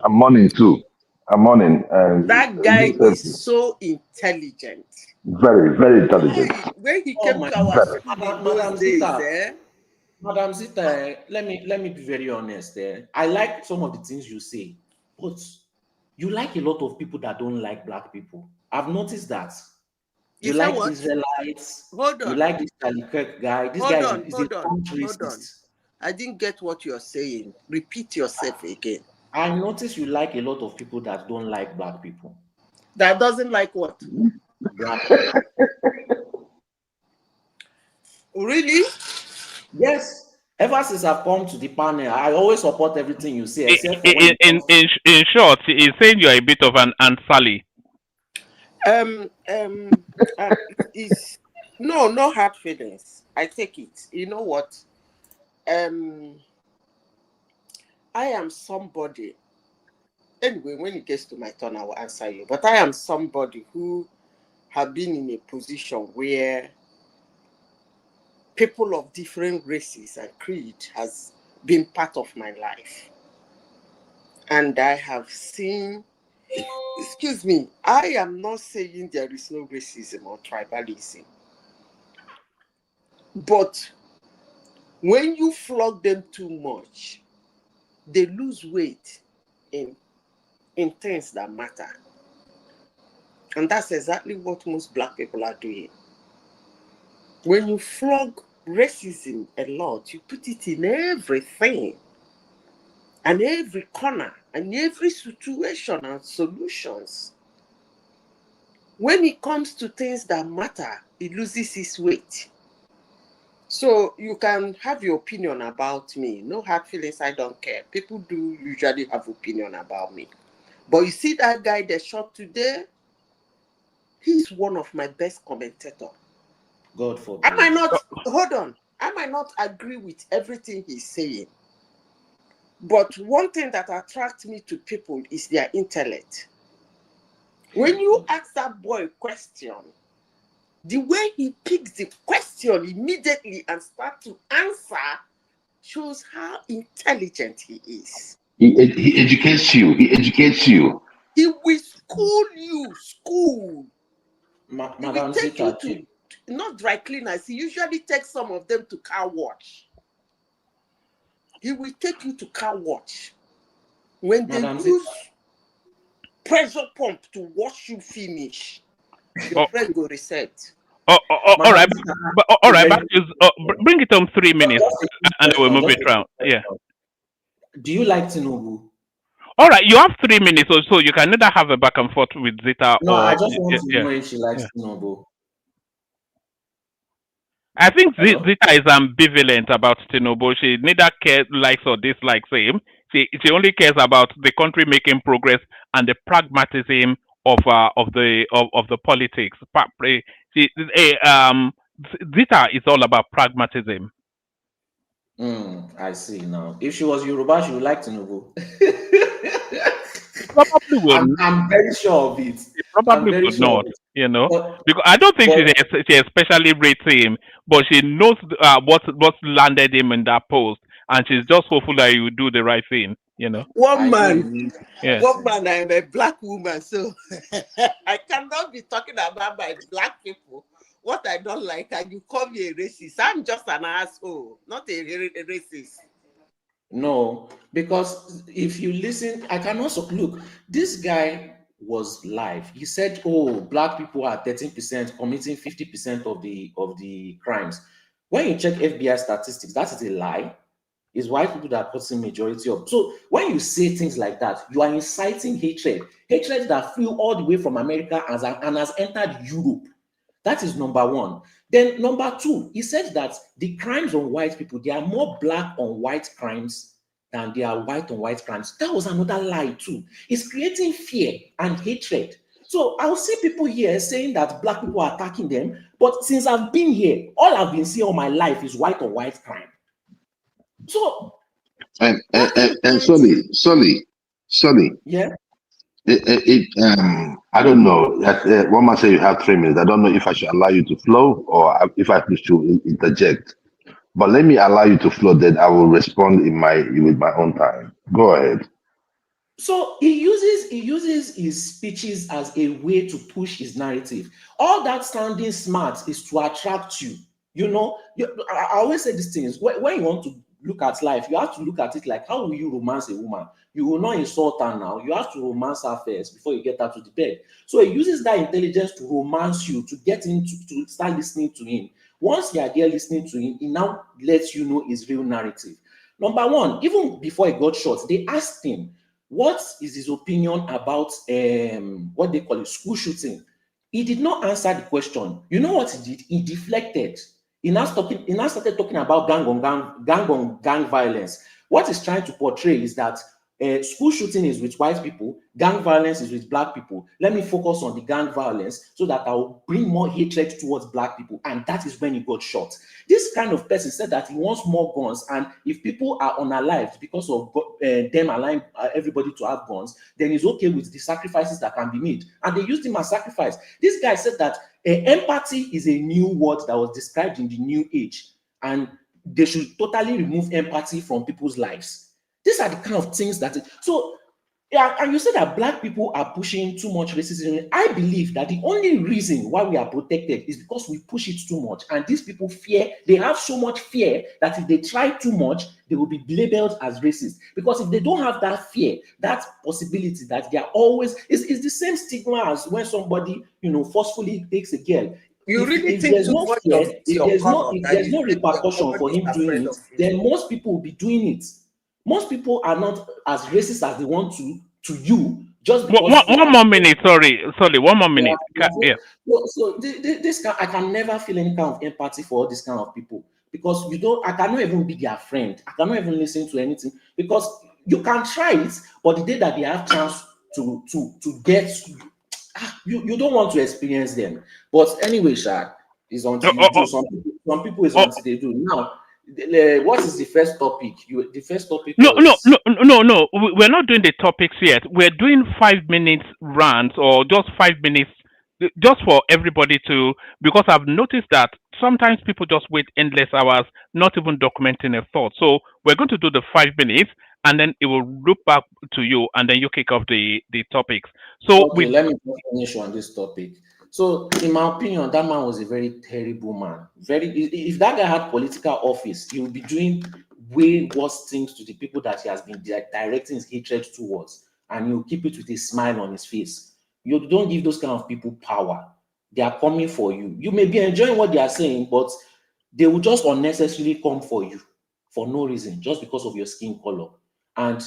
I'm mourning too. I'm mourning. That guy is so intelligent. Very, very intelligent. Hey, when he oh came my to our Very. school in Madam those days, Zita, Madam Zita, let me be very honest. I like some of the things you say, but you like a lot of people that don't like black people. I've noticed that. You said like what? Israelites. Hold on. You like this Charlie Kirk guy. This Hold guy on, is a hold on, staunch hold on. racist. I didn't get what you're saying. Repeat yourself again. I notice you like a lot of people that don't like black people. That doesn't like what? Black people. Really? Yes. Ever since I've come to the panel, I always support everything you say, except for when it comes In short, he's saying you're a bit of an Aunt Sally. It's no hard feelings. I take it. You know what? I am somebody. Anyway, when it gets to my turn, I will answer you. But I am somebody who have been in a position where people of different races and creed has been part of my life. And I have seen, excuse me, I am not saying there is no racism or tribalism. But when you flog them too much, they lose weight in things that matter. And that's exactly what most black people are doing. When you flog racism a lot, you put it in everything and every corner and every situation and solutions. When it comes to things that matter, it loses its weight. So you can have your opinion about me. No hard feelings, I don't care. People do usually have opinion about me. But you see that guy that shot today? He's one of my best commentators. God forbid. I might not, hold on. I might not agree with everything he's saying. But one thing that attracts me to people is their intellect. When you ask that boy a question, the way he picks the question immediately and starts to answer shows how intelligent he is. He educates you. He educates you. He will school you, school. He Madam will take Zita, you to, not dry cleaners, he usually takes some of them to car wash. He will take you to car wash. When they use pressure pump to wash you finish, your friend go reset. All right. All right. Bring it on 3 minutes, and we'll move it around. Yeah. Do you like Tinubu? All right. You have 3 minutes or so. You can either have a back and forth with Zita No, or I just want to know if she likes Tinubu. I think Zita is ambivalent about Tinubu. She neither likes or dislikes him. She only cares about the country making progress and the pragmatism of the politics. Zita is all about pragmatism. I see now. If she was Yoruba, she would like Tinubu. Probably would. I'm very sure of it. Probably would not. You know, because I don't think she especially rates him, but she knows what's landed him in that post, and she's just hopeful that he will do the right thing. You know. One man, Yeah. I'm a black woman, so I cannot be talking about my black people. What I don't like, and you call me a racist. I'm just an asshole, not a racist. No, because if you listen, I can also look. This guy was live. He said, "Oh, black people are 13% committing 50% of the crimes." When you check FBI statistics, that is a lie. It's white people that are causing majority of. So when you say things like that, you are inciting hatred that flew all the way from America and has entered Europe. That is number one. Then number two, he said that the crimes on white people, they are more black on white crimes than they are white on white crimes. That was another lie too. It's creating fear and hatred. So I'll see people here saying that black people are attacking them, but since I've been here, all I've been seeing all my life is white on white crime. So and Sully. Yeah. I don't know. One man say you have 3 minutes. I don't know if I should allow you to flow or if I should interject. But let me allow you to flow. Then I will respond with my own time. Go ahead. So he uses his speeches as a way to push his narrative. All that sounding smart is to attract you. You know, I always say these things. When you want to look at life, you have to look at it like, how will you romance a woman? You will not insult her now. You have to romance her first before you get her to the bed. So he uses that intelligence to romance you, to get into to start listening to him. Once you are there listening to him, he now lets you know his real narrative. Number one, even before he got shot, they asked him, what is his opinion about what they call a school shooting? He did not answer the question. You know what he did? He deflected. He now started talking about gang on gang violence. What he's trying to portray is that school shooting is with white people, gang violence is with black people. Let me focus on the gang violence so that I will bring more hatred towards black people. And that is when he got shot. This kind of person said that he wants more guns, and if people are unalived because of them allowing everybody to have guns, then he's okay with the sacrifices that can be made. And they used him as sacrifice. This guy said that empathy is a new word that was described in the new age, and they should totally remove empathy from people's lives. These are the kind of things that yeah, and you said that black people are pushing too much racism. I believe that the only reason why we are protected is because we push it too much. And these people fear, they have so much fear that if they try too much, they will be labeled as racist. Because if they don't have that fear, that possibility that they are always, it's the same stigma as when somebody, forcefully takes a girl. You If really think there's too no much fear, of if there's no repercussion for him doing it, then most people will be doing it. Most people are not as racist as they want to you, just because one more minute. Sorry, 1 more minute. Yeah. So this I can never feel any kind of empathy for all this kind of people, because I cannot even be their friend. I cannot even listen to anything, because you can try it, but the day that they have chance to get you don't want to experience them. But anyway, Shaq, is until you do. Some people is until they do. Now, what is the first topic? The first topic. No. We're not doing the topics yet. We're doing 5 minutes rants, or just 5 minutes, just for everybody to. Because I've noticed that sometimes people just wait endless hours, not even documenting a thought. So we're going to do the 5 minutes, and then it will loop back to you, and then you kick off the topics. So okay, let me finish on this topic. So, in my opinion, that man was a very terrible man. If that guy had political office, he would be doing way worse things to the people that he has been directing his hatred towards, and he'll keep it with a smile on his face. You don't give those kind of people power. They are coming for you. You may be enjoying what they are saying, but they will just unnecessarily come for you for no reason, just because of your skin color. And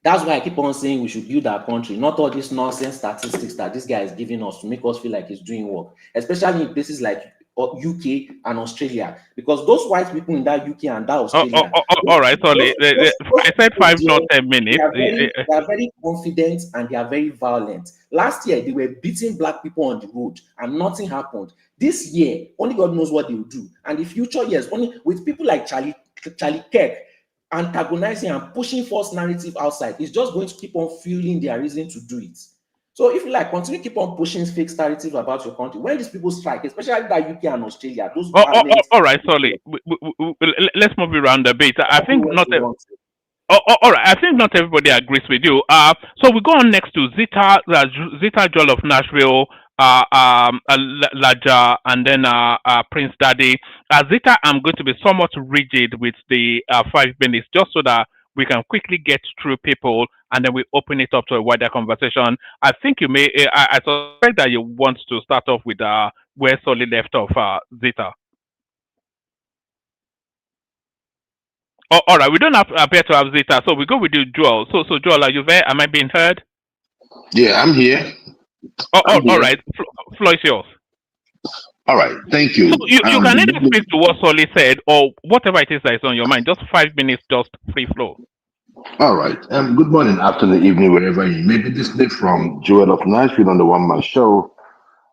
that's why I keep on saying we should build our country, not all these nonsense statistics that this guy is giving us to make us feel like he's doing work, especially in places like UK and Australia, because those white people in that UK and that Australia. All right, sorry. I said 5, not 10 minutes. They are very confident and they are very violent. Last year, they were beating black people on the road and nothing happened. This year, only God knows what they will do. And the future years, only with people like Charlie Kirk, antagonizing and pushing false narrative outside, is just going to keep on fueling their reason to do it. So if you like continue keep on pushing fake narrative about your country, when these people strike, especially that UK and Australia, those governments. All right, sorry. Let's move around a bit. I think not. All right, I think not everybody agrees with you. So we go on next to Zita Joel of Nashville, Laja, and then Prince Daddy. Zita, I'm going to be somewhat rigid with the 5 minutes, just so that we can quickly get through people, and then we open it up to a wider conversation. I think you may. I suspect that you want to start off with where Solly left off, Zita. Oh, all right, we don't appear to have Zeta, so we go with you, Joel. So Joel, are you there? Am I being heard? Yeah, I'm here. All right, floor is yours. All right, thank you. So you can either speak to what Solly said or whatever it is that is on your mind. Just 5 minutes, just free flow. All right. Good morning, afternoon, evening, wherever you may be listening from. Joel of Nashville on the One Man Show.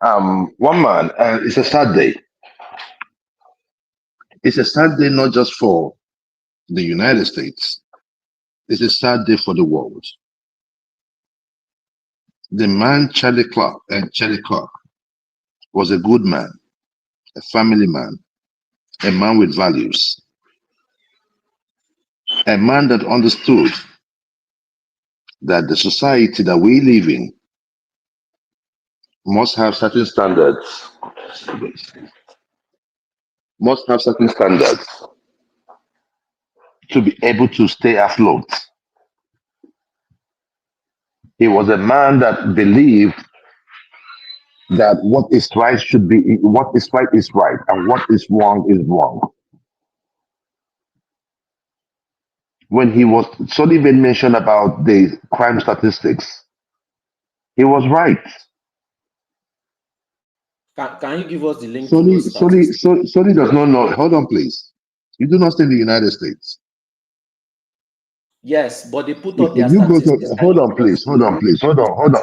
One Man, it's a sad day. It's a sad day not just for the United States. It's a sad day for the world. The man Charlie Clark was a good man, a family man, a man with values, a man that understood that the society that we live in must have certain standards, to be able to stay afloat. He was a man that believed that what is right should be, what is right, and what is wrong is wrong. When he was Sullivan mentioned about the crime statistics, he was right. Can you give us the link? Solly does not know. Hold on, please. You do not stay in the United States. Yes, but they put up their You go statistics. to, hold on, please. Hold on.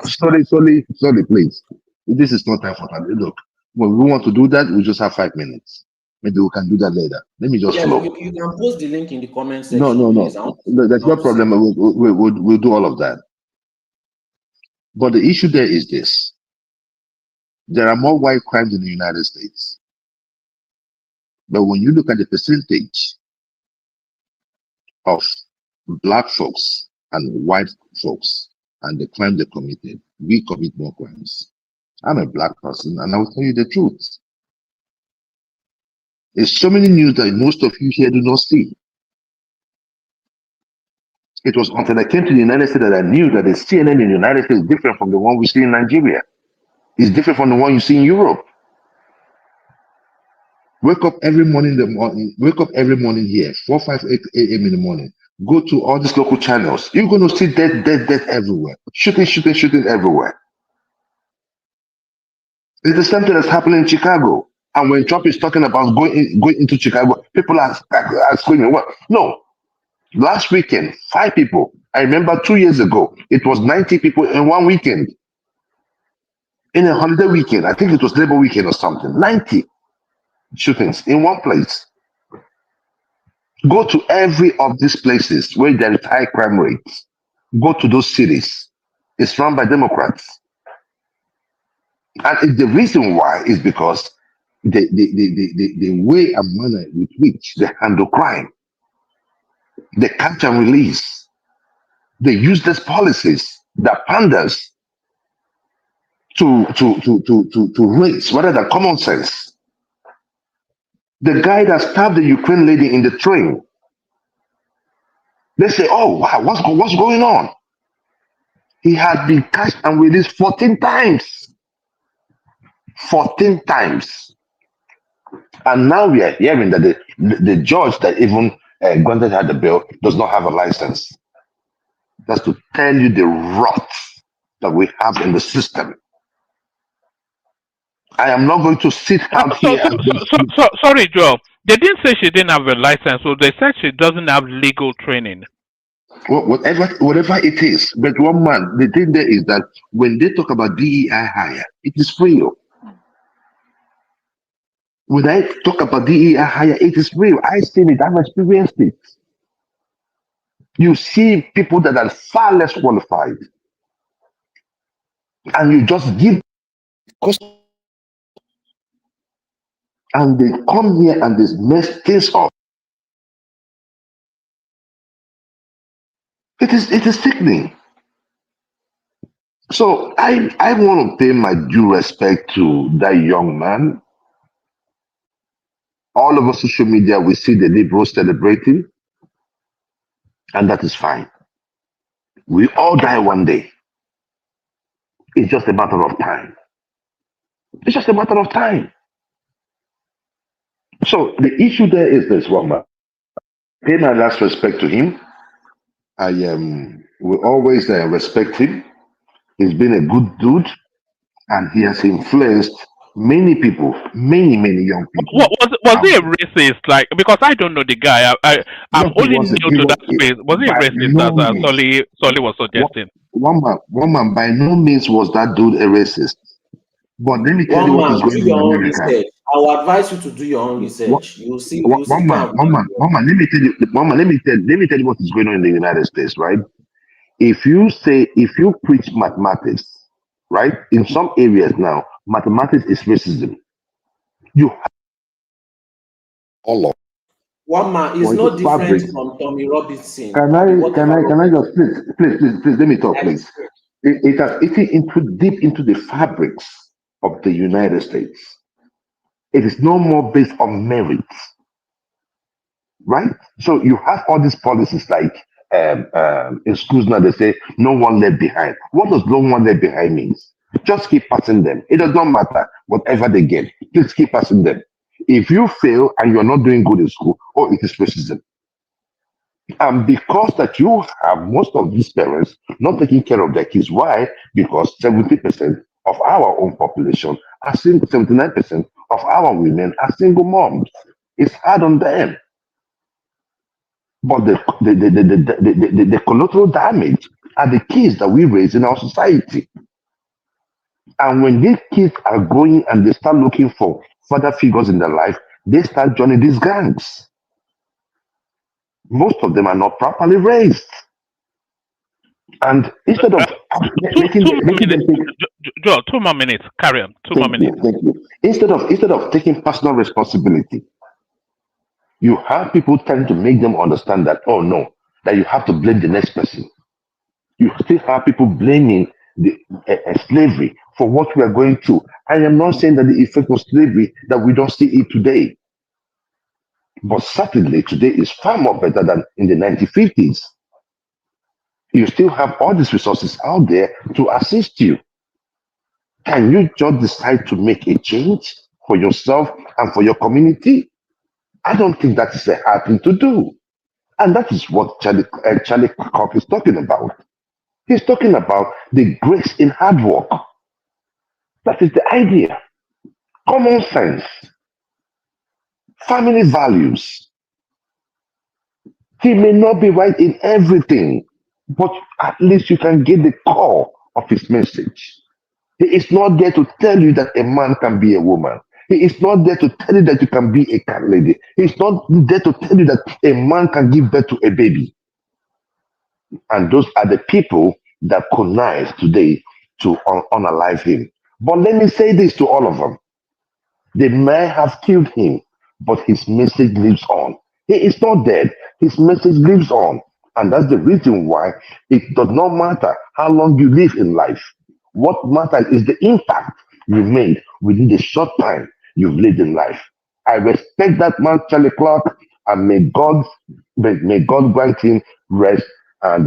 Solly, please. This is not time for that. Look, when we want to do that, we just have 5 minutes. Maybe we can do that later. Let me just flow. You can post the link in the comment section. No. Please. There's no problem. We'll do all of that. But the issue there is this. There are more white crimes in the United States. But when you look at the percentage of black folks and white folks and the crime they committed, we commit more crimes. I'm a black person and I will tell you the truth. There's so many news that most of you here do not see. It was until I came to the United States that I knew that the CNN in the United States is different from the one we see in Nigeria. It's different from the one you see in Europe. Wake up every morning here, 4, 5, 8 a.m. in the morning. Go to all these local channels. You're going to see death everywhere. Shooting everywhere. It's the same thing that's happening in Chicago. And when Trump is talking about going into Chicago, people are screaming, what? No. Last weekend, 5 people. I remember 2 years ago, it was 90 people in one weekend. In a holiday weekend, I think it was Labor weekend or something. 90 shootings in one place. Go to every of these places where there is high crime rates. Go to those cities. It's run by Democrats. And the reason why is because the way and manner with which they handle crime, they catch and release, they useless policies that panders to race rather than common sense. The guy that stabbed the Ukraine lady in the train, they say, oh wow, what's going on? He had been catched and released 14 times. 14 times. And now we are hearing that the judge that even granted her the bail does not have a license. That's to tell you the rot that we have in the system. I am not going to sit out here. Sorry, Joe. They didn't say she didn't have a license, so they said she doesn't have legal training. Well, whatever it is, but one man, the thing there is that when they talk about DEI hire, it is real. When I talk about DEI hire, it is real. I've seen it, I've experienced it. You see people that are far less qualified and you just give cost, and they come here and they mess things up. It is sickening. So I want to pay my due respect to that young man. All over social media, we see the liberals celebrating, and that is fine. We all die one day. It's just a matter of time. It's just a matter of time. So the issue there is this one man. Pay my last respect to him. I will always respect him. He's been a good dude, and he has influenced many people, many young people. Was he a racist? Like, because I don't know the guy. I'm No, he only wasn't. new He to was that space. Was he a by racist no as means. Solly was One, suggesting? one man, by no means was that dude a racist. But let me tell you One what is man, do going on your in own America. research. I will advise you to do your own One, research. You'll see one man, calm. Let me tell you, let me tell you what is going on in the United States, right? If you preach mathematics, right, in some areas now, mathematics is racism. You have all of One man is or it no is different fabrics. from Tommy Robinson. Can I Whatever just please let me talk, that is please. It has eaten into deep into the fabrics of the United States. It is no more based on merit, right? So you have all these policies like in schools now they say no one left behind. What does no one left behind means? Just keep passing them. It does not matter whatever they get. Just keep passing them. If you fail and you're not doing good in school, oh, it is racism. And because that you have most of these parents not taking care of their kids. Why? Because 70% of our own population are single, 79% of our women are single moms. It's hard on them. But the collateral damage are the kids that we raise in our society. And when these kids are growing and they start looking for father figures in their life, they start joining these gangs. Most of them are not properly raised. And instead of making them take Joel, 2 more minutes. Carry on. 2 more minutes. thank you. Instead of taking personal responsibility, you have people trying to make them understand that, oh no, that you have to blame the next person. You still have people blaming the slavery for what we are going through. I am not saying that the effect of slavery that we don't see it today, but certainly today is far more better than in the 1950s. You still have all these resources out there to assist you. Can you just decide to make a change for yourself and for your community? I don't think that is a hard thing to do. And that is what Charlie Kirk is talking about. He's talking about the grace in hard work. That is the idea. Common sense, family values. He may not be right in everything, but at least you can get the core of his message. He is not there to tell you that a man can be a woman. He is not there to tell you that you can be a cat lady. He is not there to tell you that a man can give birth to a baby. And those are the people that connive today to unalive him. But let me say this to all of them. They may have killed him, but his message lives on. He is not dead. His message lives on. And that's the reason why it does not matter how long you live in life. What matters is the impact you made within the short time you've lived in life. I respect that man, Charlie Clark, and may God grant him rest and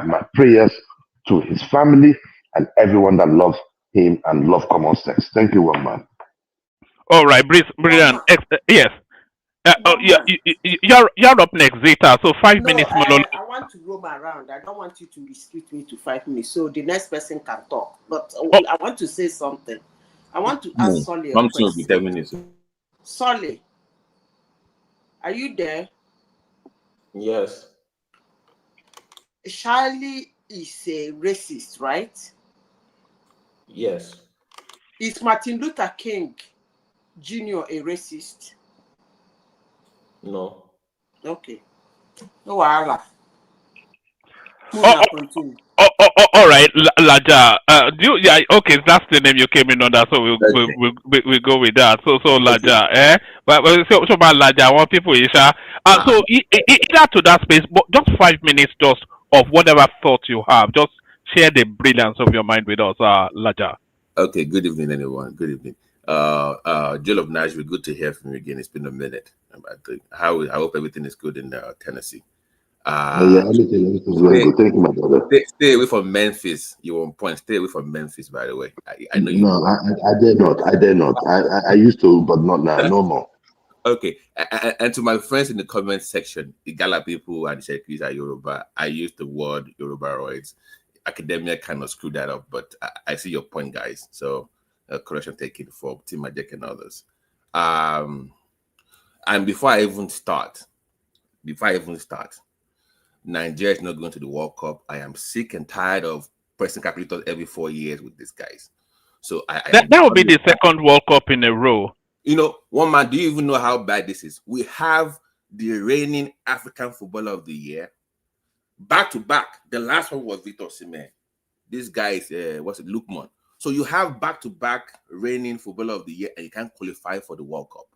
my prayers to his family and everyone that loves him and love common sense. Thank you, one man. All right, brilliant. Yes. Yeah, you're up next, Zeta. So 5 minutes monologue. I want to roam around. I don't want you to restrict me to 5 minutes so the next person can talk. But I want to say something. I want to ask Solly a question. 10 minutes. Solly, are you there? Yes. Charlie is a racist, right? Yes. Is Martin Luther King Jr. a racist? No. Okay. No wahala. Continue. All right, Laja. Okay, that's the name you came in under, so we'll go with that. So Laja, but so about Laja, I want people, Isha. So either to that space, but just 5 minutes, just of whatever thoughts you have. Just share the brilliance of your mind with us, Laja. Okay, good evening, everyone. Good evening. Jill of Nashville, good to hear from you again. It's been a minute. I hope everything is good in Tennessee. Everything is very good. Thank you, my brother. Stay away from Memphis. You're on point. Stay away from Memphis, by the way. I know you. No, I dare not. I dare not. I used to, but not now. No more. Okay. And to my friends in the comment section, the Gala people and the Shekis are Yoruba. I use the word Yorubaroids. Academia kind of screwed that up, but I see your point, guys. So correction taken for Tim Majek and others. And before I even start, Nigeria is not going to the World Cup. I am sick and tired of pressing calculators every 4 years with these guys. So that will be the second World Cup in a row. You know, one man, do you even know how bad this is? We have the reigning African Footballer of the Year. Back to back. The last one was Victor Osimhen. This guy is, Lukman. So you have back-to-back reigning Footballer of the Year and you can't qualify for the World Cup.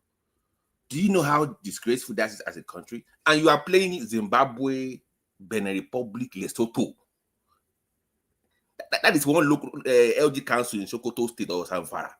Do you know how disgraceful that is as a country? And you are playing Zimbabwe, Benin Republic, Lesotho. That is one local LG Council in Sokoto State or Zamfara.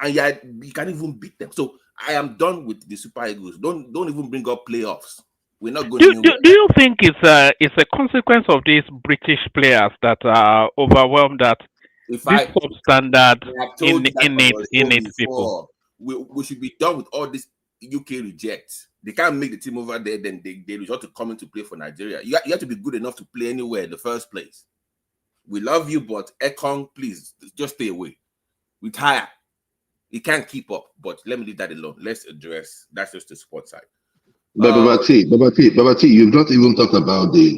And you can't even beat them. So I am done with the Super Eagles. Don't even bring up playoffs. We're not going to. Do you think it's a consequence of these British players that are overwhelmed that this substandard in its people? We should be done with all this UK rejects. They can't make the team over there, then they resort to coming to play for Nigeria. You have to be good enough to play anywhere in the first place. We love you, but Ekong, please just stay away. Retire. You can't keep up, but let me leave that alone. Let's address that's just the sports side. Baba T, you've not even talked about the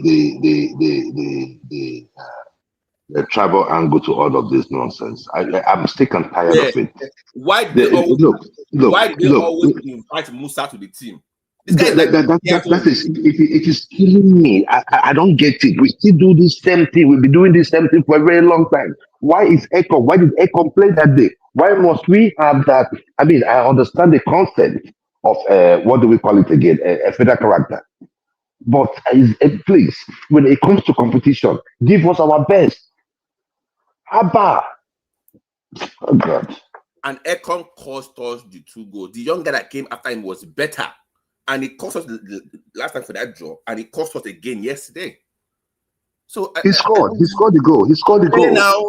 tribal angle to all of this nonsense. I'm sick and tired of it. Why do they always invite Musa to the team? It is killing me. I don't get it. We still do this same thing. We've been doing this same thing for a very long time. Why did Ekon play that day? Why must we have that? I mean, I understand the concept of what do we call it again? A federal character. But please, when it comes to competition, give us our best. Abba. Oh God. And Ekon cost us the 2 goals. The young guy that came after him was better. And it cost us the last time for that draw, and it cost us again yesterday. So he scored the goal. Now,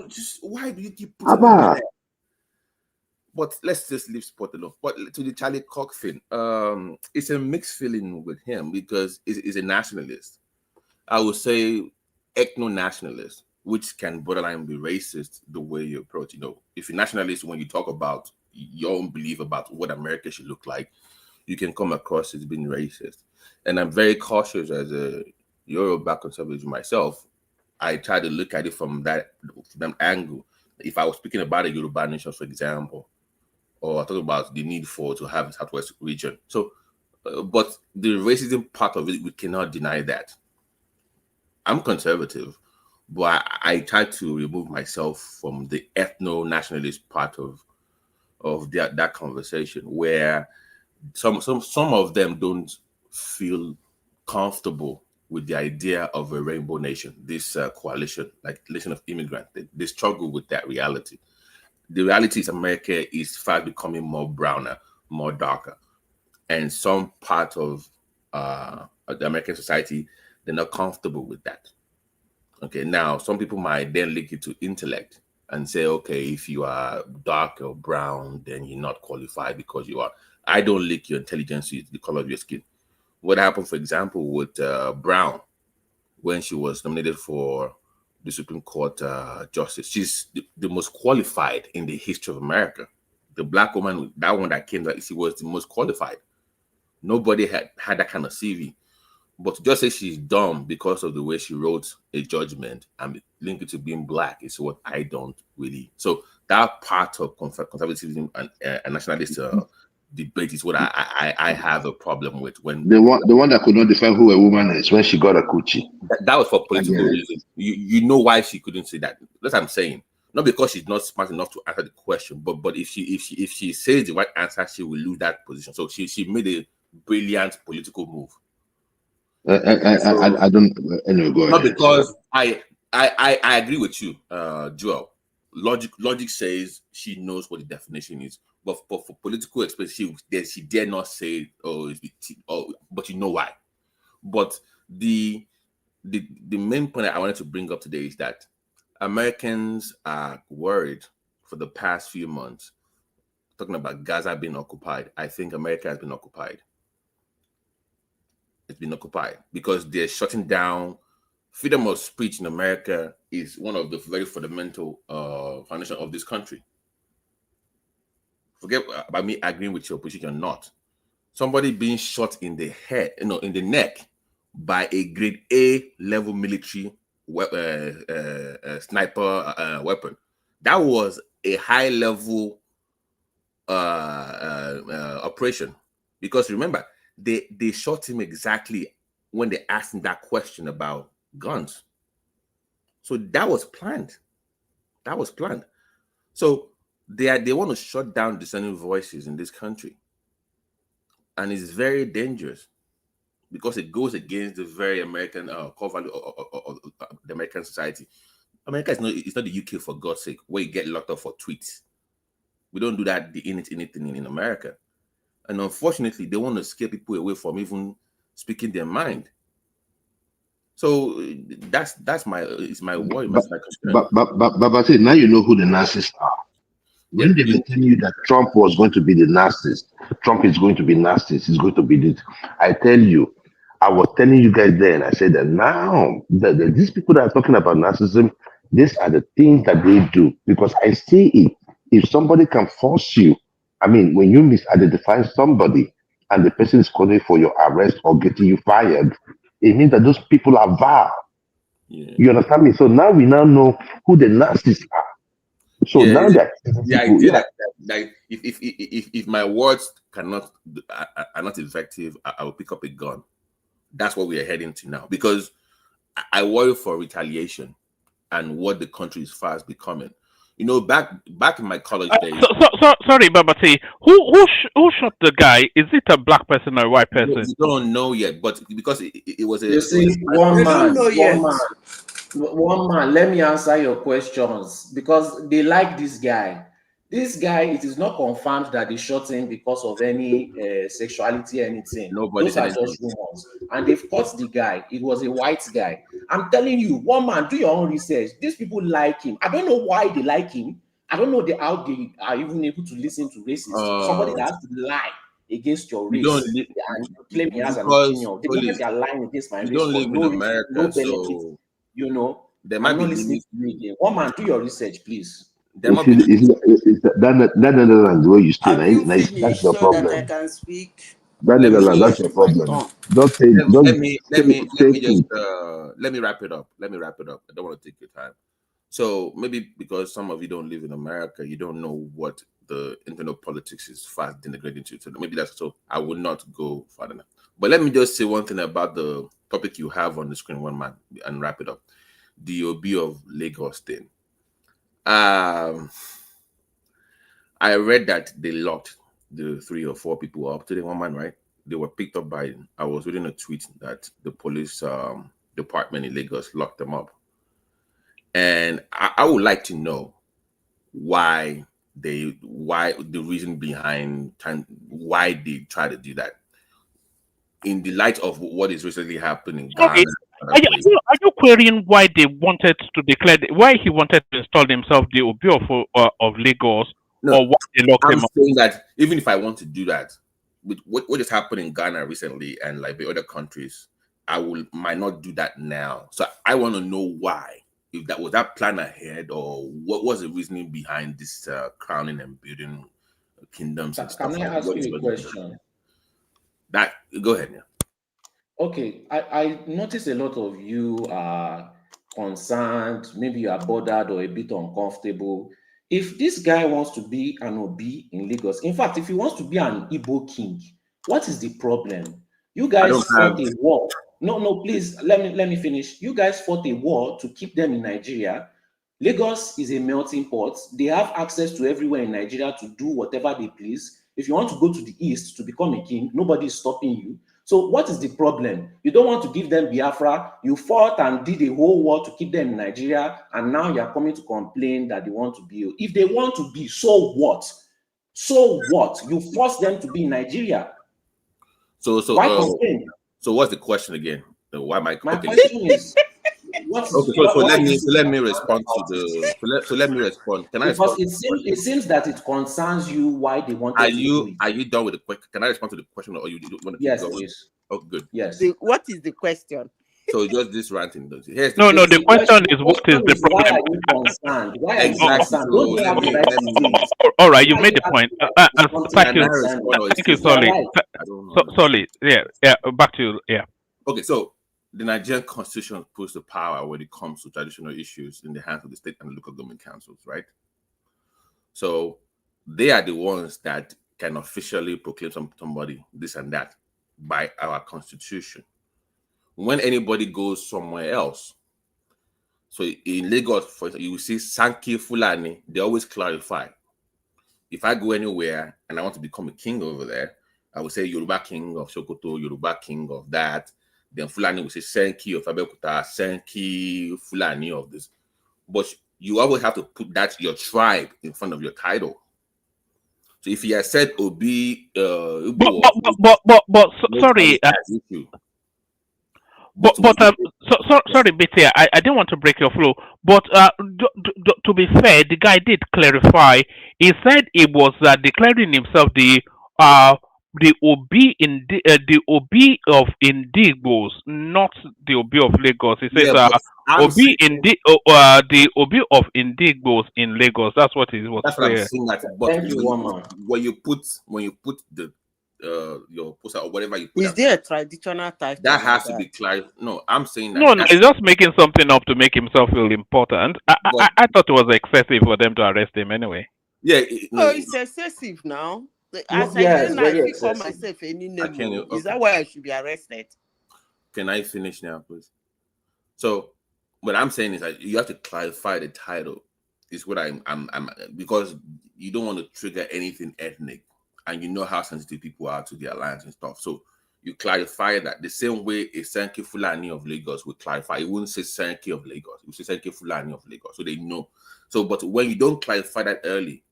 just why do you keep putting him there? But let's just leave sport alone. But to the Charlie Cox thing, it's a mixed feeling with him because he's a nationalist. I would say ethno-nationalist, which can borderline be racist the way you approach. If you're nationalist, when you talk about your own belief about what America should look like, you can come across as being racist. And I'm very cautious as a Yoruba conservative myself. I try to look at it from that angle. If I was speaking about a Yoruba nation, for example, or talking about the need to have a Southwest region. So, but the racism part of it, we cannot deny that. I'm conservative, but I try to remove myself from the ethno-nationalist part of that conversation where some of them don't feel comfortable with the idea of a rainbow nation, this coalition, like nation of immigrants. They struggle with that reality. The reality is America is fast becoming more browner, more darker. And some part of the American society, they're not comfortable with that. Okay, now some people might then link it to intellect and say, okay, if you are dark or brown, then you're not qualified because you are. I don't link your intelligence to the color of your skin. What happened, for example, with Brown when she was nominated for the Supreme Court justice? She's the most qualified in the history of America. The black woman, that one that came, she was the most qualified. Nobody had that kind of CV. But to just say she's dumb because of the way she wrote a judgment and link it to being black is what I don't really. So that part of conservatism and nationalist debate is what I have a problem with. When the one that could not define who a woman is when she got a coochie. That was for political reasons. You know why she couldn't say that. That's what I'm saying. Not because she's not smart enough to answer the question, but if she says the right answer, she will lose that position. So she made a brilliant political move. I don't. Anyway, go Not ahead. because I agree with you, Joel. Logic says she knows what the definition is, but for political expression, she dare not say, but you know why. But the main point I wanted to bring up today is that Americans are worried for the past few months, talking about Gaza being occupied. I think America has been occupied. It's been occupied because they're shutting down. Freedom of speech in America is one of the very fundamental foundation of this country. Forget about me agreeing with your position or not. Somebody being shot in the head, in the neck by a grade A level military sniper weapon. That was a high level operation, because remember they shot him exactly when they asked him that question about guns. So that was planned. So they want to shut down dissenting voices in this country, and it's very dangerous because it goes against the very American core value of the American society. America is not the UK, for God's sake, where you get locked up for tweets. We don't do that anything in America. And unfortunately, they want to scare people away from even speaking their mind. So that's my worry. That's my concern. But now you know who the narcissists are. When they were telling you that Trump was going to be the narcissist, Trump is going to be narcissist, he's going to be this. I tell you, I was telling you guys then, I said that now these people that are talking about narcissism, these are the things that they do, because I see it. If somebody can force you, I mean, when you misidentify somebody and the person is calling for your arrest or getting you fired, it means that those people are vile. You understand me? So now we know who the narcissists are. So now that the idea that if my words are not effective, I will pick up a gun. That's what we are heading to now, because I worry for retaliation and what the country is fast becoming. Back in my college days. Sorry, Babati. Who shot the guy? Is it a black person or a white person? We don't know yet, but because it was a. You see, one man. Let me answer your questions, because they like this guy. This guy, it is not confirmed that they shot him because of any sexuality, anything. Nobody Those are just rumors. And they've caught the guy. It was a white guy. I'm telling you, one man, do your own research. These people like him. I don't know why they like him. I don't know how they are even able to listen to racists. Somebody that has to lie against your race and claim he has an opinion. They are lying against my race. You don't live in America, no benefit. so There might be listening to you again. One man, do your research, please. That Netherlands where you stay, that's your problem. That I can speak. That Netherlands, that's your problem. Don't say. Let me wrap it up. I don't want to take your time. So maybe because some of you don't live in America, you don't know what the internal politics is fast integrating to. So maybe that's so. I will not go further now. But let me just say one thing about the topic you have on the screen, one man, and wrap it up. The OB of Lagos thing. I read that they locked the 3 or 4 people up today, one man, right? They were picked up by, I was reading a tweet that the police department in Lagos locked them up. And I would like to know why the reason behind why they try to do that in the light of what is recently happening. Okay. Are you querying why they wanted to declare why he wanted to install himself the OB of Lagos, or why they locked him up? I'm saying that even if I want to do that, with what has happened in Ghana recently and like the other countries, might not do that now. So I want to know why. If that was that plan ahead, or what was the reasoning behind this crowning and building kingdoms and stuff. Can I ask you a question? Go ahead now. Okay, I notice a lot of you are concerned, maybe you are bothered or a bit uncomfortable If this guy wants to be an Obi in Lagos, in fact, if he wants to be an Igbo king, what is the problem? You I guys don't fought have. a war. No, please let me finish. You guys fought a war to keep them in Nigeria. Lagos is a melting pot. They have access to everywhere in Nigeria to do whatever they please. If you want to go to the east to become a king, nobody is stopping you. So what is the problem? You don't want to give them Biafra. You fought and did a whole war to keep them in Nigeria, and now you're coming to complain that they want to be. If they want to be, so what? So what? You force them to be in Nigeria. So Why complain? So what's the question again? Why am I? My Okay. question is, what's Okay, so let me respond to the. So let me respond. Can I because respond? it seems that it concerns you why they wanted Are to do you it. done with the question? Can I respond to the question, or you want to keep Yes, going? please. Oh, good. Yes. What is the question? So just this ranting. Here's No, the the question is what is the Why problem? are you concerned? Why are you exactly. concerned? So Don't you have the right to say it? All right, you Why are made you the point. acting like it's something Thank you, Can I respond, or thank you, is Solly. right? I don't know. Solly, yeah. Back to you. Yeah. Okay, so the Nigerian constitution puts the power when it comes to traditional issues in the hands of the state and local government councils, right? So they are the ones that can officially proclaim somebody this and that by our constitution. When anybody goes somewhere else, so in Lagos, for example, you will see Sanki Fulani, they always clarify. If I go anywhere and I want to become a king over there, I will say Yoruba king of Sokoto, Yoruba king of that. Then Fulani will say Senki of Abeokuta, Senki Fulani of this. But you always have to put that your tribe in front of your title. So if he has said Obi, sorry. Sorry, BT. I didn't want to break your flow, but to be fair, the guy did clarify. He said he was declaring himself the Obi in the Obi of Indigbos, not the Obi of Lagos. He says Obi in the Obi of Indigbos in Lagos. That's what he was that's what I'm saying. saying. That, but when you put the your poster or whatever you put, Is there a traditional title? that has to be clear. No, I'm saying that. No, he's just making something up to make himself feel important. I thought it was excessive for them to arrest him anyway. Yeah. It's excessive now. As I yes, say now, very I call excessive. myself any name. Okay. Is that why I should be arrested? Can I finish now, please? So what I'm saying is that you have to clarify the title. Is what I'm because you don't want to trigger anything ethnic, and you know how sensitive people are to the alliance and stuff. So you clarify that the same way a Senki Fulani of Lagos would clarify. It wouldn't say Senki of Lagos. It would say Senki Fulani of Lagos. So they know. So, but when you don't clarify that early,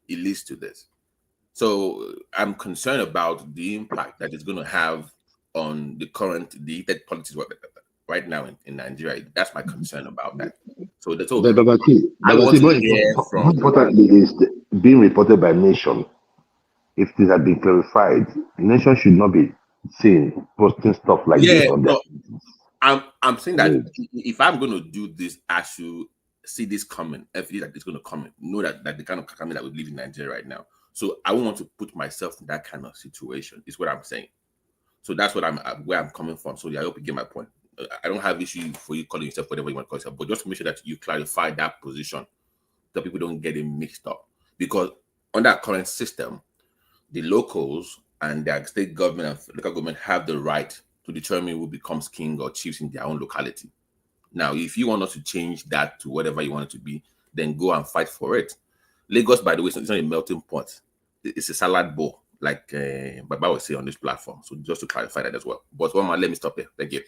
it leads to this. So I'm concerned about the impact that it's going to have on the heated politics right now in Nigeria. That's my concern about that. So that's all. More importantly is being reported by Nation. If this had been clarified, Nation should not be seen posting stuff like this on their. I'm saying that if I'm going to do this, I should see this coming. If it's going to come, know that the kind of coming that we live in Nigeria right now. So I won't want to put myself in that kind of situation. Is what I'm saying. So that's what where I'm coming from. So I hope you get my point. I don't have issue for you calling yourself whatever you want to call yourself, but just to make sure that you clarify that position, so people don't get it mixed up. Because on that current system, the locals and their state government and local government have the right to determine who becomes king or chiefs in their own locality. Now, if you want us to change that to whatever you want it to be, then go and fight for it. Lagos, by the way, it's not a melting pot. It's a salad bowl, like Baba would say on this platform. So just to clarify that as well. But one more, let me stop here. Thank you.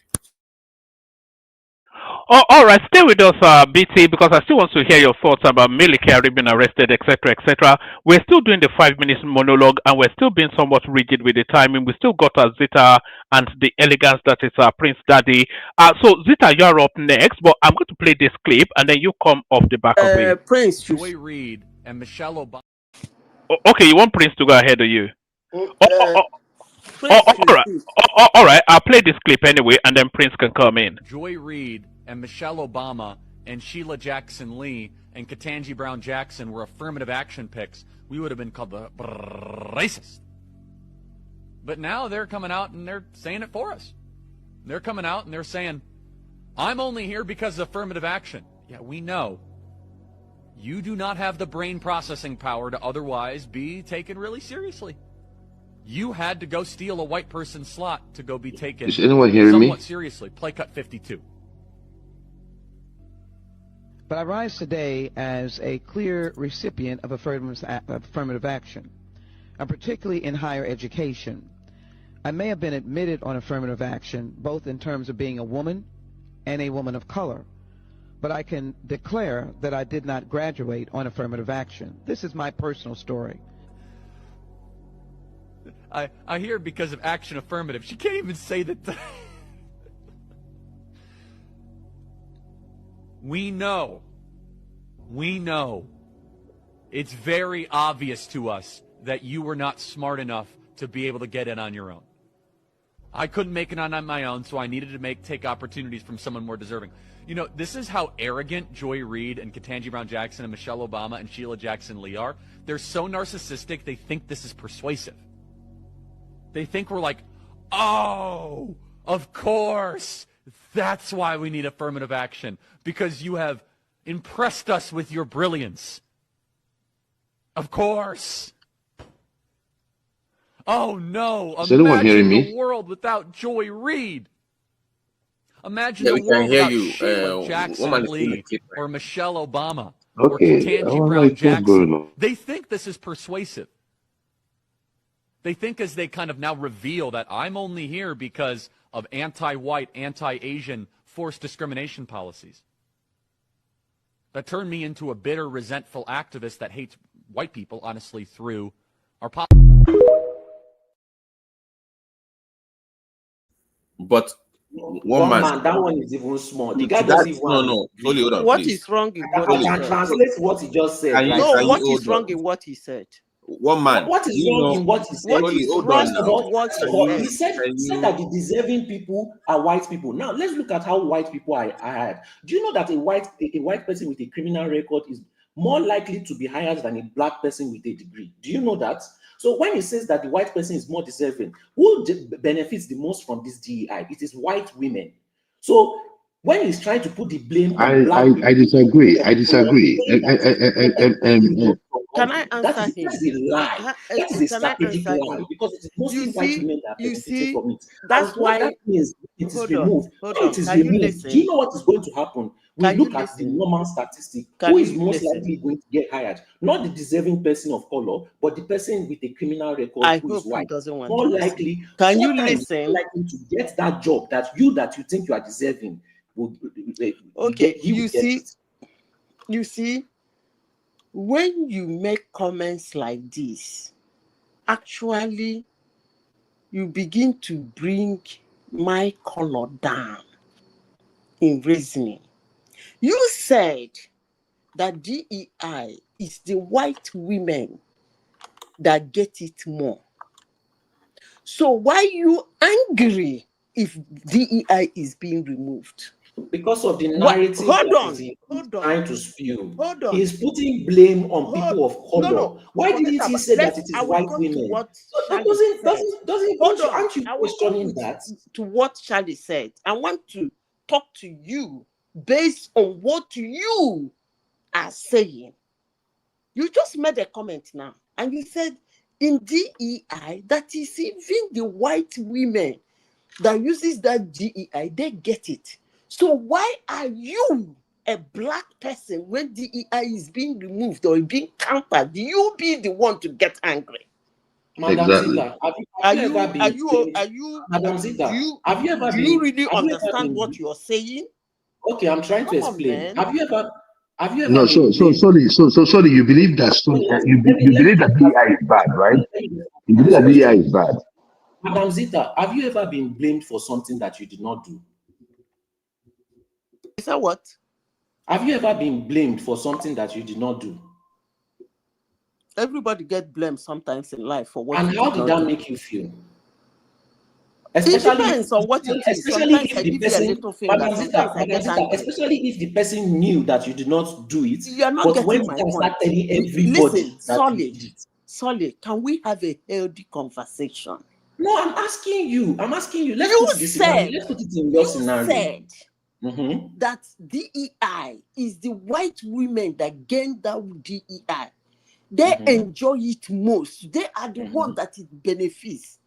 Oh, all right, stay with us, BT, because I still want to hear your thoughts about Mele Kyari being arrested, etc., etc. We're still doing the 5 minutes monologue, and we're still being somewhat rigid with the timing. We still got Zita and the elegance that is Prince Daddy. So Zita, you're up next, but I'm going to play this clip, and then you come off the back of it. Prince Joy Reid and Michelle Obama. Okay, you want Prince to go ahead, or you? Prince all right, I'll play this clip anyway, and then Prince can come in. Joy Reid and Michelle Obama and Sheila Jackson Lee and Ketanji Brown Jackson were affirmative action picks, we would have been called the racist. But now they're coming out and they're saying it for us. They're coming out and they're saying, I'm only here because of affirmative action. Yeah, we know. You do not have the brain processing power to otherwise be taken really seriously. You had to go steal a white person's slot to go be taken Is anyone hearing me? somewhat seriously. Play cut 52. But I rise today as a clear recipient of affirmative action, and particularly in higher education. I may have been admitted on affirmative action, both in terms of being a woman and a woman of color, but I can declare that I did not graduate on affirmative action. This is my personal story. I hear because of action affirmative. She can't even say that. We know. It's very obvious to us that you were not smart enough to be able to get in on your own. I couldn't make it on my own, so I needed to take opportunities from someone more deserving. You know, this is how arrogant Joy Reid and Ketanji Brown Jackson and Michelle Obama and Sheila Jackson Lee are. They're so narcissistic, they think this is persuasive. They think we're like, oh, of course, that's why we need affirmative action, because you have impressed us with your brilliance. Of course. Oh no, Is anyone hearing imagine me? the world without Joy Reid. Imagine Yeah, the we can world hear without you. Sheila Jackson Woman is in the Lee clip. or Michelle Obama or Okay, Ketanji I'm Brown like, what's going Jackson. on? They think this is persuasive. They think as they kind of now reveal that I'm only here because of anti-white, anti-Asian forced discrimination policies that turned me into a bitter, resentful activist that hates white people, honestly, through our policies. But one man, that one is even small. The guy doesn't even no. Slowly, hold on, What please. is wrong in I what he can said? translate what he just said. Can you- Right? No, can you what hold is wrong on? in what he said? One man. What is do you wrong know- in what he said? What Slowly, is hold wrong on now. with what he He said? said that the deserving people are white people. Now let's look at how white people are hired. Do you know that a white person with a criminal record is more likely to be hired than a black person with a degree? Do you know that? So when he says that the white person is more deserving, who benefits the most from this DEI? It is white women. So when he's trying to put the blame on black people, I disagree. I disagree. Can I answer that him? is a lie. That is a Can I strategic answer lie him? because it is mostly You white see, women that are benefiting from it. that's And what why. that means, it is Hold on, removed. hold When on. it is Can you removed, listen? do you know what is going to happen? We Can you look at the listen? normal statistic. Can Who is you most listen? likely going to get hired? Not the deserving person of color, but the person with a criminal record I who is hope he white. doesn't want More to listen. likely, Can you 4 times listen? more likely to get that job that you think you are deserving. Okay, He will get it. you see, when you make comments like this, actually, you begin to bring my color down in reasoning. You said that DEI is the white women that get it more. So why you angry if DEI is being removed? Because of the narrative he's trying to spew. Hold on. He's putting blame on people of color. No. Why didn't he say that it I is will white come to women? what So Charlie doesn't said. aren't you I will come questioning that? to what Charlie said. I want to talk to you based on what you are saying. You just made a comment now, and you said in DEI that is even the white women that uses that DEI, they get it. So why are you, a black person, when DEI is being removed or being countered, you be the one to get angry? Madam Exactly. Zita, have you ever been Madam Zita, do you really understand what you're saying? Okay, I'm trying to explain. Man. Have you ever No, so sorry. You believe that you believe that DI is bad, right? You believe that DI is bad. Madam Zita, have you ever been blamed for something that you did not do? Is that what? Have you ever been blamed for something that you did not do? Everybody get blamed sometimes in life for what. And how did that make you feel? Especially, it depends on what it is. Especially Sometimes if I the give you a person, little finger. Sometimes I get angry. especially if the person knew that you did not do it, You are not but getting when my you can start point. telling everybody Listen, that you did it. Solid, can we have a healthy conversation? No, I'm asking you. Let's You put this scenario. said- Let's put it in your scenario. that DEI is the white women that gain that DEI. They enjoy it most. They are the ones that it benefits.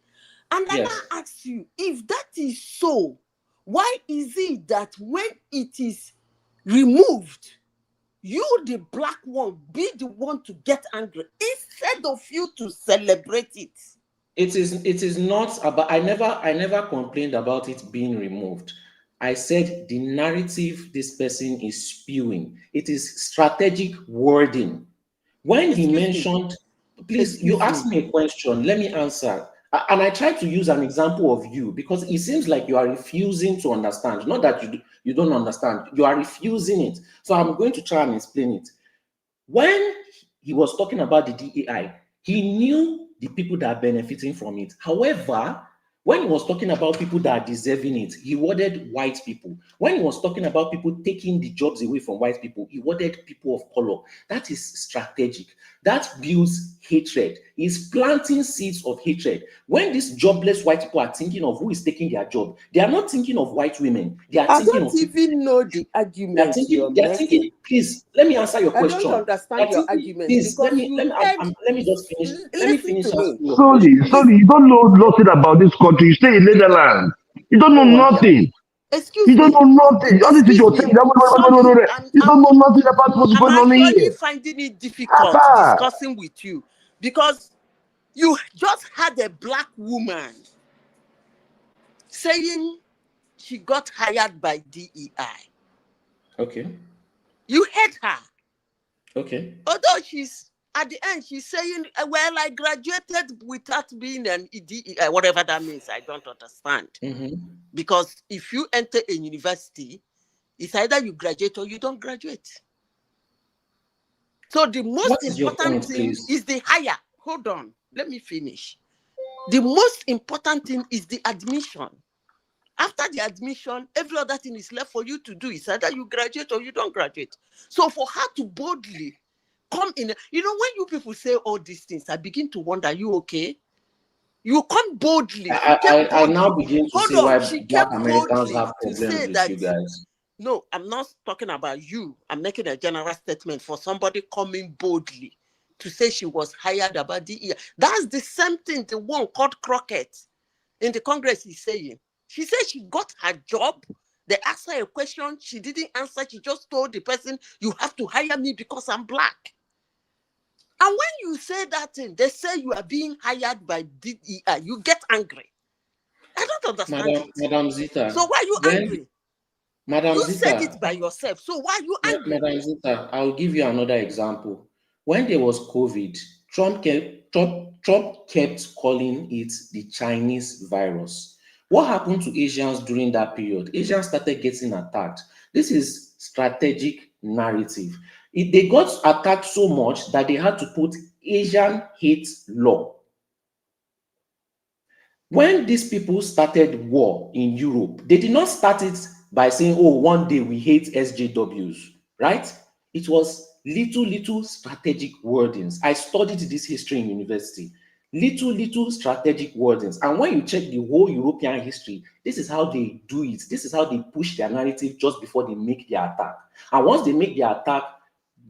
And then I ask you, if that is so, why is it that when it is removed, you, the black one, be the one to get angry instead of you to celebrate it? It is not about, I never complained about it being removed. I said the narrative this person is spewing, it is strategic wording. When he mentioned, please, you asked me a question, let me answer. And I tried to use an example of you because it seems like you are refusing to understand. Not that you don't understand, you are refusing it. So I'm going to try and explain it. When he was talking about the DEI, he knew the people that are benefiting from it. However, when he was talking about people that are deserving it, he worded white people. When he was talking about people taking the jobs away from white people, he worded people of color. That is strategic. That builds hatred. He's planting seeds of hatred. When these jobless white people are thinking of who is taking their job, they are not thinking of white women. They are thinking of people. Even know the argument. They're thinking, please, let me answer your question. I don't understand your argument. Please, let me just finish. Let me finish. Sorry, you don't know nothing about this country. You stay in Netherlands. You don't know nothing. Excuse me. You don't know nothing. All this is you're saying. You don't know nothing about what's going on here. I'm actually finding it difficult discussing with you because you just had a black woman saying she got hired by DEI. Okay. You heard her. Okay. Although she's at the end, she's saying, well, I graduated without being an DEI, whatever that means. I don't understand. Because if you enter a university, it's either you graduate or you don't graduate. So the most important thing is the higher. Hold on, let me finish. The most important thing is the admission. After the admission, every other thing is left for you to do. It's either you graduate or you don't graduate. So for her to boldly come in, you know, when you people say all these things, I begin to wonder, are you okay? You come boldly. I now begin to see why Black Americans have to problems say with that, you guys. No, I'm not talking about you. I'm making a general statement for somebody coming boldly to say she was hired about DEI. That's the same thing the one called Crockett in the Congress is saying. She said she got her job. They asked her a question. She didn't answer. She just told the person, you have to hire me because I'm black. And when you say that thing, they say you are being hired by DEI. You get angry. I don't understand Madam Zita. So why are you angry? Madam You Zita, said it by yourself. So why are you angry? Madam Zita, I'll give you another example. When there was COVID, Trump kept calling it the Chinese virus. What happened to Asians during that period? Asians started getting attacked. This is strategic narrative. They got attacked so much that they had to put Asian hate law. When these people started war in Europe, they did not start it by saying, oh, one day we hate SJWs, right? It was little strategic wordings. I studied this history in university. Little strategic wordings. And when you check the whole European history, this is how they do it. This is how they push their narrative just before they make their attack. And once they make their attack,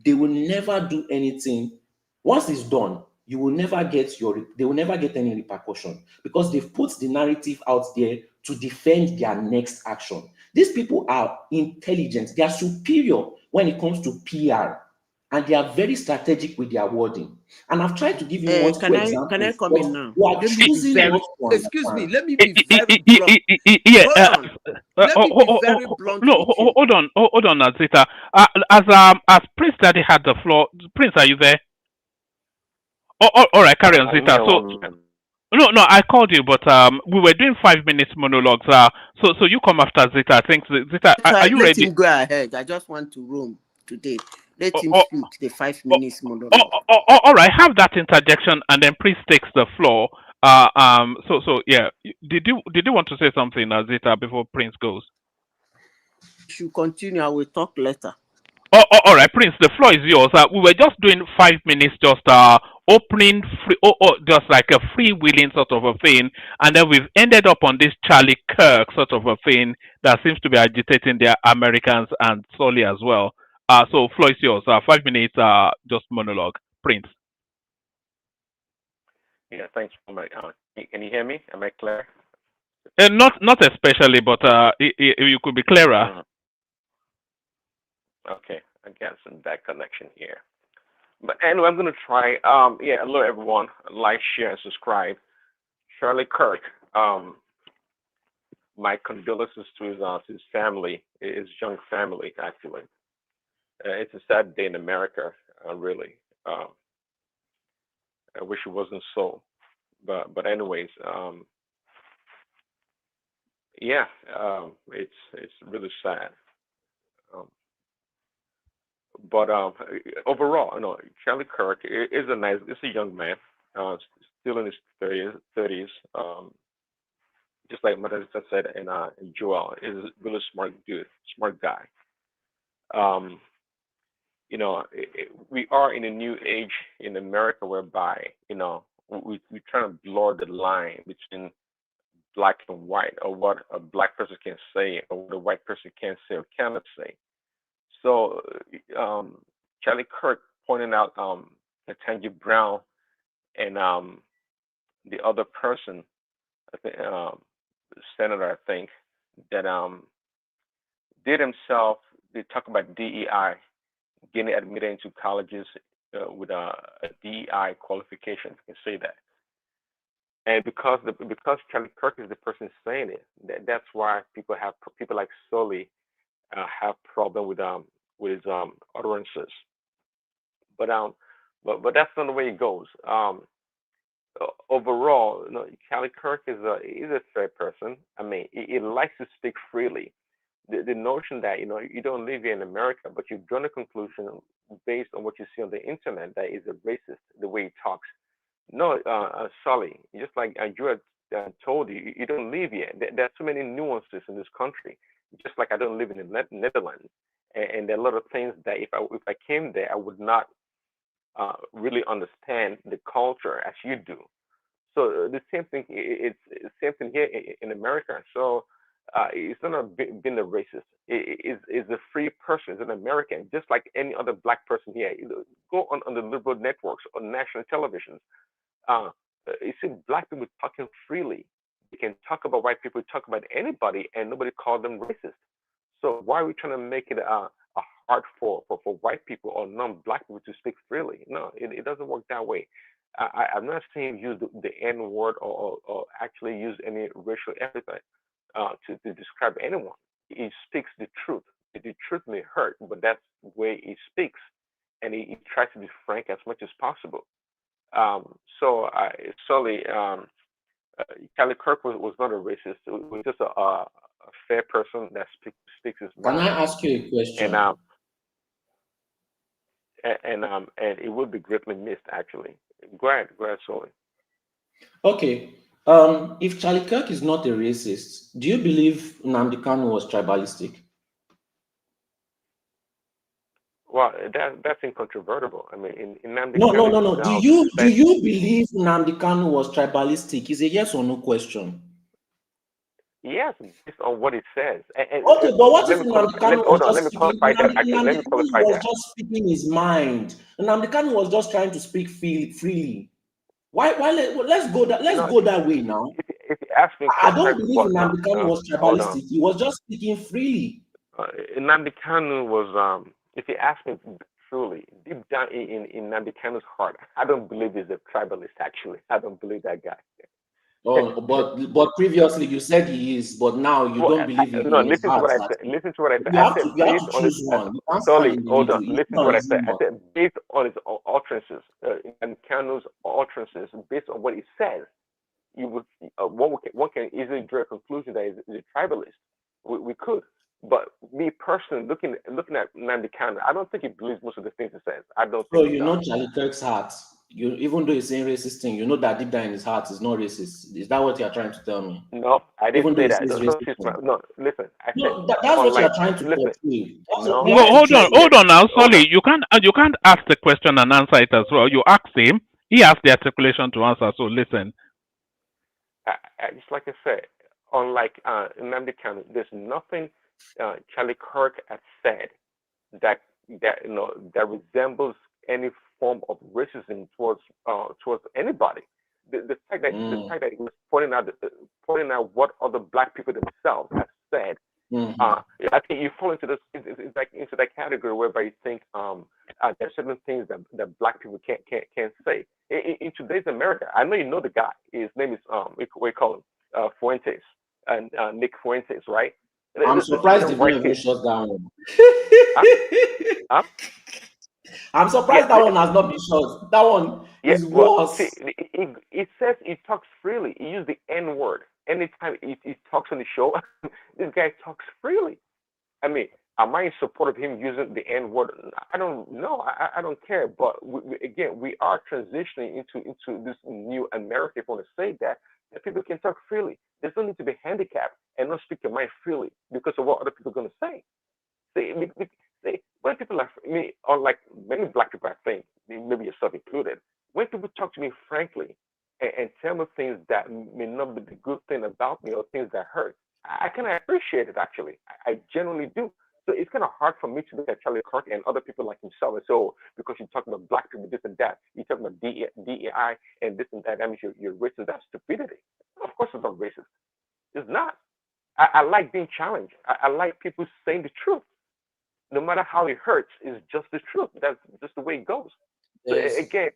they will never do anything. Once it's done, you will never get they will never get any repercussion because they've put the narrative out there to defend their next action. These people are intelligent. They are superior when it comes to PR. And they are very strategic with their wording. And I've tried to give you multiple examples. Can I come in now? You are choosing not to excuse me, let me be very blunt. Hold on. Let me be very blunt. Hold on, Zita. As Prince Daddy had the floor, Prince, are you there? All right, carry on, Zita. So, no, I called you, but we were doing 5 minutes monologues. So you come after Zita. I think Zita, are you ready? Let him go ahead. I just want to roam today. Let him speak the 5 minutes monologue. All right, have that interjection, and then Prince takes the floor. So yeah, did you want to say something, Zita, before Prince goes? If you continue, I will talk later. All right, Prince, the floor is yours. We were just doing 5 minutes, just opening free, just like a freewheeling sort of a thing, and then we've ended up on this Charlie Kirk sort of a thing that seems to be agitating the Americans and Solly as well. So floor is yours. 5 minutes, just monologue. Prince. Yeah, thanks for my. Can you hear me? Am I clear? Not especially, but you could be clearer. Okay, I got some bad connection here. But anyway, I'm gonna try. Yeah, hello everyone. Like, share, and subscribe. Charlie Kirk. My condolences to his family, his young family. Actually, it's a sad day in America. Really. I wish it wasn't so. But anyways, yeah, it's really sad. Um, but overall, Charlie Kirk is it's a young man, still in his thirties. Just like Marissa said, and Joel is a really smart dude, smart guy. Um, we are in a new age in America whereby we trying to blur the line between black and white, or what a black person can say, or what a white person can say or cannot say. So, Charlie Kirk pointing out Ketanji Brown and the other person, I think, senator, I think, that did himself. They talk about DEI, getting admitted into colleges with a DEI qualification. You can say that. And because Charlie Kirk is the person saying it, that's why people like Sully have problem with his utterances. But that's not the way it goes. Overall, Charlie Kirk is a fair person. I mean, he likes to speak freely. The notion that you don't live here in America, but you've drawn a conclusion based on what you see on the internet that is a racist the way he talks. No, Sully, just like you had told you don't live here. There are so many nuances in this country. Just like I don't live in the Netherlands, and there are a lot of things that if I came there, I would not really understand the culture as you do. So the same thing. It's the same thing here in America. So it's not being a racist. It's a free person. It's an American, just like any other black person here. Go on the liberal networks or national televisions. You see black people talking freely. They can talk about white people, talk about anybody, and nobody called them racist. So why are we trying to make it a hard for white people or non-black people to speak freely? No, it doesn't work that way. I'm not saying use the N word or actually use any racial epithet to describe anyone. He speaks the truth. The truth may hurt, but that's the way he speaks, and he tries to be frank as much as possible. So Sully, Charlie Kirk was not a racist. He was just a fair person that speaks his mind. Can I ask you a question? And it would be greatly missed, actually. Go ahead, Sully. Okay. If Charlie Kirk is not a racist, do you believe Nnamdi Kanu was tribalistic? Well, that's incontrovertible. I mean, in Nnamdi No. Kanu, Do you believe Nnamdi Kanu was tribalistic? It's a yes or no question. Yes, based on what it says. Okay, but what if Nnamdi Kanu was Hold on, just let me speaking? qualify that. Actually, let me Nnamdi Kanu qualify was that. just speaking his mind. Nnamdi Kanu was just trying to speak freely. Why? Let's go that way now. If you ask me, I don't believe Nnamdi Kanu was hold on. tribalistic. He was just speaking freely. Nnamdi Kanu was, if you ask me truly, deep down in Nnamdi Kanu's heart, I don't believe he's a tribalist. Actually, I don't believe that guy. Oh, but previously you said he is, but now you don't believe in his listen heart. to what I said. Listen to what I said. You I have said to based on choose his one. You can't Sully, stand in the hold on. middle. Listen to what I said. I said based on his utterances, and Kanu's utterances, based on what he says, you would one can easily draw a conclusion that he's a tribalist. We could. But me personally, looking at Nnamdi Kanu, I don't think he believes most of the things he says. I don't So think you know Charlie Kirk's heart. Even though he's saying racist thing, you know that deep down in his heart is not racist. Is that what you're trying to tell me? No, I didn't say that. No, listen. I no, said that's what you're trying to portray. Hold on now, Sully. You can't ask the question and answer it as well. You asked him He has the articulation to answer. So listen. Just like I said, unlike Nnamdi Kanu, there's nothing Charlie Kirk has said that that resembles any form of racism towards anybody. The fact that he was pointing out what other black people themselves have said. I think you fall into this. It's like into that category whereby you think there's certain things that black people can't say. In today's America, I know you know the guy. His name is we call him Fuentes, and Nick Fuentes, right? I'm surprised This they right don't even kid. shut down. Huh? I'm surprised that one has not been shot. That one is worse. See, it says he talks freely. He used the N word anytime he talks on the show. This guy talks freely. I mean, am I in support of him using the N word? I don't know. I don't care. But again, we are transitioning into this new America. If you want to say that people can talk freely. There's no need to be handicapped and not speak your mind freely because of what other people are going to say. When people are me, unlike many black people, I think, maybe yourself included, when people talk to me frankly and tell me things that may not be the good thing about me or things that hurt, I kind of appreciate it, actually. I genuinely do. So it's kind of hard for me to look at Charlie Kirk and other people like himself and say, oh, because you're talking about black people, this and that, you're talking about DEI and this and that means you're racist. That's stupidity. Of course it's not racist. It's not. I like being challenged. I like people saying the truth. No matter how it hurts, it's just the truth. That's just the way it goes. Yes. So again,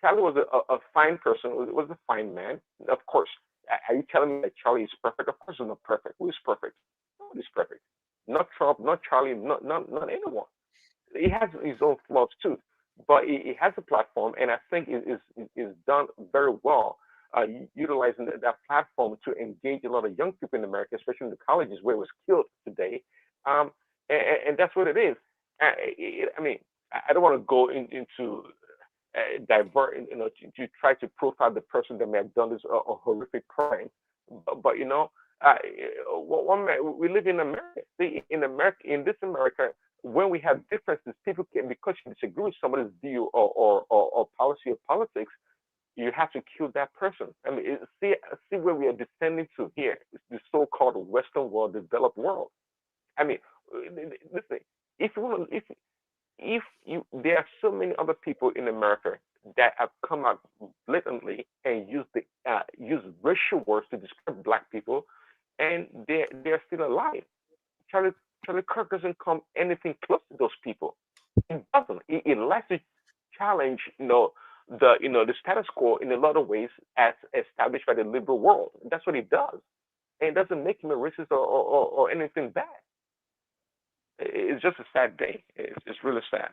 Charlie was a fine person. Was a fine man. Of course. Are you telling me that Charlie is perfect? Of course he's not perfect. Who is perfect? Nobody's perfect. Not Trump, not Charlie, not anyone. He has his own flaws too, but he has a platform, and I think it is done very well, utilizing that platform to engage a lot of young people in America, especially in the colleges where it was killed today. And that's what it is. I mean, I don't want to go into divert, to try to profile the person that may have done this a horrific crime. But we live in America. See, in this America, when we have differences, people can, because you disagree with somebody's view or policy or politics, you have to kill that person. I mean, see where we are descending to here. It's the so-called Western world, developed world. I mean, listen. If there are so many other people in America that have come out blatantly and use racial words to describe black people, and they're still alive. Charlie Kirk doesn't come anything close to those people. He doesn't. He likes to challenge, the status quo in a lot of ways as established by the liberal world. That's what he does, and it doesn't make him a racist or anything bad. It's just a sad day. It's really sad.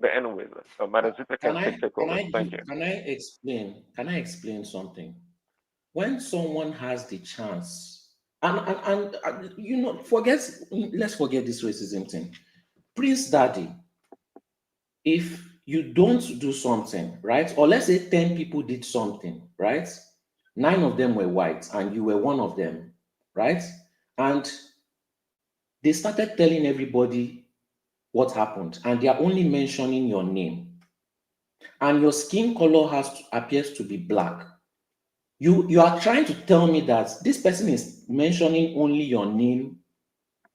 But anyway, Madam Zita can take over. Thank you. Can I explain something? When someone has the chance, and let's forget this racism thing. Prince Daddy, if you don't do something, right? Or let's say 10 people did something, right? 9 of them were white and you were one of them, right? And they started telling everybody what happened, and they are only mentioning your name, and your skin color appears to be black. You are trying to tell me that this person is mentioning only your name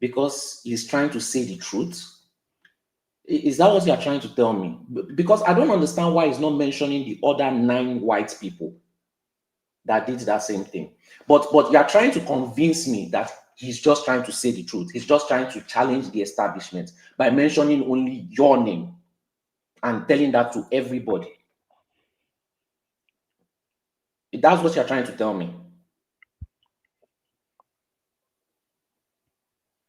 because he's trying to say the truth? Is that what you are trying to tell me? Because I don't understand why he's not mentioning the other 9 white people that did that same thing. But you are trying to convince me that he's just trying to say the truth. He's just trying to challenge the establishment by mentioning only your name and telling that to everybody. That's what you're trying to tell me.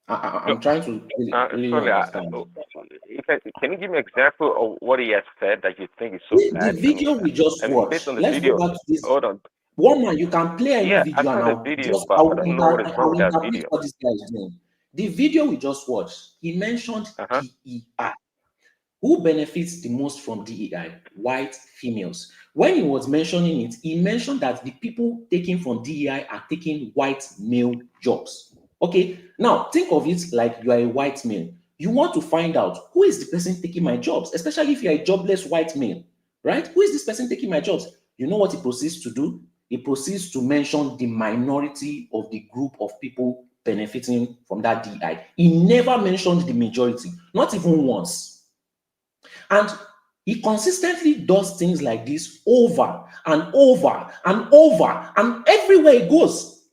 I'm trying to really understand. Can you give me an example of what he has said that you think is so bad? The video we just watched. Based on the Let's video. go back to this. Hold on. One man, you can play any video, I saw and the video, but I I will don't know what is wrong with that interpret video. what this guy is doing. The video we just watched, he mentioned DEI. Who benefits the most from DEI? White females. When he was mentioning it, he mentioned that the people taking from DEI are taking white male jobs. Okay, now think of it like you are a white male. You want to find out who is the person taking my jobs, especially if you're a jobless white male. right? Who is this person taking my jobs? You know what he proceeds to do? He proceeds to mention the minority of the group of people benefiting from that DI. He never mentioned the majority, not even once. And he consistently does things like this over and over and over, and everywhere he goes.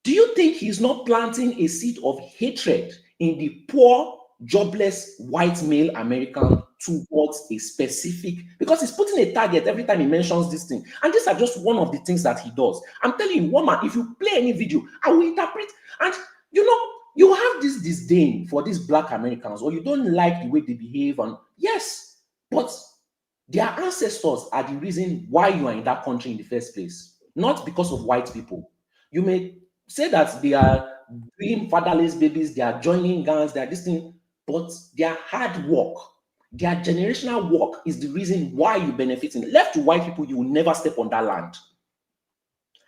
Do you think he's not planting a seed of hatred in the poor, jobless, white male American towards a specific, because he's putting a target every time he mentions this thing. And these are just one of the things that he does. I'm telling you, woman, if you play any video, I will interpret. And you know, you have this disdain for these black Americans, or you don't like the way they behave. And yes, but their ancestors are the reason why you are in that country in the first place, not because of white people. You may say that they are doing fatherless babies, they are joining gangs, they are this thing, but their hard work, their generational work is the reason why you benefit. Left to white people, you will never step on that land.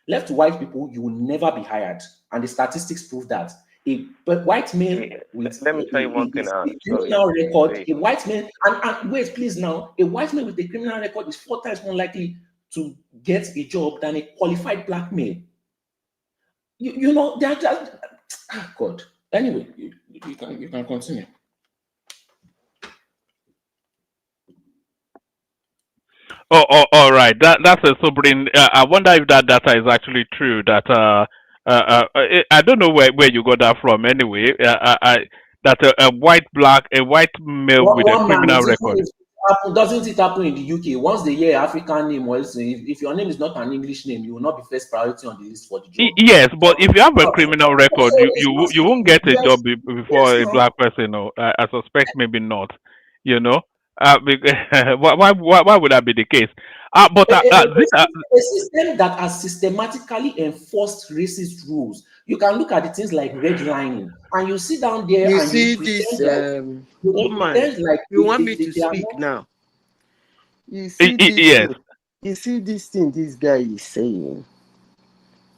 Left to white people, you will never be hired. And the statistics prove that. A white male with Let me tell you one thing. a criminal record, a white man, and wait, please now, a white man with a criminal record is 4 times more likely to get a job than a qualified black male. You know, they're just, God. Anyway, you can continue. All right. That's a sobering. I wonder if that data is actually true. That I don't know where you got that from. Anyway, that a white male with a criminal record. Doesn't it happen in the UK? Once they hear African name, or if your name is not an English name, you will not be first priority on the list for the job. Yes, but if you have a criminal record, you won't get a job before a black person. No, I suspect maybe not. You know, why would that be the case? But a system that has systematically enforced racist rules. You can look at the things like redlining, and you sit down there You and see you this pretend woman. like You want me to they are speak not. now? You see this yes. thing. You see this thing this guy is saying.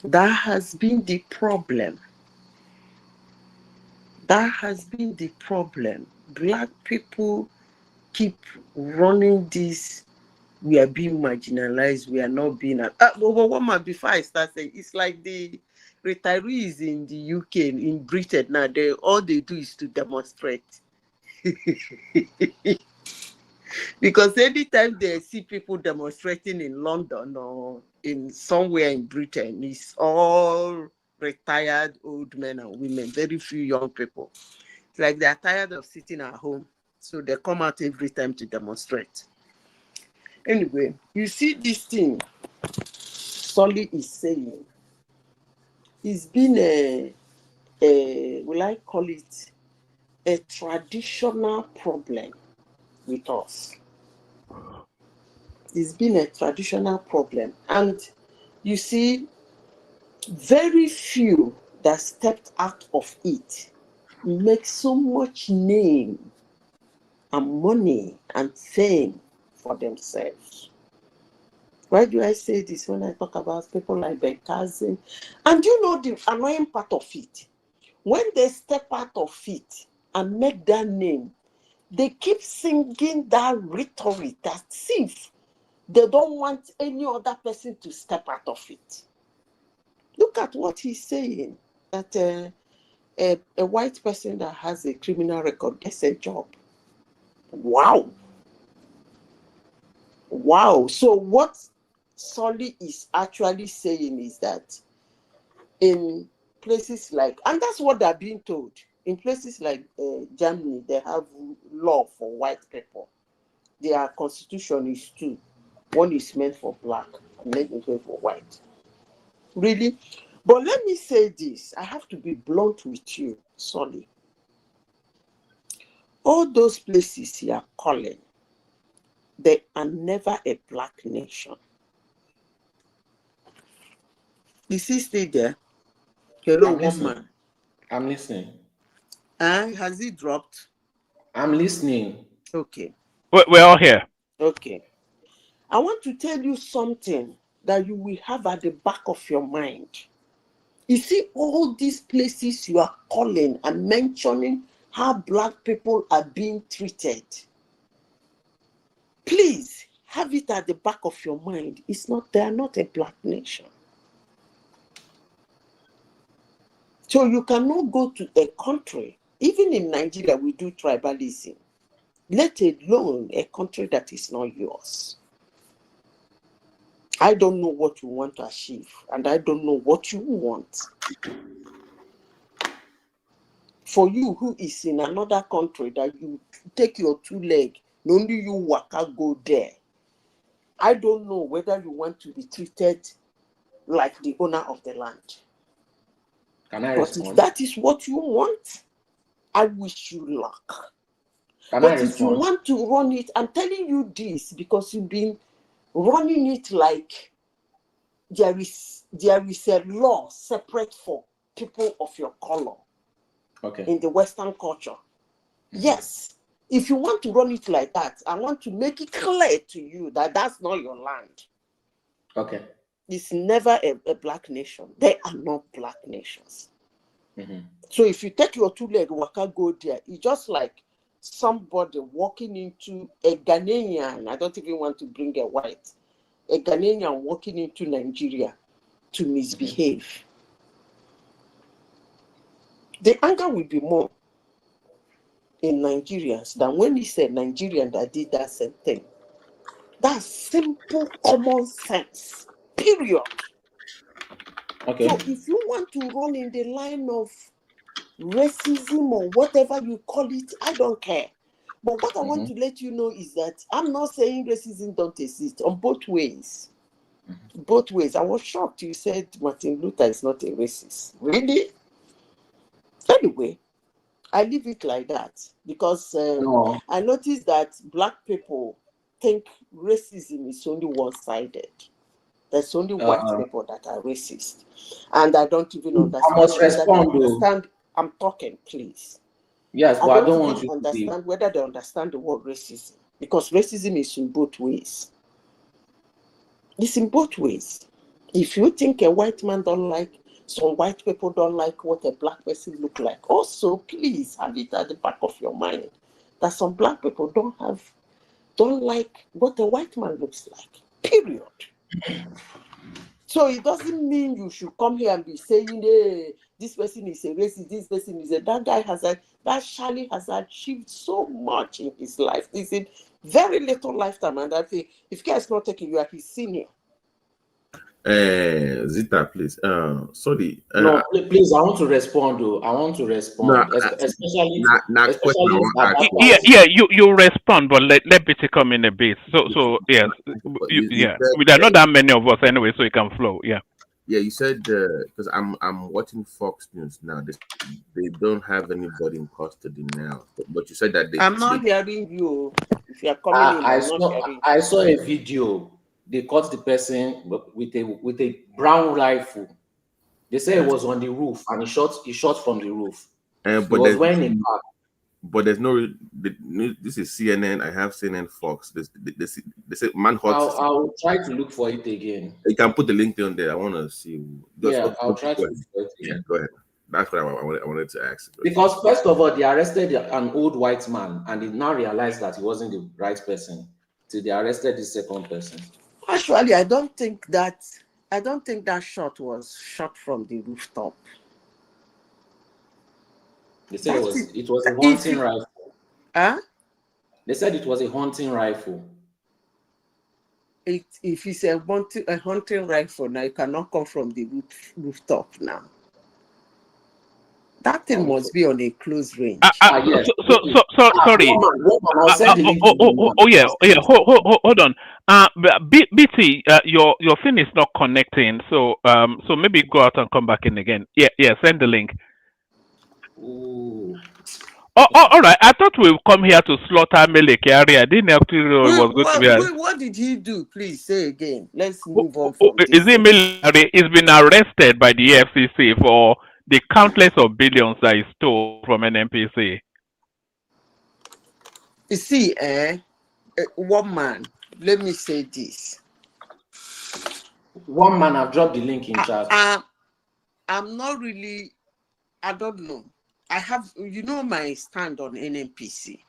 That has been the problem. That has been the problem. Black people keep running this. We are being marginalized. We are not being. But woman, before I start saying, it's like the retirees in the UK, in Britain now. All they do is to demonstrate. Because anytime they see people demonstrating in London or in somewhere in Britain, it's all retired old men and women, very few young people. It's like they're tired of sitting at home, so they come out every time to demonstrate. Anyway, you see this thing Solly is saying, it's been a will I call it a traditional problem with us. It's been a traditional problem. And you see, very few that stepped out of it make so much name and money and fame for themselves. Why do I say this when I talk about people like Ben Carson? And you know the annoying part of it? When they step out of it and make that name, they keep singing that rhetoric that if they don't want any other person to step out of it. Look at what he's saying, that a white person that has a criminal record gets a job. Wow. Wow. So what Solly is actually saying is that in places like, and that's what they're being told, in places like Germany, they have law for white people. Their constitution is 2. One is meant for black, and then is meant for white. Really? But let me say this. I have to be blunt with you, Solly. All those places you are calling, they are never a black nation. Is he still there? Hello, woman. I'm listening. Has he dropped? I'm listening. Okay. We're all here. Okay. I want to tell you something that you will have at the back of your mind. You see, all these places you are calling and mentioning how black people are being treated. Please, have it at the back of your mind. They are not a black nation. So you cannot go to a country, even in Nigeria, we do tribalism, let alone a country that is not yours. I don't know what you want to achieve, and I don't know what you want. For you who is in another country that you take your 2 legs, only you waka go there. I don't know whether you want to be treated like the owner of the land. Can I But respond? if that is what you want, I wish you luck. Can But I if you respond? want to run it, I'm telling you this because you've been running it like there is a law separate for people of your color in the Western culture. Yes. If you want to run it like that, I want to make it clear to you that that's not your land. Okay. It's never a black nation. They are not black nations. So if you take your 2 leg waka go there, it's just like somebody walking into a Ghanaian. I don't even want to bring a white. A Ghanaian walking into Nigeria to misbehave. The anger will be more in Nigerians than when it's a Nigerian that did that same thing. That's simple common sense. Period. Okay. So if you want to run in the line of racism or whatever you call it, I don't care. But what I want to let you know is that I'm not saying racism don't exist on both ways. Both ways. I was shocked you said Martin Luther is not a racist. Really? Anyway, I leave it like that because No. I noticed that black people think racism is only one-sided. There's only white people that are racist. And I don't even understand. I must respond, Whether they understand. I'm talking, please. Yes, but I don't want you to understand whether they understand the word racism. Because racism is in both ways. It's in both ways. If you think a white man don't like, some white people don't like what a black person look like, also please have it at the back of your mind that some black people don't like what a white man looks like. Period. So it doesn't mean you should come here and be saying, hey, this person is a racist, this person is a, that Charlie has achieved so much in his life. He's in very little lifetime, and I think if care is not taking, you are his senior. Zita, please. Sorry. No, please, I want to respond though. I want to respond. No, Especially question I want to Yeah, you respond, but let BT come in a bit. So yes, there are not that many of us anyway, so it can flow. Yeah. Yeah, you said because I'm watching Fox News now. They don't have anybody in custody now, but you said that I'm not hearing you. If you are coming in, I'm not hearing. I saw a video. They caught the person with a brown rifle. They say it was on the roof, and he shot from the roof. He was wearing a cap. But there's no. This is CNN. I have CNN, Fox. They say manhunt. I'll try to look for it again. You can put the link on there. I want to see. I'll try to look for it again. Yeah, go ahead. That's what I wanted to ask. Because first of all, they arrested an old white man, and they now realized that he wasn't the right person. So they arrested the second person. Actually, I don't think that shot was shot from the rooftop. They said it was a hunting rifle. Huh? They said it was a hunting rifle. If it's a hunting rifle, now it cannot come from the rooftop now. That thing must be on a close range. Yes. Sorry. Hold on. BT, your thing is not connecting, so maybe go out and come back in again. Yeah. Send the link. Ooh. All right. I thought we would come here to slaughter Mele Kyari. I didn't actually know it was going to be. What did he do? Please say again. Let's move on from this. Is it Mele Kyari? He's been arrested by the Efcc for the countless of billions that he stole from NNPC. You see, one man. Let me say this. One man, I've dropped the link in chat. I'm not really. I don't know. I have, my stand on NNPC.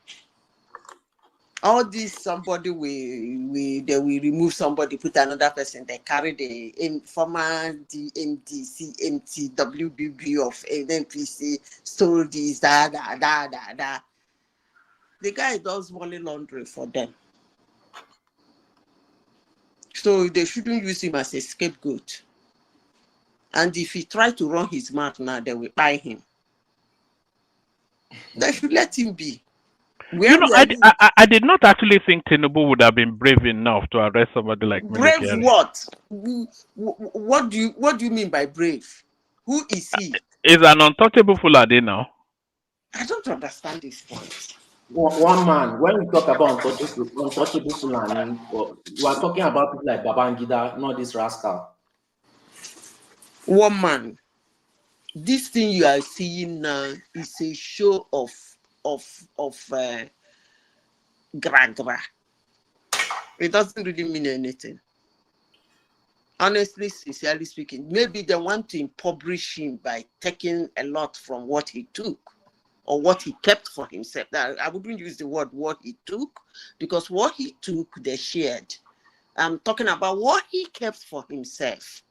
All this somebody they will remove somebody, put another person. They carry the former DMDC, MTWBB of NPC, stole this, da. The guy does money laundering for them. So they shouldn't use him as a scapegoat. And if he try to run his mouth now, they will buy him. They should let him be. I did not actually think Tinubu would have been brave enough to arrest somebody like Mele Brave Kyari. what? What do you mean by brave? Who is he? Is an untouchable Fulani now. I don't understand this point. One man, when we talk about untouchable Fulani, we are talking about people like Babangida, not this rascal. One man. This thing you are seeing now is a show of gra. It doesn't really mean anything. Honestly, sincerely speaking, maybe they want to impoverish him by taking a lot from what he took or what he kept for himself. Now, I wouldn't use the word what he took, because what he took, they shared. I'm talking about what he kept for himself.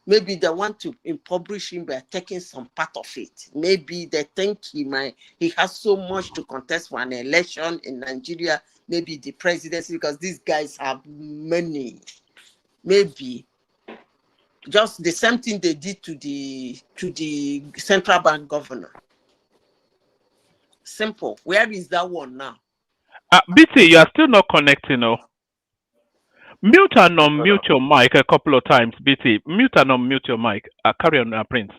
Maybe they want to impoverish him by taking some part of it. Maybe they think he has so much to contest for an election in Nigeria, maybe the presidency, because these guys have money. Maybe just the same thing they did to the central bank governor. Simple. Where is that one now? BT, you are still not connecting, no? Mute and unmute your mic a couple of times, BT. Mute and unmute your mic. Carry on, Prince.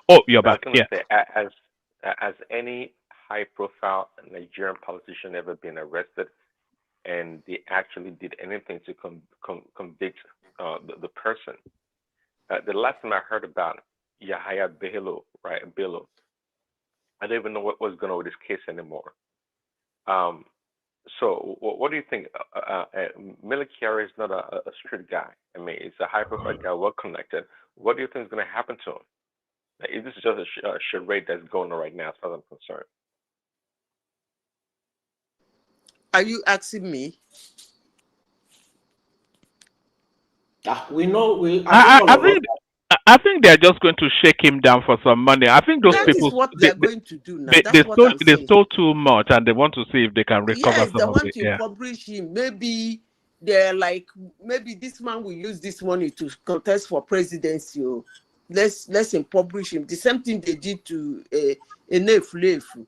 Oh, you're back. Yeah. Say, has any high-profile Nigerian politician ever been arrested, and they actually did anything to convict the person? The last time I heard about Yahaya Bello, right? Bello, I don't even know what was going on with this case anymore. So what do you think? Mele Kyari is not a street guy. I mean, it's a high-profile guy, well-connected. What do you think is going to happen to him? Like, this is just a charade that's going on right now, as far as I'm concerned. Are you asking me? We know. I think they're just going to shake him down for some money. I think those people. That is what they're going to do now. They stole too much, and they want to see if they can recover yes, some they of want it. to publish him. Maybe they're like, maybe this man will use this money to contest for presidency. Let's impoverish him. The same thing they did to Enefulefu.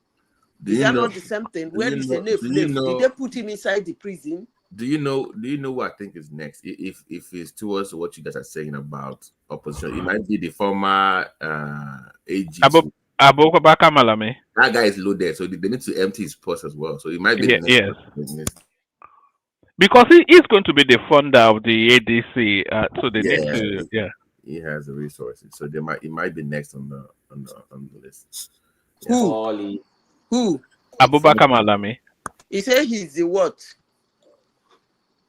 Is that not the same thing? Where is Enefulefu? Did they put him inside the prison? Do you know what I think is next? If it's towards what you guys are saying about opposition, it might be the former AG. Abubakar Malami. That guy is loaded, so they need to empty his purse as well. So it might be yes. Because he is going to be the funder of the ADC, so they need to He has the resources, so it might be next on the list. Who? Abubakar Malami. He said he's the what?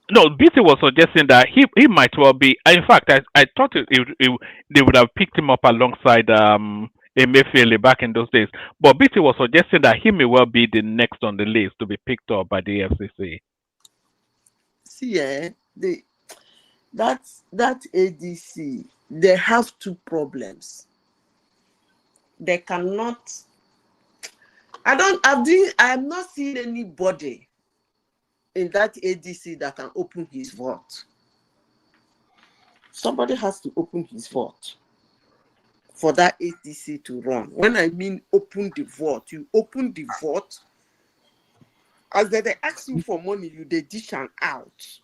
No, BT was suggesting that he might well be. In fact, I thought they would have picked him up alongside Emefiele back in those days. But BT was suggesting that he may well be the next on the list to be picked up by the FCC. See, that ADC, they have two problems. They cannot. I am not seeing anybody in that ADC that can open his vault. Somebody has to open his vault for that ADC to run. When I mean open the vault, you open the vault. As they ask you for money, they dish and out.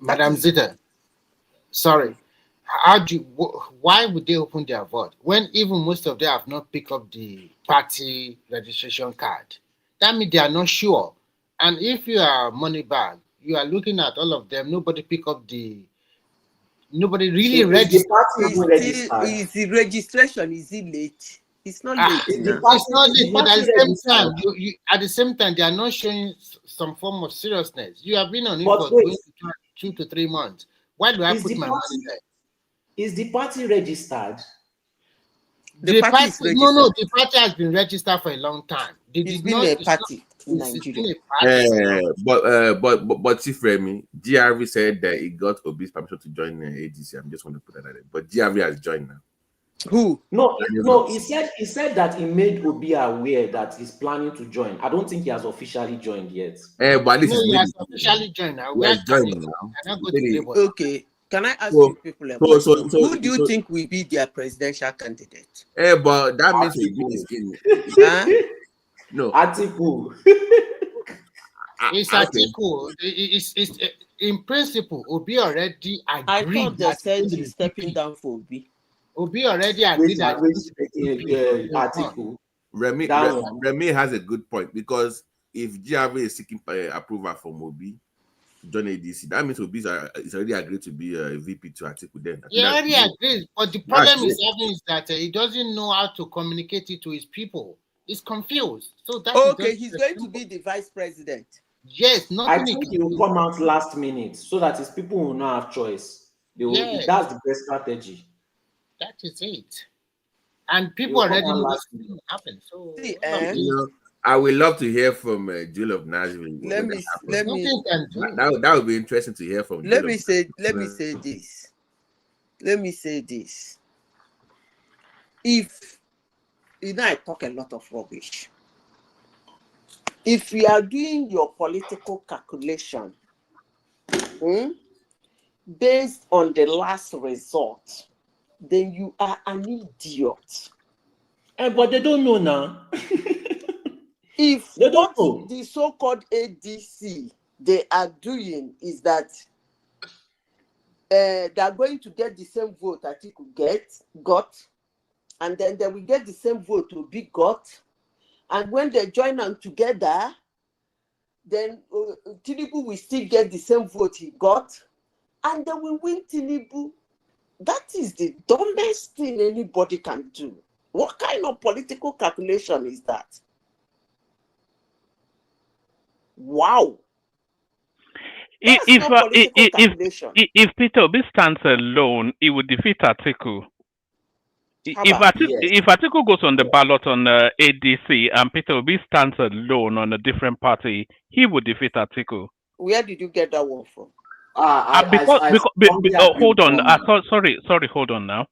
Madam Zita, sorry. Why would they open their vault when even most of them have not picked up the party registration card? That means they are not sure. And if you are money bag, you are looking at all of them. Nobody really registered. Is the registration? Is it late? It's not late. It's not late, but at the same time, they are not showing some form of seriousness. You have been on it for 2 to 3 months. Why do I put my money there? Is the party registered? The party is registered. No, the party has been registered for a long time. It's been a party in Nigeria. But Chief Remy, GRV said that he got Obi's permission to join the ADC. I'm just going to put that in. But GRV has joined now. Who? No, he said that he made Obi aware that he's planning to join. I don't think he has officially joined yet. But at least he has officially joined now. He has joined now. Okay. Can I ask you people a question? Who do you think will be their presidential candidate? But that means Obi is in. Huh? No. Atiku. It's Atiku. It's in principle, Obi already agreed. I thought they said he's stepping down for Obi. Obi already agreed that Atiku. Remy has a good point, because if GRV is seeking approval from Obi to join ADC, that means Obi is already agreed to be a VP to Atiku then. He already agreed, but the problem is that he doesn't know how to communicate it to his people. He's confused. So that's okay. He's going to be the vice president. Yes, I think he will come out last minute so that his people will not have choice. That's the best strategy. That is it. And people already know what's going to happen. So I would love to hear from Jill of Nashville. That would be interesting to hear from. Let me say this. If I talk a lot of rubbish. If you are doing your political calculation based on the last result, then you are an idiot. But they don't know now. If they don't know, the so-called ADC they are doing is that they are going to get the same vote Atiku got, and then they will get the same vote Obi got, and when they join them together, then Tinubu will still get the same vote he got, and they will win Tinubu. That is the dumbest thing anybody can do. What kind of political calculation is that? Wow. If Peter Obi stands alone, he would defeat Atiku. If Atiku goes on the ballot on ADC and Peter Obi stands alone on a different party, he would defeat Atiku. Where did you get that one from? Hold on. Sorry. Hold on now.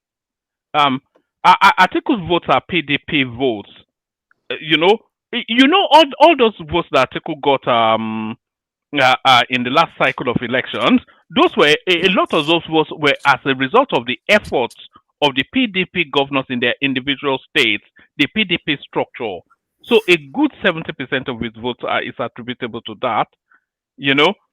Atiku's votes are PDP votes. All those votes that Atiku got in the last cycle of elections, those were a lot of those votes were as a result of the efforts of the PDP governors in their individual states, the PDP structure. So a good 70% of his votes is attributable to that.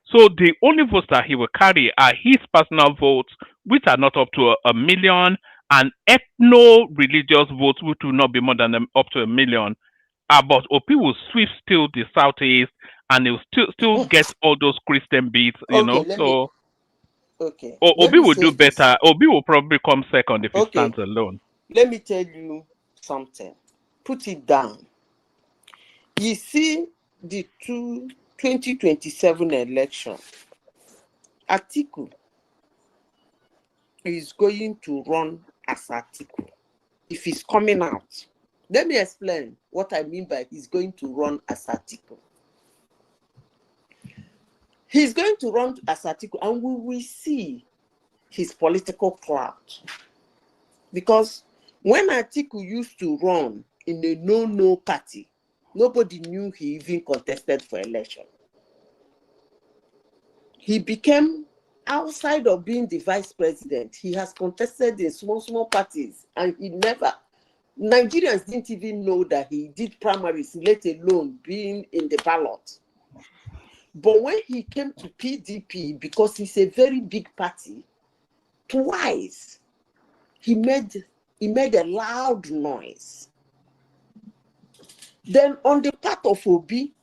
So the only votes that he will carry are his personal votes, which are not up to a million, and ethno-religious votes, which will not be more than up to 1 million. But OP will sweep still the southeast, and he'll still get all those Christian beats, So Obi will do better. Obi will probably come second if he stands alone. Let me tell you something. Put it down. You see the 2027 election, Atiku is going to run as Atiku. If he's coming out, let me explain what I mean by he's going to run as Atiku. He's going to run as Atiku, and we will see his political clout. Because when Atiku used to run in a no party, nobody knew he even contested for election. He became, outside of being the vice president, he has contested in small parties, and Nigerians didn't even know that he did primaries, let alone being in the ballot. But when he came to PDP, because it's a very big party, twice he made a loud noise. Then on the part of Obi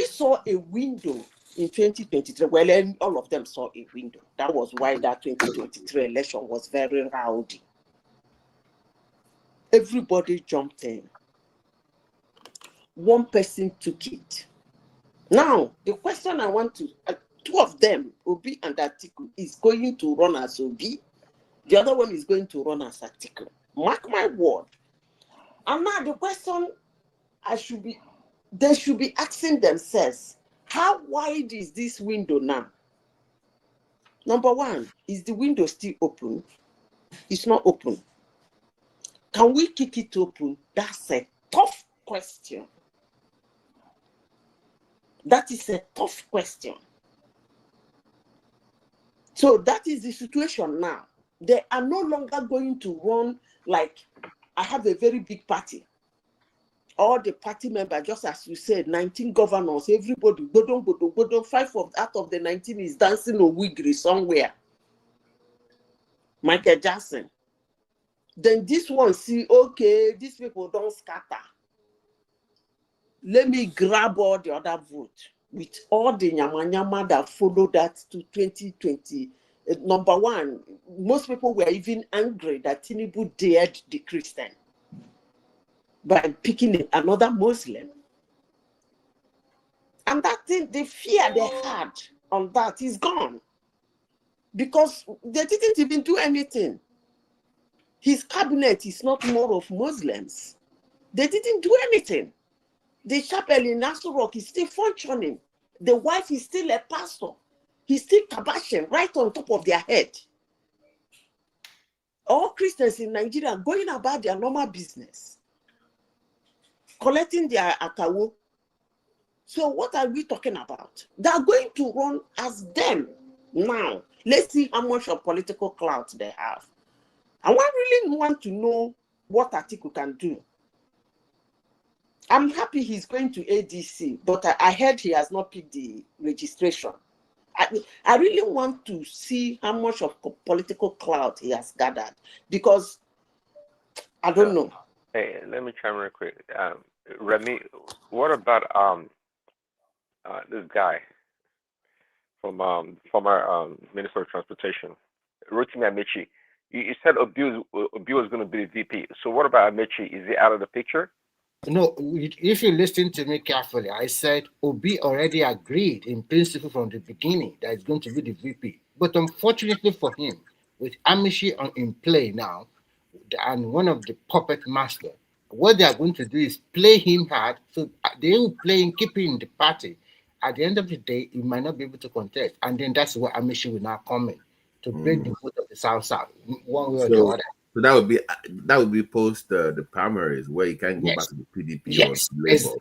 saw a window in 2023. Well, all of them saw a window. That was why that 2023 election was very rowdy. Everybody jumped in. One person took it. Now, the question I want to, two of them, Obi and Atiku, is going to run as Obi. The other one is going to run as Atiku. Mark my word. And now the question they should be asking themselves, how wide is this window now? Number one, is the window still open? It's not open. Can we kick it open? That's a tough question. That is a tough question. So that is the situation now. They are no longer going to run like, I have a very big party. All the party members, just as you said, 19 governors, everybody, bodon, 5 out of the 19 is dancing a wiggery somewhere. Michael Jackson. Then this one see, okay, these people don't scatter. Let me grab all the other vote with all the nyama that followed that to 2020. Number one, most people were even angry that Tinubu dared the Christian by picking another Muslim. And that thing, the fear they had on that is gone. Because they didn't even do anything. His cabinet is not more of Muslims. They didn't do anything. The chapel in Nassau Rock is still functioning. The wife is still a pastor. He's still kabashing right on top of their head. All Christians in Nigeria going about their normal business, collecting their akawo. So what are we talking about? They are going to run as them now. Let's see how much of political clout they have. I really want to know what Atiku can do. I'm happy he's going to ADC, but I heard he has not picked the registration. I really want to see how much of political clout he has gathered, because I don't know. Hey, let me chime in real quick. Remy, what about this guy from former Minister of Transportation, Rotimi Amechi? You said Obi was going to be the VP. So what about Amechi? Is he out of the picture? No, if you listen to me carefully, I said Obi already agreed in principle from the beginning that it's going to be the VP. But unfortunately for him, with Amishi in play now, and one of the puppet master, what they are going to do is play him hard. So they will play him, keep him in the party. At the end of the day, he might not be able to contest. And then that's where Amishi will now come in to break the vote of the South, one way or the other. So that would be post the primaries where you can go back to the PDP or Labour.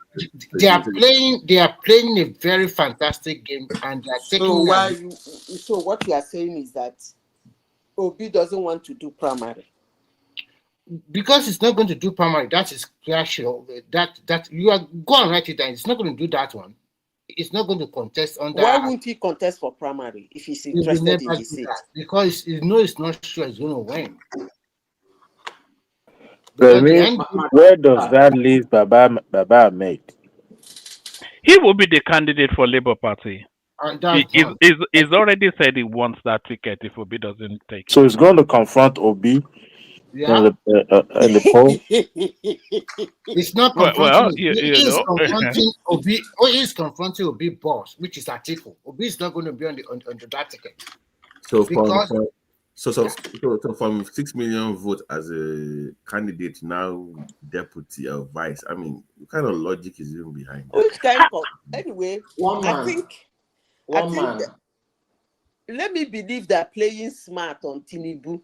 They are playing a very fantastic game, and they are taking. So what you are saying is that Obi doesn't want to do primary because it's not going to do primary. That is clear. That you are go and write it down. It's not going to do that one. It's not going to contest on that. Why won't he contest for primary if he's interested in the seat? Because you know it's not sure he's going to win. Where does that leave Baba Ahmed? He will be the candidate for Labour Party. He's already said he wants that ticket if Obi doesn't take it. So he's going to confront Obi in the poll. It's not confronting. He's confronting Obi. He's confronting Obi boss, which is Atiku. Obi is not going to be on that ticket. So from 6 million votes as a candidate now deputy or vice, I mean, what kind of logic is even behind that? Which kind of anyway? I think let me believe they're playing smart on Tinubu.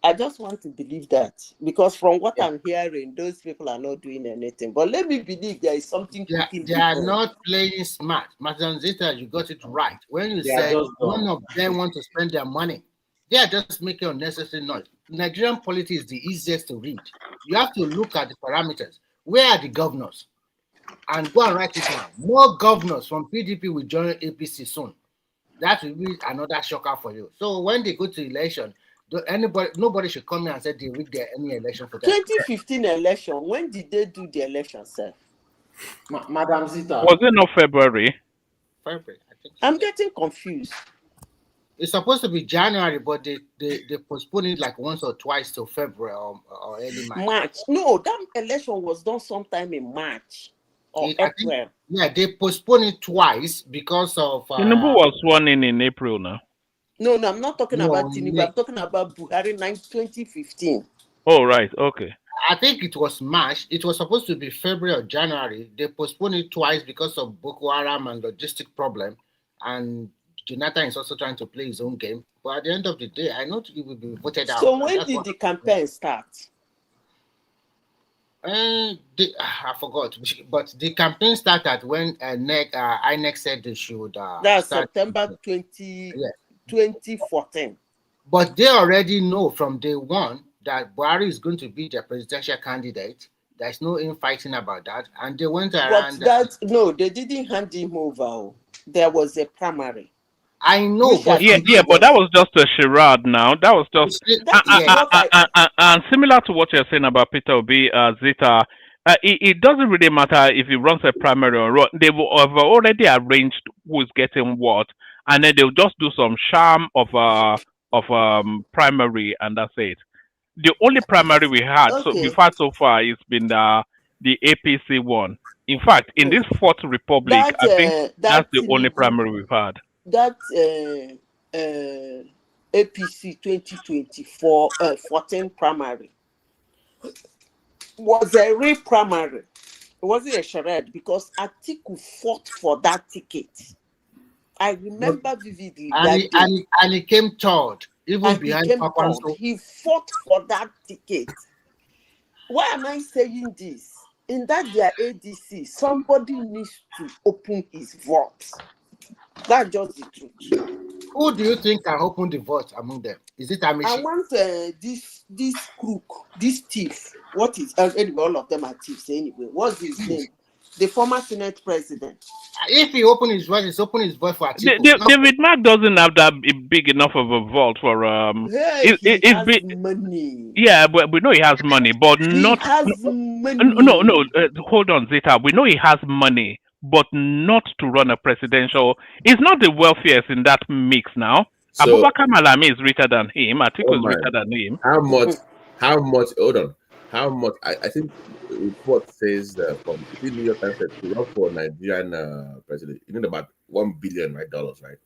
I just want to believe that, because from what I'm hearing, those people are not doing anything. But let me believe there is something. They are not playing smart. Madam Zita, you got it right. When you said none of them want to spend their money, they are just making unnecessary noise. Nigerian politics is the easiest to read. You have to look at the parameters. Where are the governors? And go and write it down. More governors from PDP will join APC soon. That will be another shocker for you. So when they go to election, nobody should come here and say they rigged any election for that. 2015 election. When did they do the election, sir? Madam Zita. Was it not February? February, I think. I'm getting confused. It's supposed to be January, but they postponed it like once or twice to February or early March. No, that election was done sometime in March or April. They postponed it twice because of. Tinubu was sworn in April now. No, I'm not talking No, about Tinubu. I'm talking about Buhari 2015. Oh, right. Okay. I think it was March. It was supposed to be February or January. They postponed it twice because of Boko Haram and logistic problem. And Jonathan is also trying to play his own game. But at the end of the day, I know he will be voted out. So when did the campaign start? I forgot, but the campaign started when INEC said they should That's start. September 2014. But they already know from day one that Buhari is going to be their presidential candidate. There's no infighting about that. And they went around. But no, they didn't hand him over. There was a primary. I know, but but that was just a charade now. That was just and similar to what you're saying about Peter Obi, Zita. It doesn't really matter if he runs a primary or not. They will have already arranged who is getting what, and then they'll just do some charm of primary, and that's it. The only primary we had so far has been the APC one. In fact, in this Fourth Republic, I think that's the only primary we've had. That APC 2024 14 primary was a real primary. It wasn't a charade because Atiku fought for that ticket. I remember vividly and he came third, even behind Papa. He fought for that ticket. Why am I saying this? In that their ADC, somebody needs to open his vote. That's just the truth. Who do you think can open the vote among them? Is it Amishi? I want this crook, this thief. What is anyway? All of them are thieves anyway. What's his name? The former Senate president. If he open his vote, he's open his vote for Atiku. David Mark doesn't have that big enough of a vault for Hey, he has money. Yeah, but we know he has money, but not. Money. No. Hold on, Zeta. We know he has money, but not to run a presidential. He's not the wealthiest in that mix now. So, Abubakar Malami is richer than him. Atiku is richer than him. How much? Hold on. How much? I think the report says from the New York Times to run for Nigerian president, you need about $1 billion, right? Dollars, right?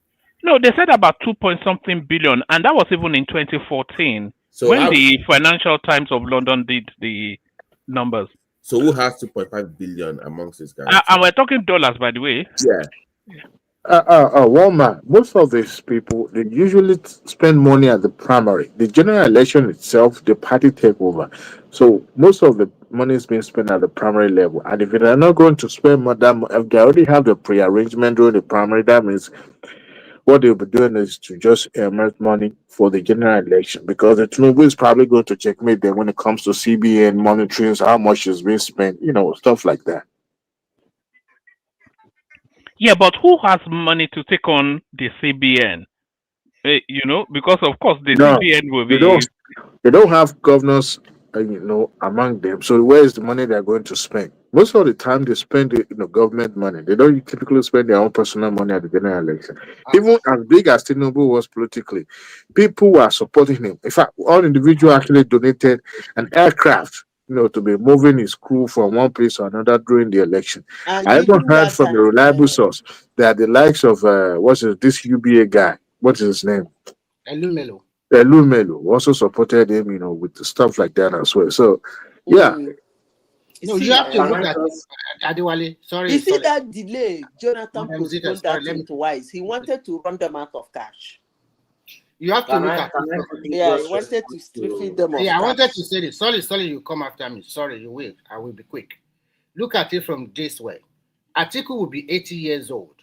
No, they said about 2-point-something billion, and that was even in 2014 when the Financial Times of London did the numbers. So who has 2.5 billion amongst these guys? And we're talking dollars, by the way. Yeah. Walmart, most of these people, they usually spend money at the primary. The general election itself, the party take over. So most of the money is being spent at the primary level. And if they're not going to spend more, if they already have the pre-arrangement during the primary, that means what they'll be doing is to just earmark money for the general election, because the Tinubu is probably going to checkmate them when it comes to CBN monitoring how much is being spent, stuff like that. Yeah, but who has money to take on the CBN? Because of course the CBN will be. They don't have governors, among them. So where is the money they're going to spend? Most of the time they spend government money. They don't typically spend their own personal money at the general election. Even as big as Tinubu was politically, people were supporting him. In fact, all individuals actually donated an aircraft, to be moving his crew from one place to another during the election. I even heard from a reliable source that the likes of this UBA guy, what is his name? Elumelu also supported him, with the stuff like that as well. So, yeah. No, you have to look at Adewale. Sorry. You see that delay? Jonathan postponed that twice. He wanted to run them out of cash. You have to look at Yeah, he wanted to feed them off. Yeah, I wanted to say this. Sorry, you come after me. Sorry, you will. I will be quick. Look at it from this way. Atiku will be 80 years old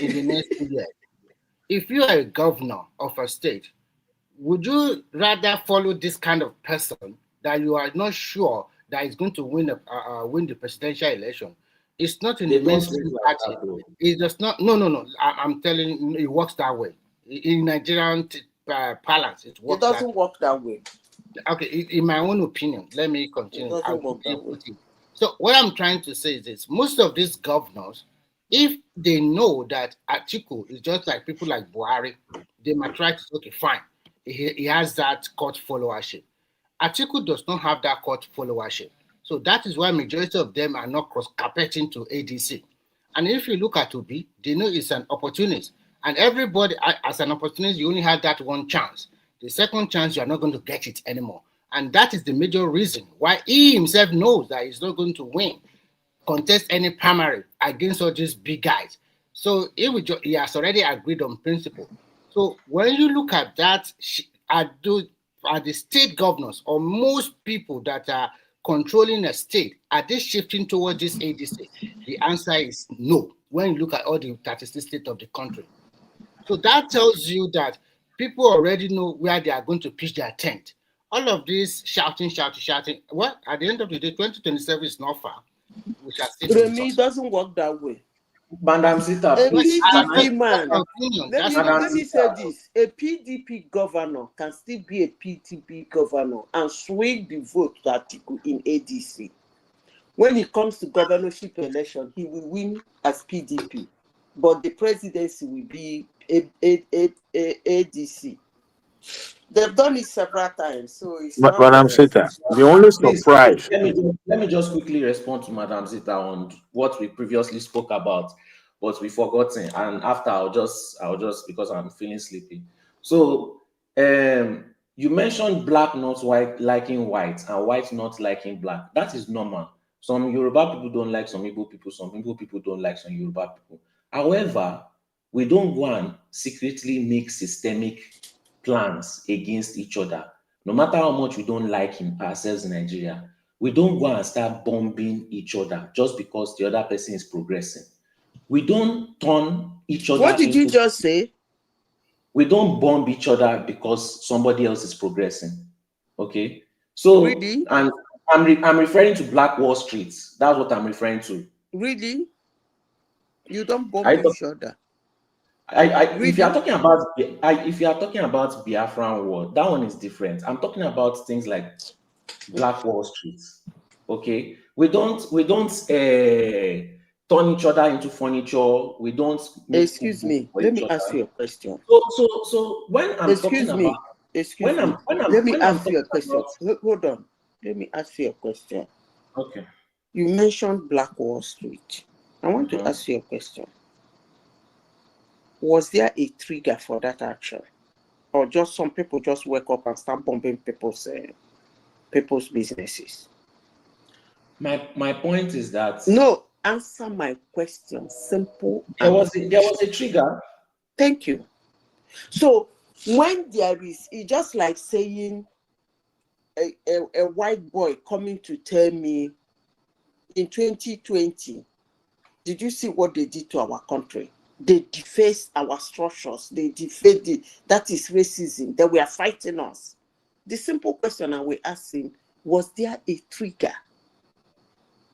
in the next 2 years. If you are a governor of a state, would you rather follow this kind of person that you are not sure that is going to win the presidential election? It's not in the mainstream party. It does not. No. I'm telling you, it works that way. In Nigerian parlance, it works. It doesn't work that way. Okay, in my own opinion, let me continue. It doesn't work that way. So what I'm trying to say is this: most of these governors, if they know that Atiku is just like people like Buhari, they might try to say, okay, fine. He has that court followership. Atiku does not have that court followership. So that is why majority of them are not cross-carpeting to ADC. And if you look at Obi, they know it's an opportunist. And everybody, as an opportunist, you only have that one chance. The second chance, you are not going to get it anymore. And that is the major reason why he himself knows that he's not going to contest any primary against all these big guys. So he has already agreed on principle. So when you look at that, at the state governors or most people that are controlling a state, are they shifting towards this ADC? The answer is no. When you look at all the 36 states of the country. So that tells you that people already know where they are going to pitch their tent. All of this shouting. Well, at the end of the day, 2027 is not far. We shall see. Remy, it doesn't work that way. Madam Zita, A please. PDP man. Madam Let me say this. A PDP governor can still be a PDP governor and swing the vote to article in ADC. When it comes to governorship election, he will win as PDP, but the presidency will be ADC. They've done it several times, so it's not. Madam Zita, the only surprise. Let me just quickly respond to Madam Zita on what we previously spoke about, but we've forgotten. And after I'll just because I'm feeling sleepy. So you mentioned black not white liking white and white not liking black. That is normal. Some Yoruba people don't like some Igbo people, some Igbo people don't like some Yoruba people. However, we don't go and secretly make systemic plans against each other. No matter how much we don't like ourselves in Nigeria, we don't go and start bombing each other just because the other person is progressing. We don't turn each other. What did you just say? We don't bomb each other because somebody else is progressing. Okay, so really, and I'm referring to Black Wall Street. That's what I'm referring to. Really, you don't bomb each other. If you are talking about Biafran war, that one is different. I'm talking about things like Black Wall Street. Okay, we don't turn each other into furniture. We don't. Excuse me. Let me ask you a question. So when I'm excuse me. Let me ask you a question. Hold on. Let me ask you a question. Okay. You mentioned Black Wall Street. I want to ask you a question. Was there a trigger for that action, or just some people just wake up and start bombing people's businesses? My point is that no. Answer my question. Simple. There was a trigger. Thank you. So when there is, it's just like saying a white boy coming to tell me in 2020, did you see what they did to our country? They defaced our structures. They defaced it. That is racism. They were fighting us. The simple question I will ask him, was there a trigger?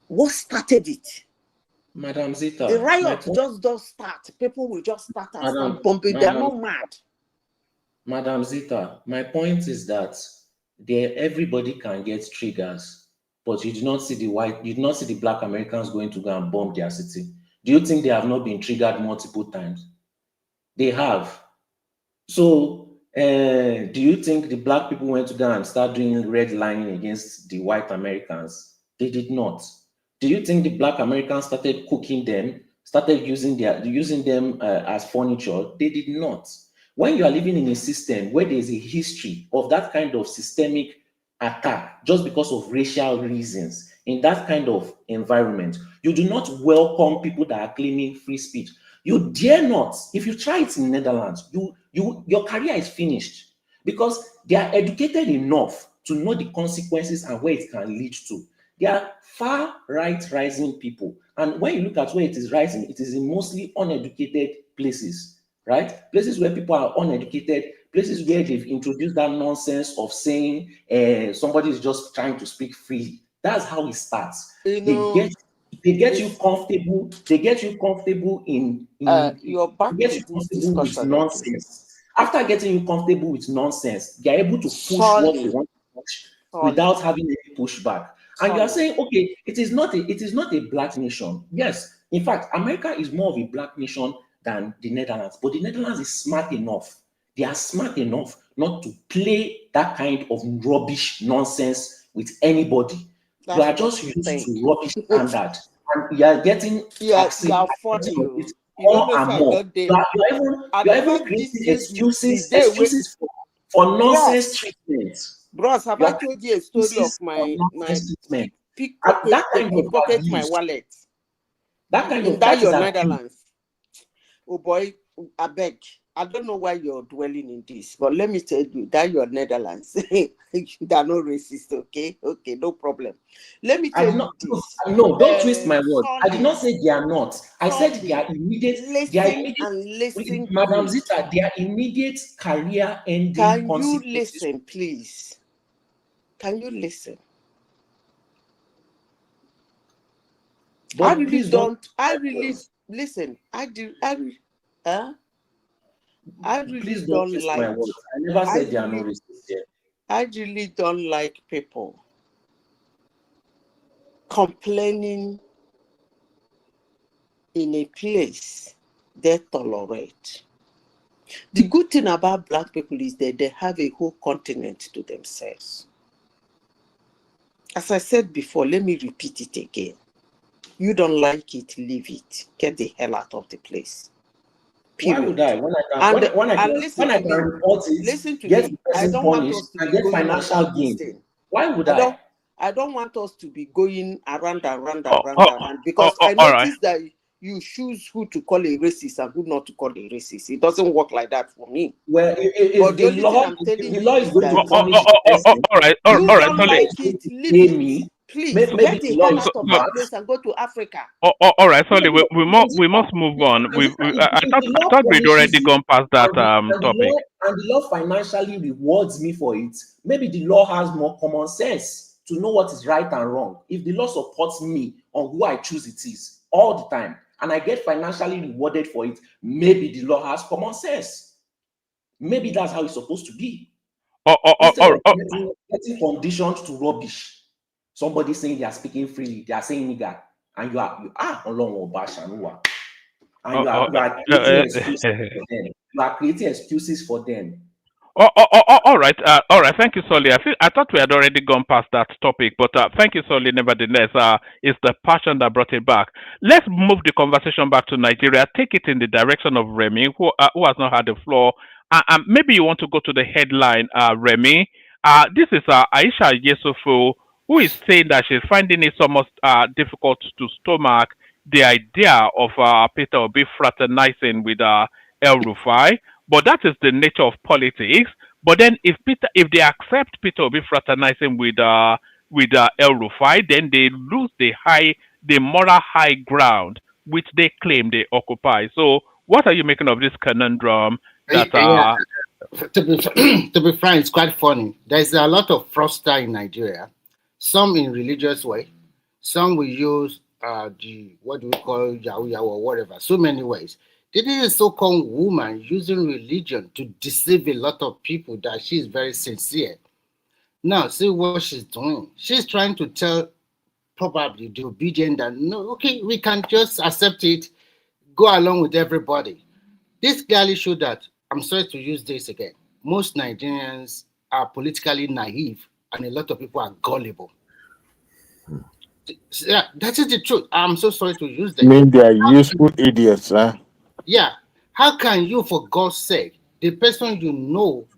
What started it? Madam Zita. The riot just does start. People will just start and start bombing. They're not mad. Madam Zita, my point is that everybody can get triggers, but you do not see the Black Americans going to go and bomb their city. Do you think they have not been triggered multiple times? They have. So, do you think the Black people went to go and start doing redlining against the white Americans? They did not. Do you think the Black Americans started cooking them, started using them as furniture? They did not. When you are living in a system where there is a history of that kind of systemic attack just because of racial reasons, in that kind of environment, you do not welcome people that are claiming free speech. You dare not. If you try it in the Netherlands, your career is finished because they are educated enough to know the consequences and where it can lead to. They are far right rising people. And when you look at where it is rising, it is in mostly uneducated places, right? Places where people are uneducated, places where they've introduced that nonsense of saying somebody is just trying to speak freely. That's how it starts. They get you comfortable. They get you comfortable with nonsense. After getting you comfortable with nonsense, they're able to push what they want to push without having any pushback. And you are saying, okay, it is not a Black nation. Yes, in fact, America is more of a Black nation than the Netherlands, but the Netherlands is smart enough. They are smart enough not to play that kind of rubbish nonsense with anybody. You are just used to rubbish standard, and you are getting You don't more know and say I more. don't dey. You are even creating excuses for nonsense treatment. Bros, have You I are told you a story of excuses for my nonsense treatment. pickpocket? That They kind of pickpocket my abuse, wallet that kind in of that is your abuse. Netherlands. Oh boy, I beg. I don't know why you're dwelling in this, but let me tell you that your Netherlands. They are not racist, okay? Okay, no problem. Let me I tell did not. you this. No, don't twist my words. I did not Sunday, say they are not. I said they are immediate. listen Madam good. Zita, their immediate career ending Can you consequences. listen, please? Can you listen? But I really please don't. I really listen. I do. I really please don't don't twist like. my words. I never said they are not racist here. I really don't like people complaining in a place they tolerate. The good thing about black people is that they have a whole continent to themselves. As I said before, let me repeat it again. You don't like it, leave it. Get the hell out of the place. Period. Why would I? When I can report it, listen to get me. the I person don't want punished us to and be get going financial on this gain. thing. Why would I? I don't want us to be going around Oh, because I all right. noticed that you choose who to call a racist and who not to call a racist. It doesn't work like that for me. Well, But the only thing I'm telling the you law is going to that punish the person. All right, you don't Sully. like it, leave it. Please Maybe get the the law hell is out of too the harsh. place and go to Africa. All right, Sully. We must move on. I thought we'd already gone past that topic. And the law financially rewards me for it. Maybe the law has more common sense to know what is right and wrong. If the law supports me on who I choose it is all the time, and I get financially rewarded for it, maybe the law has common sense. Maybe that's how it's supposed to be. Instead of getting conditioned to rubbish. Somebody saying they are speaking freely, they are saying nigga, and you are along Obashanua. And you are creating excuses for them. You are creating excuses for them. All right. All right. Thank you, Solly. I thought we had already gone past that topic, but thank you, Solly. Nevertheless, it's the passion that brought it back. Let's move the conversation back to Nigeria. Take it in the direction of Remy, who has not had the floor. Maybe you want to go to the headline, Remy. This is Aisha Yesufu, who is saying that she's finding it somewhat difficult to stomach the idea of Peter Obi fraternizing with El Rufai. But that is the nature of politics. But then, if they accept Peter Obi fraternizing with El Rufai, then they lose the moral high ground which they claim they occupy. So, what are you making of this conundrum? That to be frank, it's quite funny. There's a lot of fraudster in Nigeria. Some in religious way, some will use the what do we call Yahoo Yahoo or whatever. So many ways. This is a so-called woman using religion to deceive a lot of people that she is very sincere. Now, see what she's doing. She's trying to tell probably the obedient that no, okay, we can just accept it, go along with everybody. This clearly shows that, I'm sorry to use this again, most Nigerians are politically naive and a lot of people are gullible. Yeah, that is the truth. I'm so sorry to use that. I mean, they are useful idiots, huh? Yeah. How can you, for God's sake, the person you know,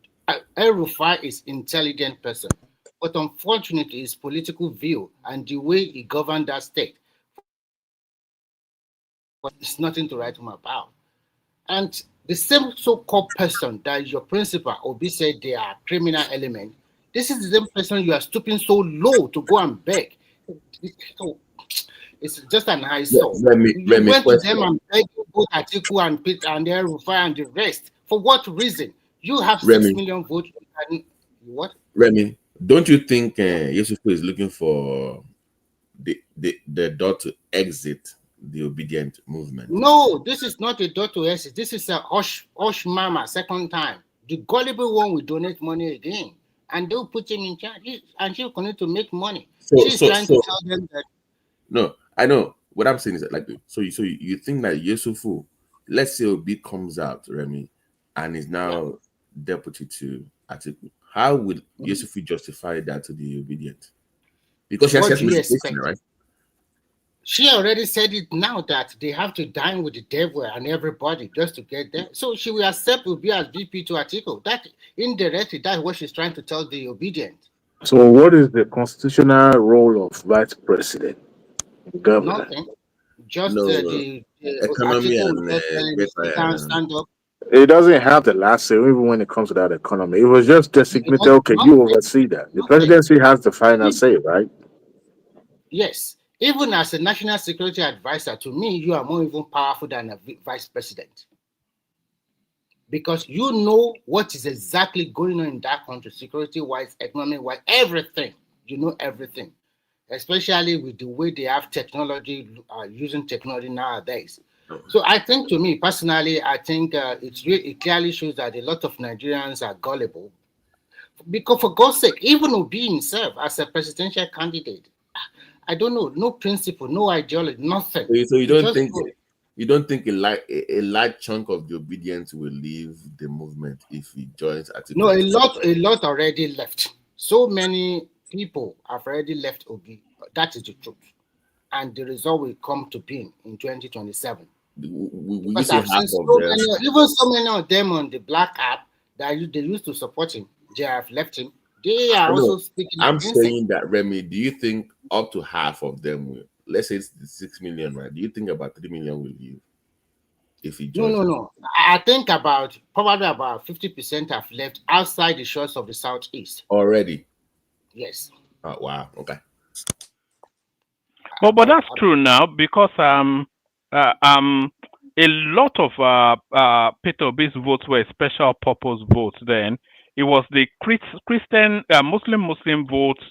El Rufai is intelligent person, but unfortunately his political view and the way he governed that state, it's nothing to write home about. And the same so-called person that your principal Obi said they are criminal element, this is the same person you are stooping so low to go and beg. It's just an eyesore. You went to them and begged both Atiku and Peter and El Rufai and the rest. For what reason? You have 6 million votes. What? Remy, don't you think Yusufu is looking for the door to exit the obedient movement? No, this is not a door to exit. This is a hush mama second time. The gullible one will donate money again, and they'll put him in charge, and she'll continue to make money. She's trying to tell them that. No, I know what I'm saying is that, like, so you think that Yusufu, let's say Obi comes out, Remy, and is now deputy to Atiku. How would Yusufu justify that to the obedient? Because she has What do you expect? right? She already said it now that they have to dine with the devil and everybody just to get there. So she will accept Obi as VP to Atiku. That indirectly, that's what she's trying to tell the obedient. So, what is the constitutional role of vice president, governor? Nothing. Just No, the economy Atiku will and just tell him sit better. down, stand up. It doesn't have the last say, even when it comes to that economy. It was just designated, okay, you Nothing. oversee that. The presidency has the final say, right? Yes. Even as a national security advisor, to me, you are more even powerful than a vice president. Because you know what is exactly going on in that country, security-wise, economic-wise, everything. You know everything. Especially with the way they have technology, using technology nowadays. So I think, to me personally, I think it clearly shows that a lot of Nigerians are gullible. Because for God's sake, even Obi himself as a presidential candidate, I don't know, no principle, no ideology, nothing. So you He don't just think a large chunk of the obedience will leave the movement if he joins Atiku? No, a lot already left. So many people have already left Obi. That is the truth. And the result will come to being in 2027. Because I've seen even so many of them on the black app that they used to support him, they have left him. They are also speaking I'm against him. saying that, Remy, do you think up to half of them will, let's say it's 6 million, right? Do you think about 3 million will leave if he joins? No. I think probably about 50% have left outside the shores of the southeast. Already? Yes. Oh, wow. Okay. But that's true now because a lot of Peter Obi's votes were special purpose votes. Then it was the Christian Muslim votes.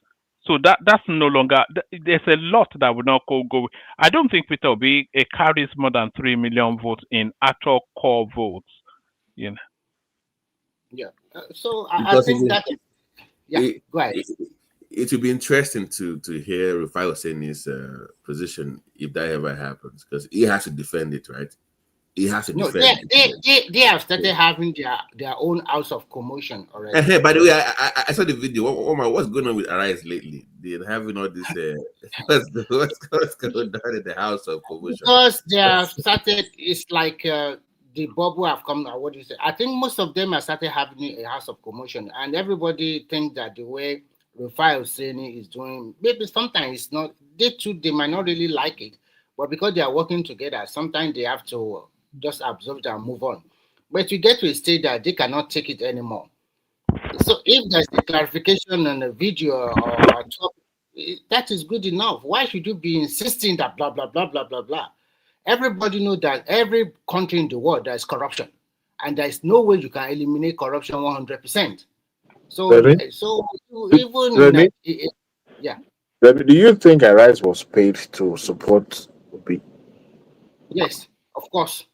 So that's no longer. There's a lot that would not go. I don't think Peter Obi carries more than 3 million votes in actual core votes. You know. Yeah. So I think that. Yeah. Go ahead. It would be interesting to hear Rufai Hosseini's position if that ever happens, because he has to defend it, right? He has to defend it. They have started having their own house of commotion already. By the way, I saw the video. What's going on with Arise lately? They're having all this. What's going on in the house of commotion? Because they have started. It's like the bubble have come. What do you say? I think most of them have started having a house of commotion, and everybody thinks that the way Rufai Hosseini is doing, maybe sometimes it's not. They might not really like it, but because they are working together, sometimes they have to just absorb it and move on. But you get to a stage that they cannot take it anymore. So if there's a clarification on a video or a topic, that is good enough. Why should you be insisting that blah blah blah blah blah blah? Everybody knows that every country in the world there is corruption, and there is no way you can eliminate corruption 100%. So Remy? even yeah. Remy, do you think Arise was paid to support Obi? Yes, of course.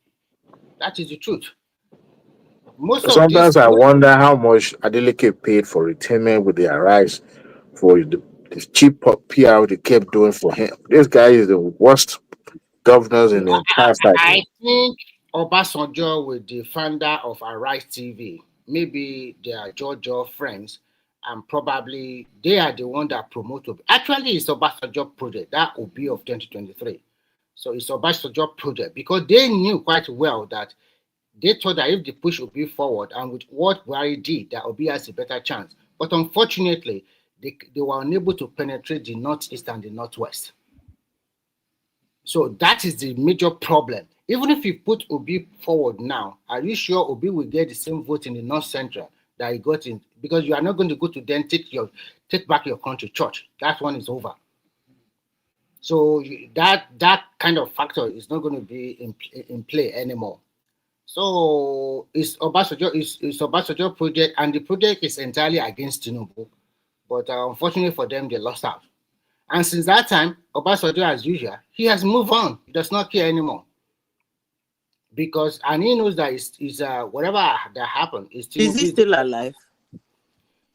That is the truth. Sometimes I wonder how much Adeleke paid for retainment with the Arise for the cheap PR they kept doing for him. This guy is the worst governors in the entire cycle. I think Obasanjo with the founder of Arise TV, maybe they are Georgia friends, and probably they are the one that promote Obi. Actually, it's Obasanjo project, that Obi of 2023. So it's Obasanjo project because they knew quite well that they thought that if they push Obi forward and with what Buhari did, that Obi has a better chance. But unfortunately, they were unable to penetrate the northeast and the northwest. So that is the major problem. Even if you put Obi forward now, are you sure Obi will get the same vote in the North Central that he got in? Because you are not going to go to them take back your country church. That one is over. So that kind of factor is not going to be in play anymore. So it's Obasanjo project, and the project is entirely against Tinubu. But unfortunately for them, they lost out. And since that time, Obasanjo, as usual, he has moved on. He does not care anymore. Because, and he knows that it's whatever that happened is Tinubu. Is he still alive?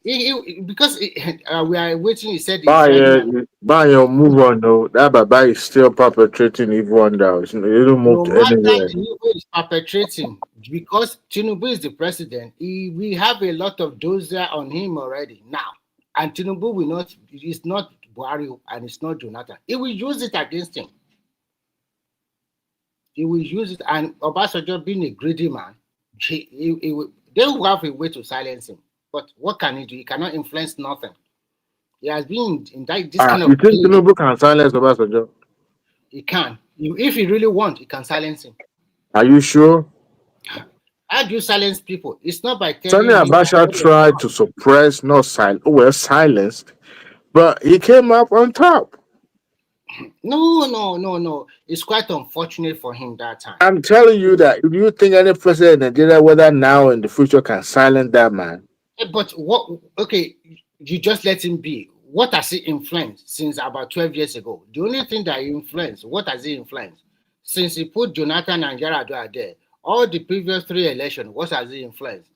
Because we are waiting, he said. Bayo, move on though. That Baba is still perpetrating evil wonder. He don't move to anywhere. Tinubu is perpetrating because Tinubu is the president. We have a lot of dozer on him already now, and Tinubu will not. It's not Buhari and it's not Jonathan. He will use it against him. he will use it. And Obasanjo being a greedy man, they will have a way to silence him. But what can he do? He cannot influence nothing. He has been in this kind You of think game. Tinubu can silence Obasanjo? He can. If he really wants, he can silence him. Are you sure? How do you silence people? It's not by Sani telling him Abacha what tried to suppress, not silenced, but he came up on top. No. It's quite unfortunate for him that time. I'm telling you that if you think any president in Nigeria, whether now or in the future, can silence that man, But what? Okay, you just let him be. What has he influenced since about 12 years ago? The only thing that he influenced, what has he influenced? Since he put Jonathan and Yaradua there, all the previous 3 elections, what has he influenced?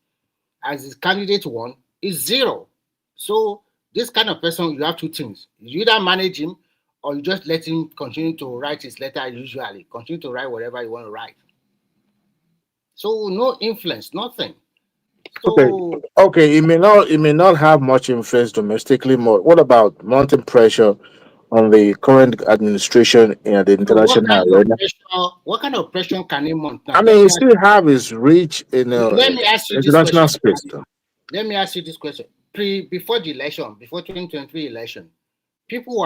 As his candidate won, is zero. So this kind of person, you have two things. You either manage him or you just let him continue to write his letter usually, continue to write whatever you want to write. So no influence, nothing. So okay, it may not have much influence domestically. More, what about mounting pressure on the current administration in the so international arena? what kind of pressure can he mount now? I mean, he still have his reach in Let me ask you this international question. space. Though. Let me ask you this question. Before the election, before 2023 election, people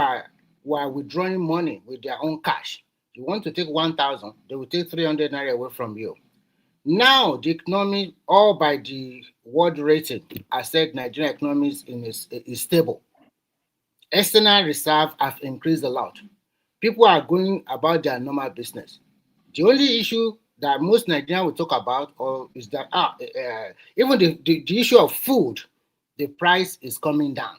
were withdrawing money with their own cash. You want to take 1,000, they will take 300 naira away from you. Now the economy, all by the world rating, I said Nigerian economy is stable. External reserve have increased a lot. People are going about their normal business. The only issue that most Nigerians will talk about is that even the issue of food, the price is coming down.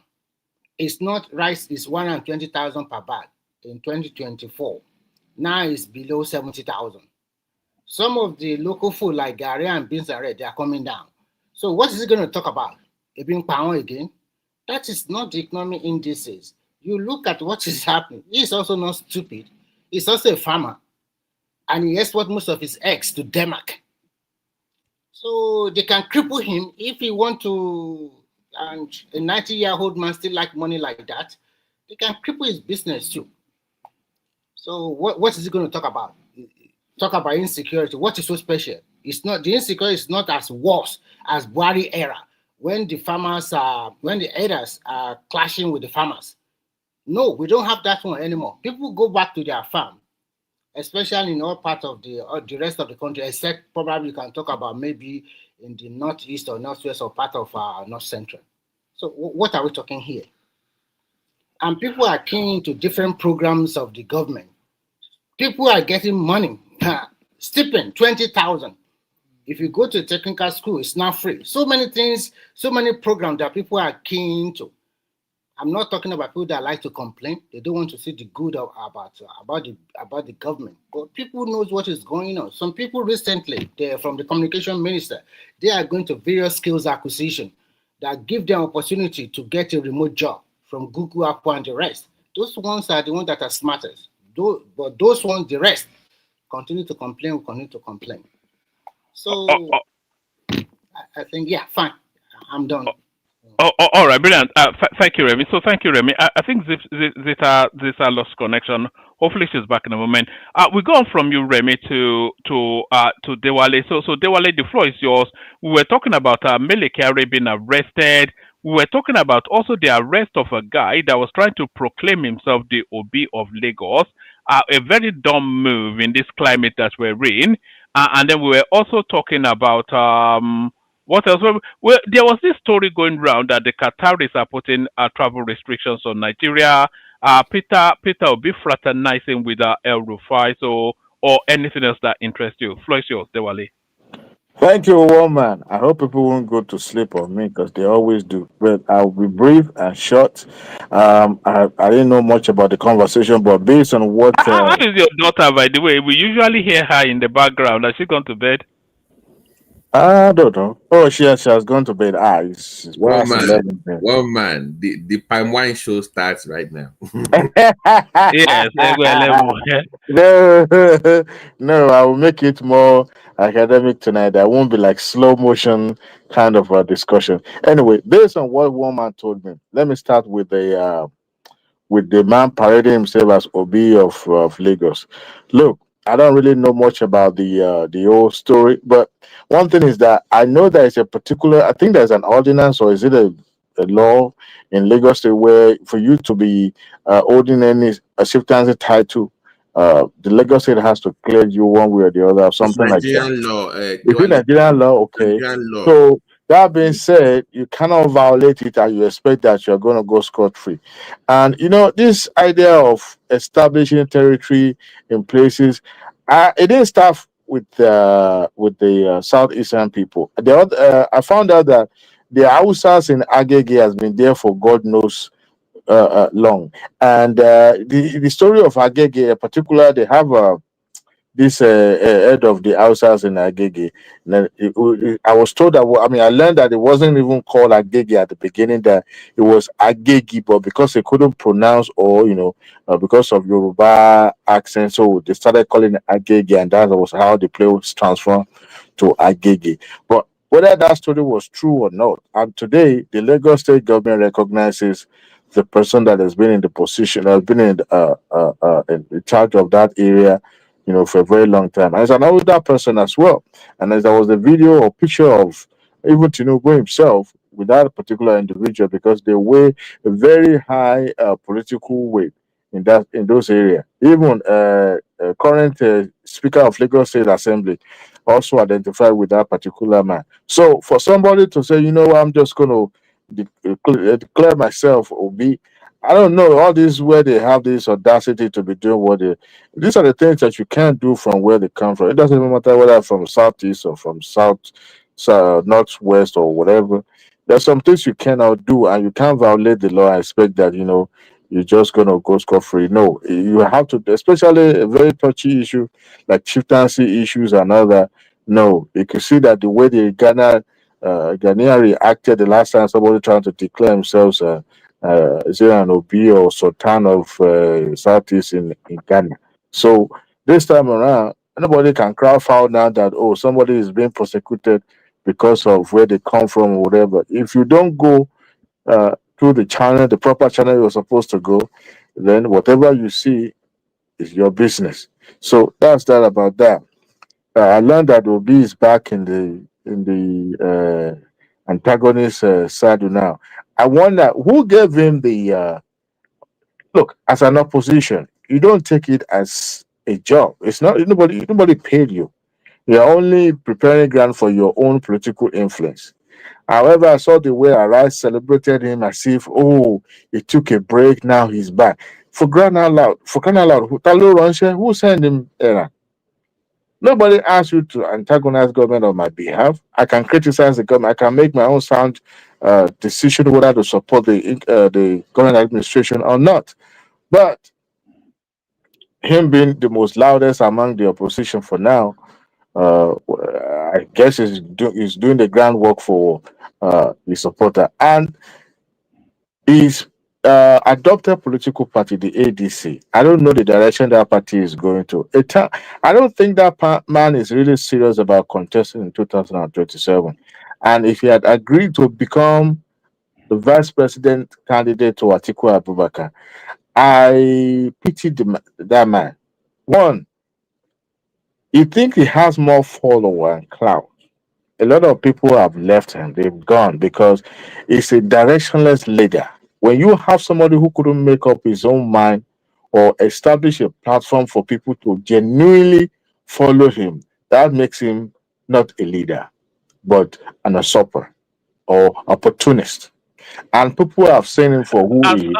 It's not rice is 120,000 per bag in 2024. Now it's below 70,000. Some of the local food like gari and beans and red, they are coming down. So what is it going to talk about? It being pound again? That is not the economic indices. You look at what is happening. He's also not stupid. He's also a farmer. And he exports most of his eggs to Denmark. So they can cripple him if he want to, and a 90-year-old man still like money like that, they can cripple his business too. So what is he going to talk about? Talk about insecurity. What is so special? It's not, the insecurity is not as worse as Buhari era when the farmers are, when the elders are clashing with the farmers. No, we don't have that one anymore. People go back to their farm, especially in all parts of the rest of the country, except probably you can talk about maybe in the northeast or northwest or part of north central. So what are we talking here? And people are keen to different programs of the government. People are getting money, stipend 20,000. If you go to a technical school, it's not free. So many things, so many programs that people are keen to. I'm not talking about people that like to complain. They don't want to see the good about the government. But people knows what is going on. Some people recently, they're from the communication minister, they are going to various skills acquisition that give them opportunity to get a remote job from Google, Apple, and the rest. Those ones are the ones that are smartest. But those ones, the rest, continue to complain, So I think, yeah, fine. I'm done. All right, brilliant. Thank you, Remy. So thank you, Remy. I think Zita lost connection. Hopefully she's back in a moment. We go on from you, Remy, to Dewale. So Dewale, the floor is yours. We were talking about Mele Kyari being arrested. We were talking about also the arrest of a guy that was trying to proclaim himself the Obi of Lagos. A very dumb move in this climate that we're in. And then we were also talking about what else? Well, there was this story going around that the Qataris are putting travel restrictions on Nigeria. Peter will be fraternizing with El Rufai, or anything else that interests you. Floor is yours, Dewale. Thank you, woman. I hope people won't go to sleep on me because they always do. But I'll be brief and short. I didn't know much about the conversation, but based on what. How is your daughter, by the way? We usually hear her in the background. Has she gone to bed? I don't know. Oh, she has gone to bed. It's past 11. One man. The Palm Wine show starts right now. Yes, no, I will make it more academic tonight. I won't be like slow motion kind of a discussion. Anyway, based on what one man told me, let me start with the man parading himself as Obi of Lagos. Look, I don't really know much about the whole story, but one thing is that I know there is a particular. I think there's an ordinance, or is it a law in Lagos State where for you to be holding any a chieftaincy title, the Lagos State has to clear you one way or the other, or It's something like that. Nigerian law, Is it Diwali. Nigerian law? Okay. Nigerian law. So that being said, you cannot violate it and you expect that you're going to go scot free. And you know, this idea of establishing territory in places, it didn't start with the southeastern people. I found out that the Hausas in Agege has been there for God knows long. And the story of Agege, in particular, they have this head of the Hausas in Agege. Then I was told that, I mean, I learned that it wasn't even called Agege at the beginning, that it was Agege, but because they couldn't pronounce, or, because of Yoruba accent, so they started calling it Agege, and that was how the place was transformed to Agege. But whether that story was true or not, and today the Lagos state government recognizes the person that has been in the position, has been in charge of that area, for a very long time. And it's an older person as well. And as there was a video or picture of even Tinubu himself with that particular individual, because they weigh a very high political weight in those areas. Even current Speaker of Lagos State Assembly also identified with that particular man. So for somebody to say, I'm just going to declare myself Obi, I don't know all this where they have this audacity to be doing what they. These are the things that you can't do from where they come from. It doesn't even matter whether from southeast or from northwest or whatever. There's some things you cannot do, and you can't violate the law and expect that you're just gonna go scot free. No, you have to, especially a very touchy issue like chieftaincy issues and other. No, you can see that the way the Ghanaian reacted the last time somebody trying to declare themselves. Is it an Obi or Sultan of Southeast in Ghana? So this time around, nobody can crowd foul now that, oh, somebody is being prosecuted because of where they come from or whatever. If you don't go through the proper channel you're supposed to go, then whatever you see is your business. So that's that about that. I learned that Obi is back in the antagonist side now. I wonder who gave him the look as an opposition. You don't take it as a job. It's not nobody paid you. You're only preparing ground for your own political influence. However, I saw the way Arise celebrated him as if, oh, he took a break, now he's back. For crying out loud, Talo Ronsha, who sent him errand? Nobody asked you to antagonize government on my behalf. I can criticize the government. I can make my own sound decision whether to support the government administration or not. But him being the most loudest among the opposition for now, uh, I guess he's doing the groundwork for the supporter. And his adopted political party, the ADC, I don't know the direction that party is going to. I don't think that man is really serious about contesting in 2027. And if he had agreed to become the vice president candidate to Atiku Abubakar, I pity that man. One, you think he has more follower and clout. A lot of people have left him, they've gone because he's a directionless leader. When you have somebody who couldn't make up his own mind or establish a platform for people to genuinely follow him, that makes him not a leader, but an usurper or opportunist. And people have seen him for who he is.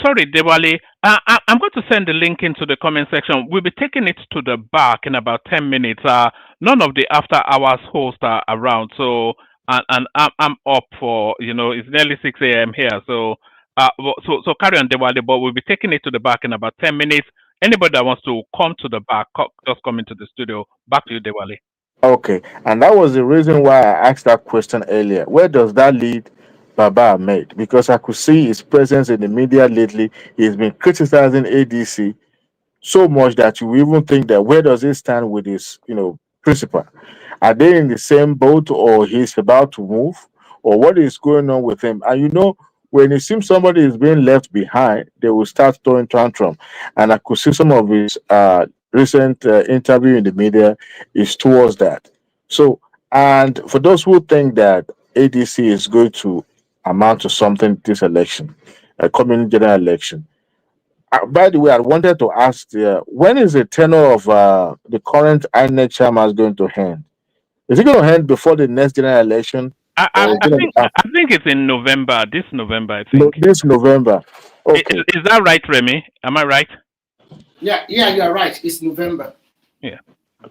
Sorry, Dewale. I'm going to send the link into the comment section. We'll be taking it to the back in about 10 minutes. None of the after hours hosts are around, so and I'm up for it's nearly 6 a.m. here. So so carry on, Dewale. But we'll be taking it to the back in about 10 minutes. Anybody that wants to come to the back, just come into the studio. Back to you, Dewale. Okay, and that was the reason why I asked that question earlier. Where does that lead Baba Ahmed? Because I could see his presence in the media lately. He's been criticizing ADC so much that you even think that where does he stand with his, principal? Are they in the same boat, or he's about to move, or what is going on with him? And when it seems somebody is being left behind, they will start throwing tantrum. And I could see some of his recent interview in the media is towards that. So, and for those who think that ADC is going to amount to something this election, a coming general election. By the way, I wanted to ask, when is the tenure of the current INEC chairman going to end? Is it going to end before the next general election, or is it going to be after? I think it's in November. This November, I No, think. this November. Okay. Is that right, Remy? Am I right? Yeah, you are right. It's November. Yeah.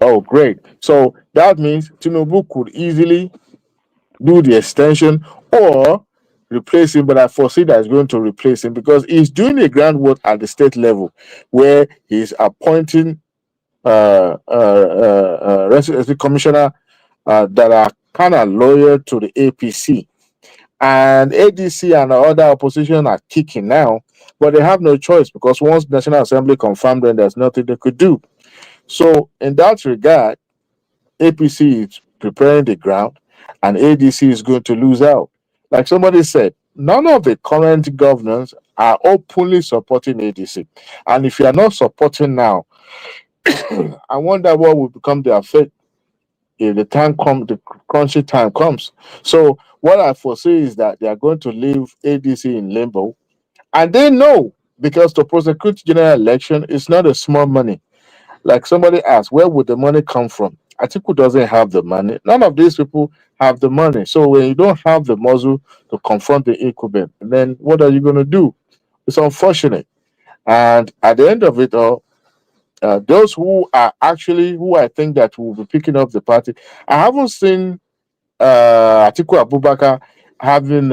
Oh, great. So that means Tinubu could easily do the extension or replace him, but I foresee that he's going to replace him because he's doing the groundwork at the state level where he's appointing residency commissioner that are kind of loyal to the APC. And ADC and other opposition are kicking now, but they have no choice because once National Assembly confirmed them, there's nothing they could do. So, in that regard, APC is preparing the ground and ADC is going to lose out. Like somebody said, none of the current governors are openly supporting ADC. And if you are not supporting now, I wonder what will become their fate if the crunchy time comes. So what I foresee is that they are going to leave ADC in limbo, and they know because to prosecute general election is not a small money. Like somebody asked, where would the money come from? Atiku doesn't have the money. None of these people have the money. So when you don't have the muscle to confront the incumbent, then what are you going to do? It's unfortunate. And at the end of it all, those who I think that will be picking up the party, I haven't seen Atiku Abubakar having,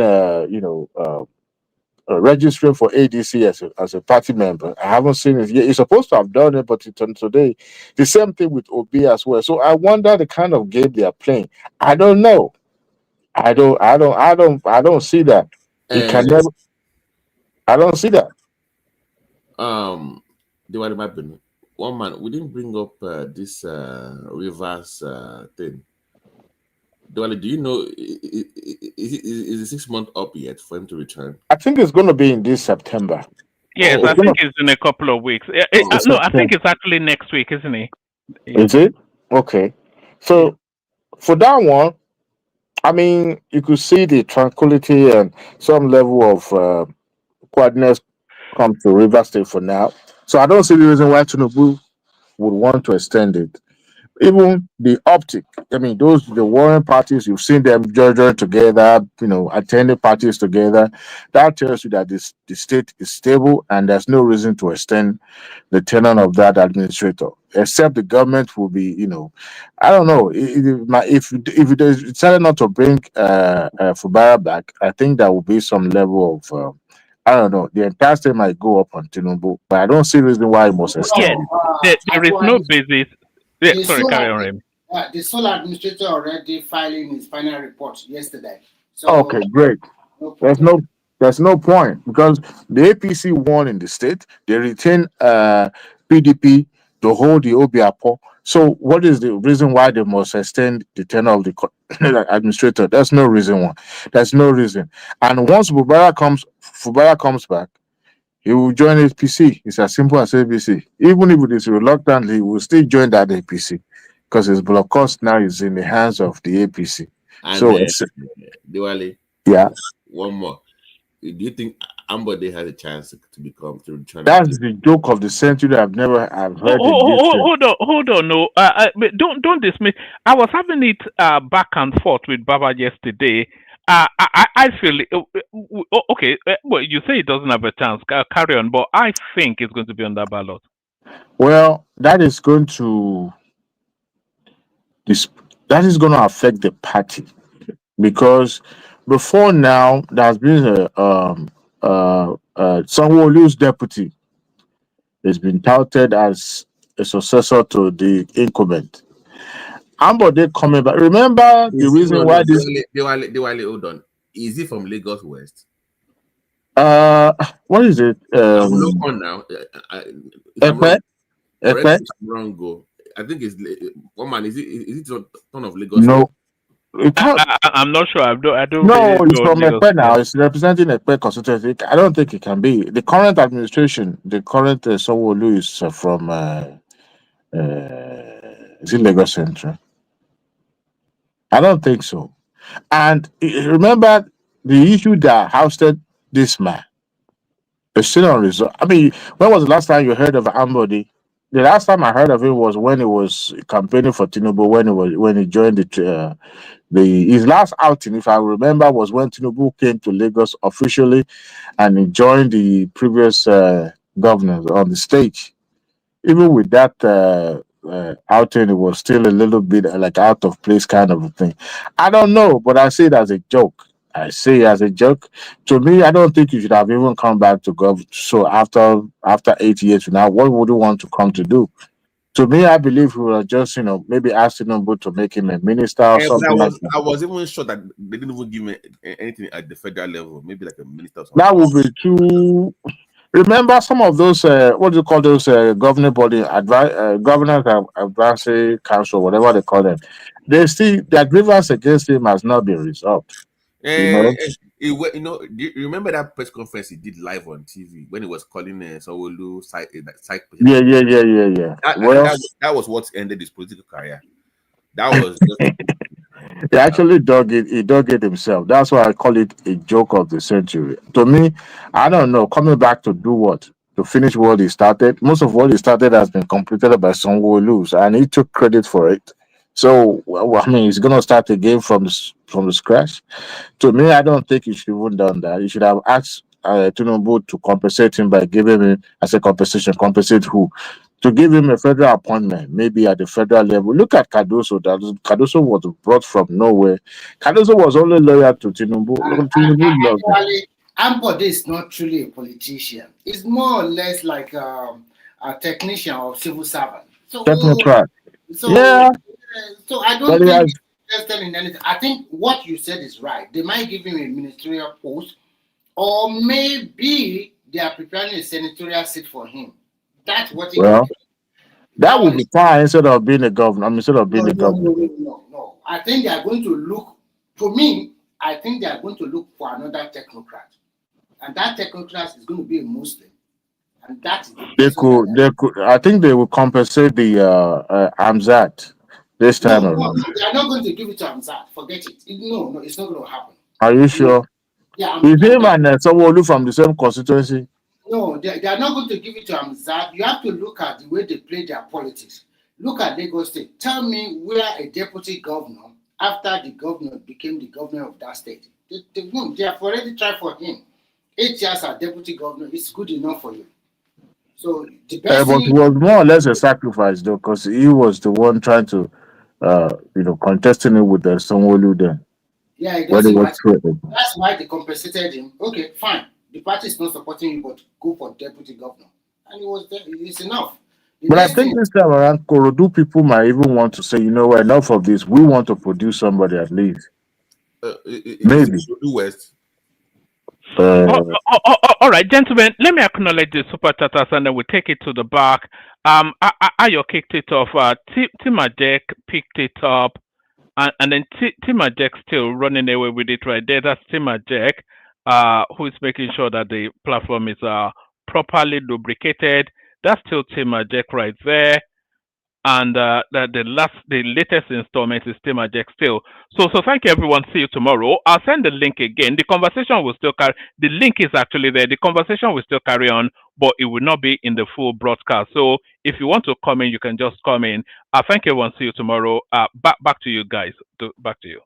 registering for ADC as a party member. I haven't seen it yet. He's supposed to have done it, but it's on today. The same thing with Obi as well. So I wonder the kind of game they are playing. I don't know. I don't see that. It can never. I don't see that. They were my opinion. One man, we didn't bring up this reverse thing. Diwali, do you know is the 6 month up yet for him to return? I think it's going to be in this September. Yes, I think it's in a couple of weeks. No, I think it's actually next week, isn't it? Is it? Okay. So for that one, I mean, you could see the tranquility and some level of quietness come to River State for now. So I don't see the reason why Tinubu would want to extend it. Even the optic, I mean, the warring parties, you've seen them join together, attending parties together. That tells you that the state is stable and there's no reason to extend the tenure of that administrator, except the government will be, I don't know. If it decided not to bring Fubara back, I think there will be some level of. I don't know. The entire state might go up on Tinubu, but I don't see reason why it must extend. There is no basis. Yeah, sorry, carry on, Remy. The sole administrator already filing his final report yesterday. So Okay, great. There's no point because the APC won in the state. They retain PDP to hold the Obiapo. So what is the reason why they must extend the tenure of the administrator? There's no reason why. There's no reason. And once Fubara comes back, he will join APC. It's as simple as APC. Even if it is reluctantly, he will still join that APC because his block cost now is in the hands of the APC. And So Diwali, yeah, one more. Do you think Ambode has a chance to return? That's the joke of the century. I've heard Hold on. No, but don't dismiss. I was having it back and forth with Baba yesterday. I feel okay. Well, you say it doesn't have a chance. Carry on, but I think it's going to be on that ballot. Well, that is going to affect the party because before now there has been Sanwo-Olu's deputy has been touted as a successor to the incumbent. Ambode coming back. Remember the reason why this Diwali, hold on. Is he from Lagos West? What is it? I'm local now. Epe? If I'm wrong, go. I think it's one man. Is it son of Lagos? No. I'm not sure. I don't. No, really it's know from Lagos. Epe now. It's representing Epe constituency. I don't think it can be. The current administration, the current Sanwo-Olu is from Is it Lagos Central? I don't think so. And remember the issue that ousted this man. It's still on result. I mean, when was the last time you heard of Ambody? The last time I heard of him was when he was campaigning for Tinubu. When he joined his last outing, if I remember, was when Tinubu came to Lagos officially, and he joined the previous governors on the stage. Even with that outing, it was still a little bit like out of place kind of a thing. I don't know, but I see it as a joke. I say it as a joke. To me, I don't think you should have even come back to gov. So after 8 years now, what would you want to come to do? To me, I believe we were just maybe asking him to make him a minister or But something like that. I was even sure that they didn't even give me anything at the federal level, maybe like a minister or something. That would be too. Remember some of those what do you call those governing body governors advisory council, whatever they call them. They still their grievance against him has not been resolved. You know? Do you remember that press conference he did live on TV when he was calling Sanwo-Olu psych? Yeah. I think that was what ended his political career. That was just He actually dug it. He dug it himself. That's why I call it a joke of the century. To me, I don't know. Coming back to do what? To finish what he started. Most of what he started has been completed by Sanwo-Olu, and he took credit for it. So, I mean, he's gonna start again from the scratch. To me, I don't think he should have done that. He should have asked Tinubu to compensate him by giving him as a compensation. Compensate who? To give him a federal appointment, maybe at the federal level. Look at Cardoso. Cardoso was brought from nowhere. Cardoso was only loyal to Tinubu. Tinubu loved him. Actually, Ambode is not truly a politician. It's more or less like a technician or civil servant. Technocrat. So, Yeah. so I But don't he think has, he's interested in anything. I think what you said is right. They might give him a ministerial post, or maybe they are preparing a senatorial seat for him. That's what he well, can. that would be fine instead of being a governor. I mean, instead of being a governor. No. I think they are going to look, for me, I think they are going to look for another technocrat. And that technocrat is going to be a Muslim. And that is the They could. I think they will compensate the Amzat this time around. they are not going to give it to Hamzat. Forget it. No, it's not going to happen. Are you sure? Yeah, Is him and Sanwo-Olu from the same constituency? No, they are not going to give it to Hamzat. You have to look at the way they play their politics. Look at Lagos State. Tell me where a deputy governor, after the governor became the governor of that state, they have already tried for him. 8 years as deputy governor is good enough for you. So the best But it was more or less a sacrifice, though, because he was the one trying to, contesting it with the Sanwo-Olu then. Yeah, it When it doesn't was matter. threatened. That's why they compensated him. Okay, fine. The party is not supporting you, but go for deputy governor. And it was there. It's enough. The But I next think thing, this time around, Korodu people might even want to say, you know what, enough of this. We want to produce somebody at least. Maybe. Do West. All right, gentlemen, let me acknowledge the super tatas and then we take it to the back. Ayo kicked it off. Timajek picked it up, and then Timajek still running away with it right there. That's Timajek, who is making sure that the platform is properly lubricated. That's still Timajek right there. And the latest installment is Timajek still. So thank you everyone. See you tomorrow. I'll send the link again. The conversation will still carry. The link is actually there. The conversation will still carry on, but it will not be in the full broadcast. So if you want to come in, you can just come in. Thank you everyone. See you tomorrow. Back to you guys. Back to you.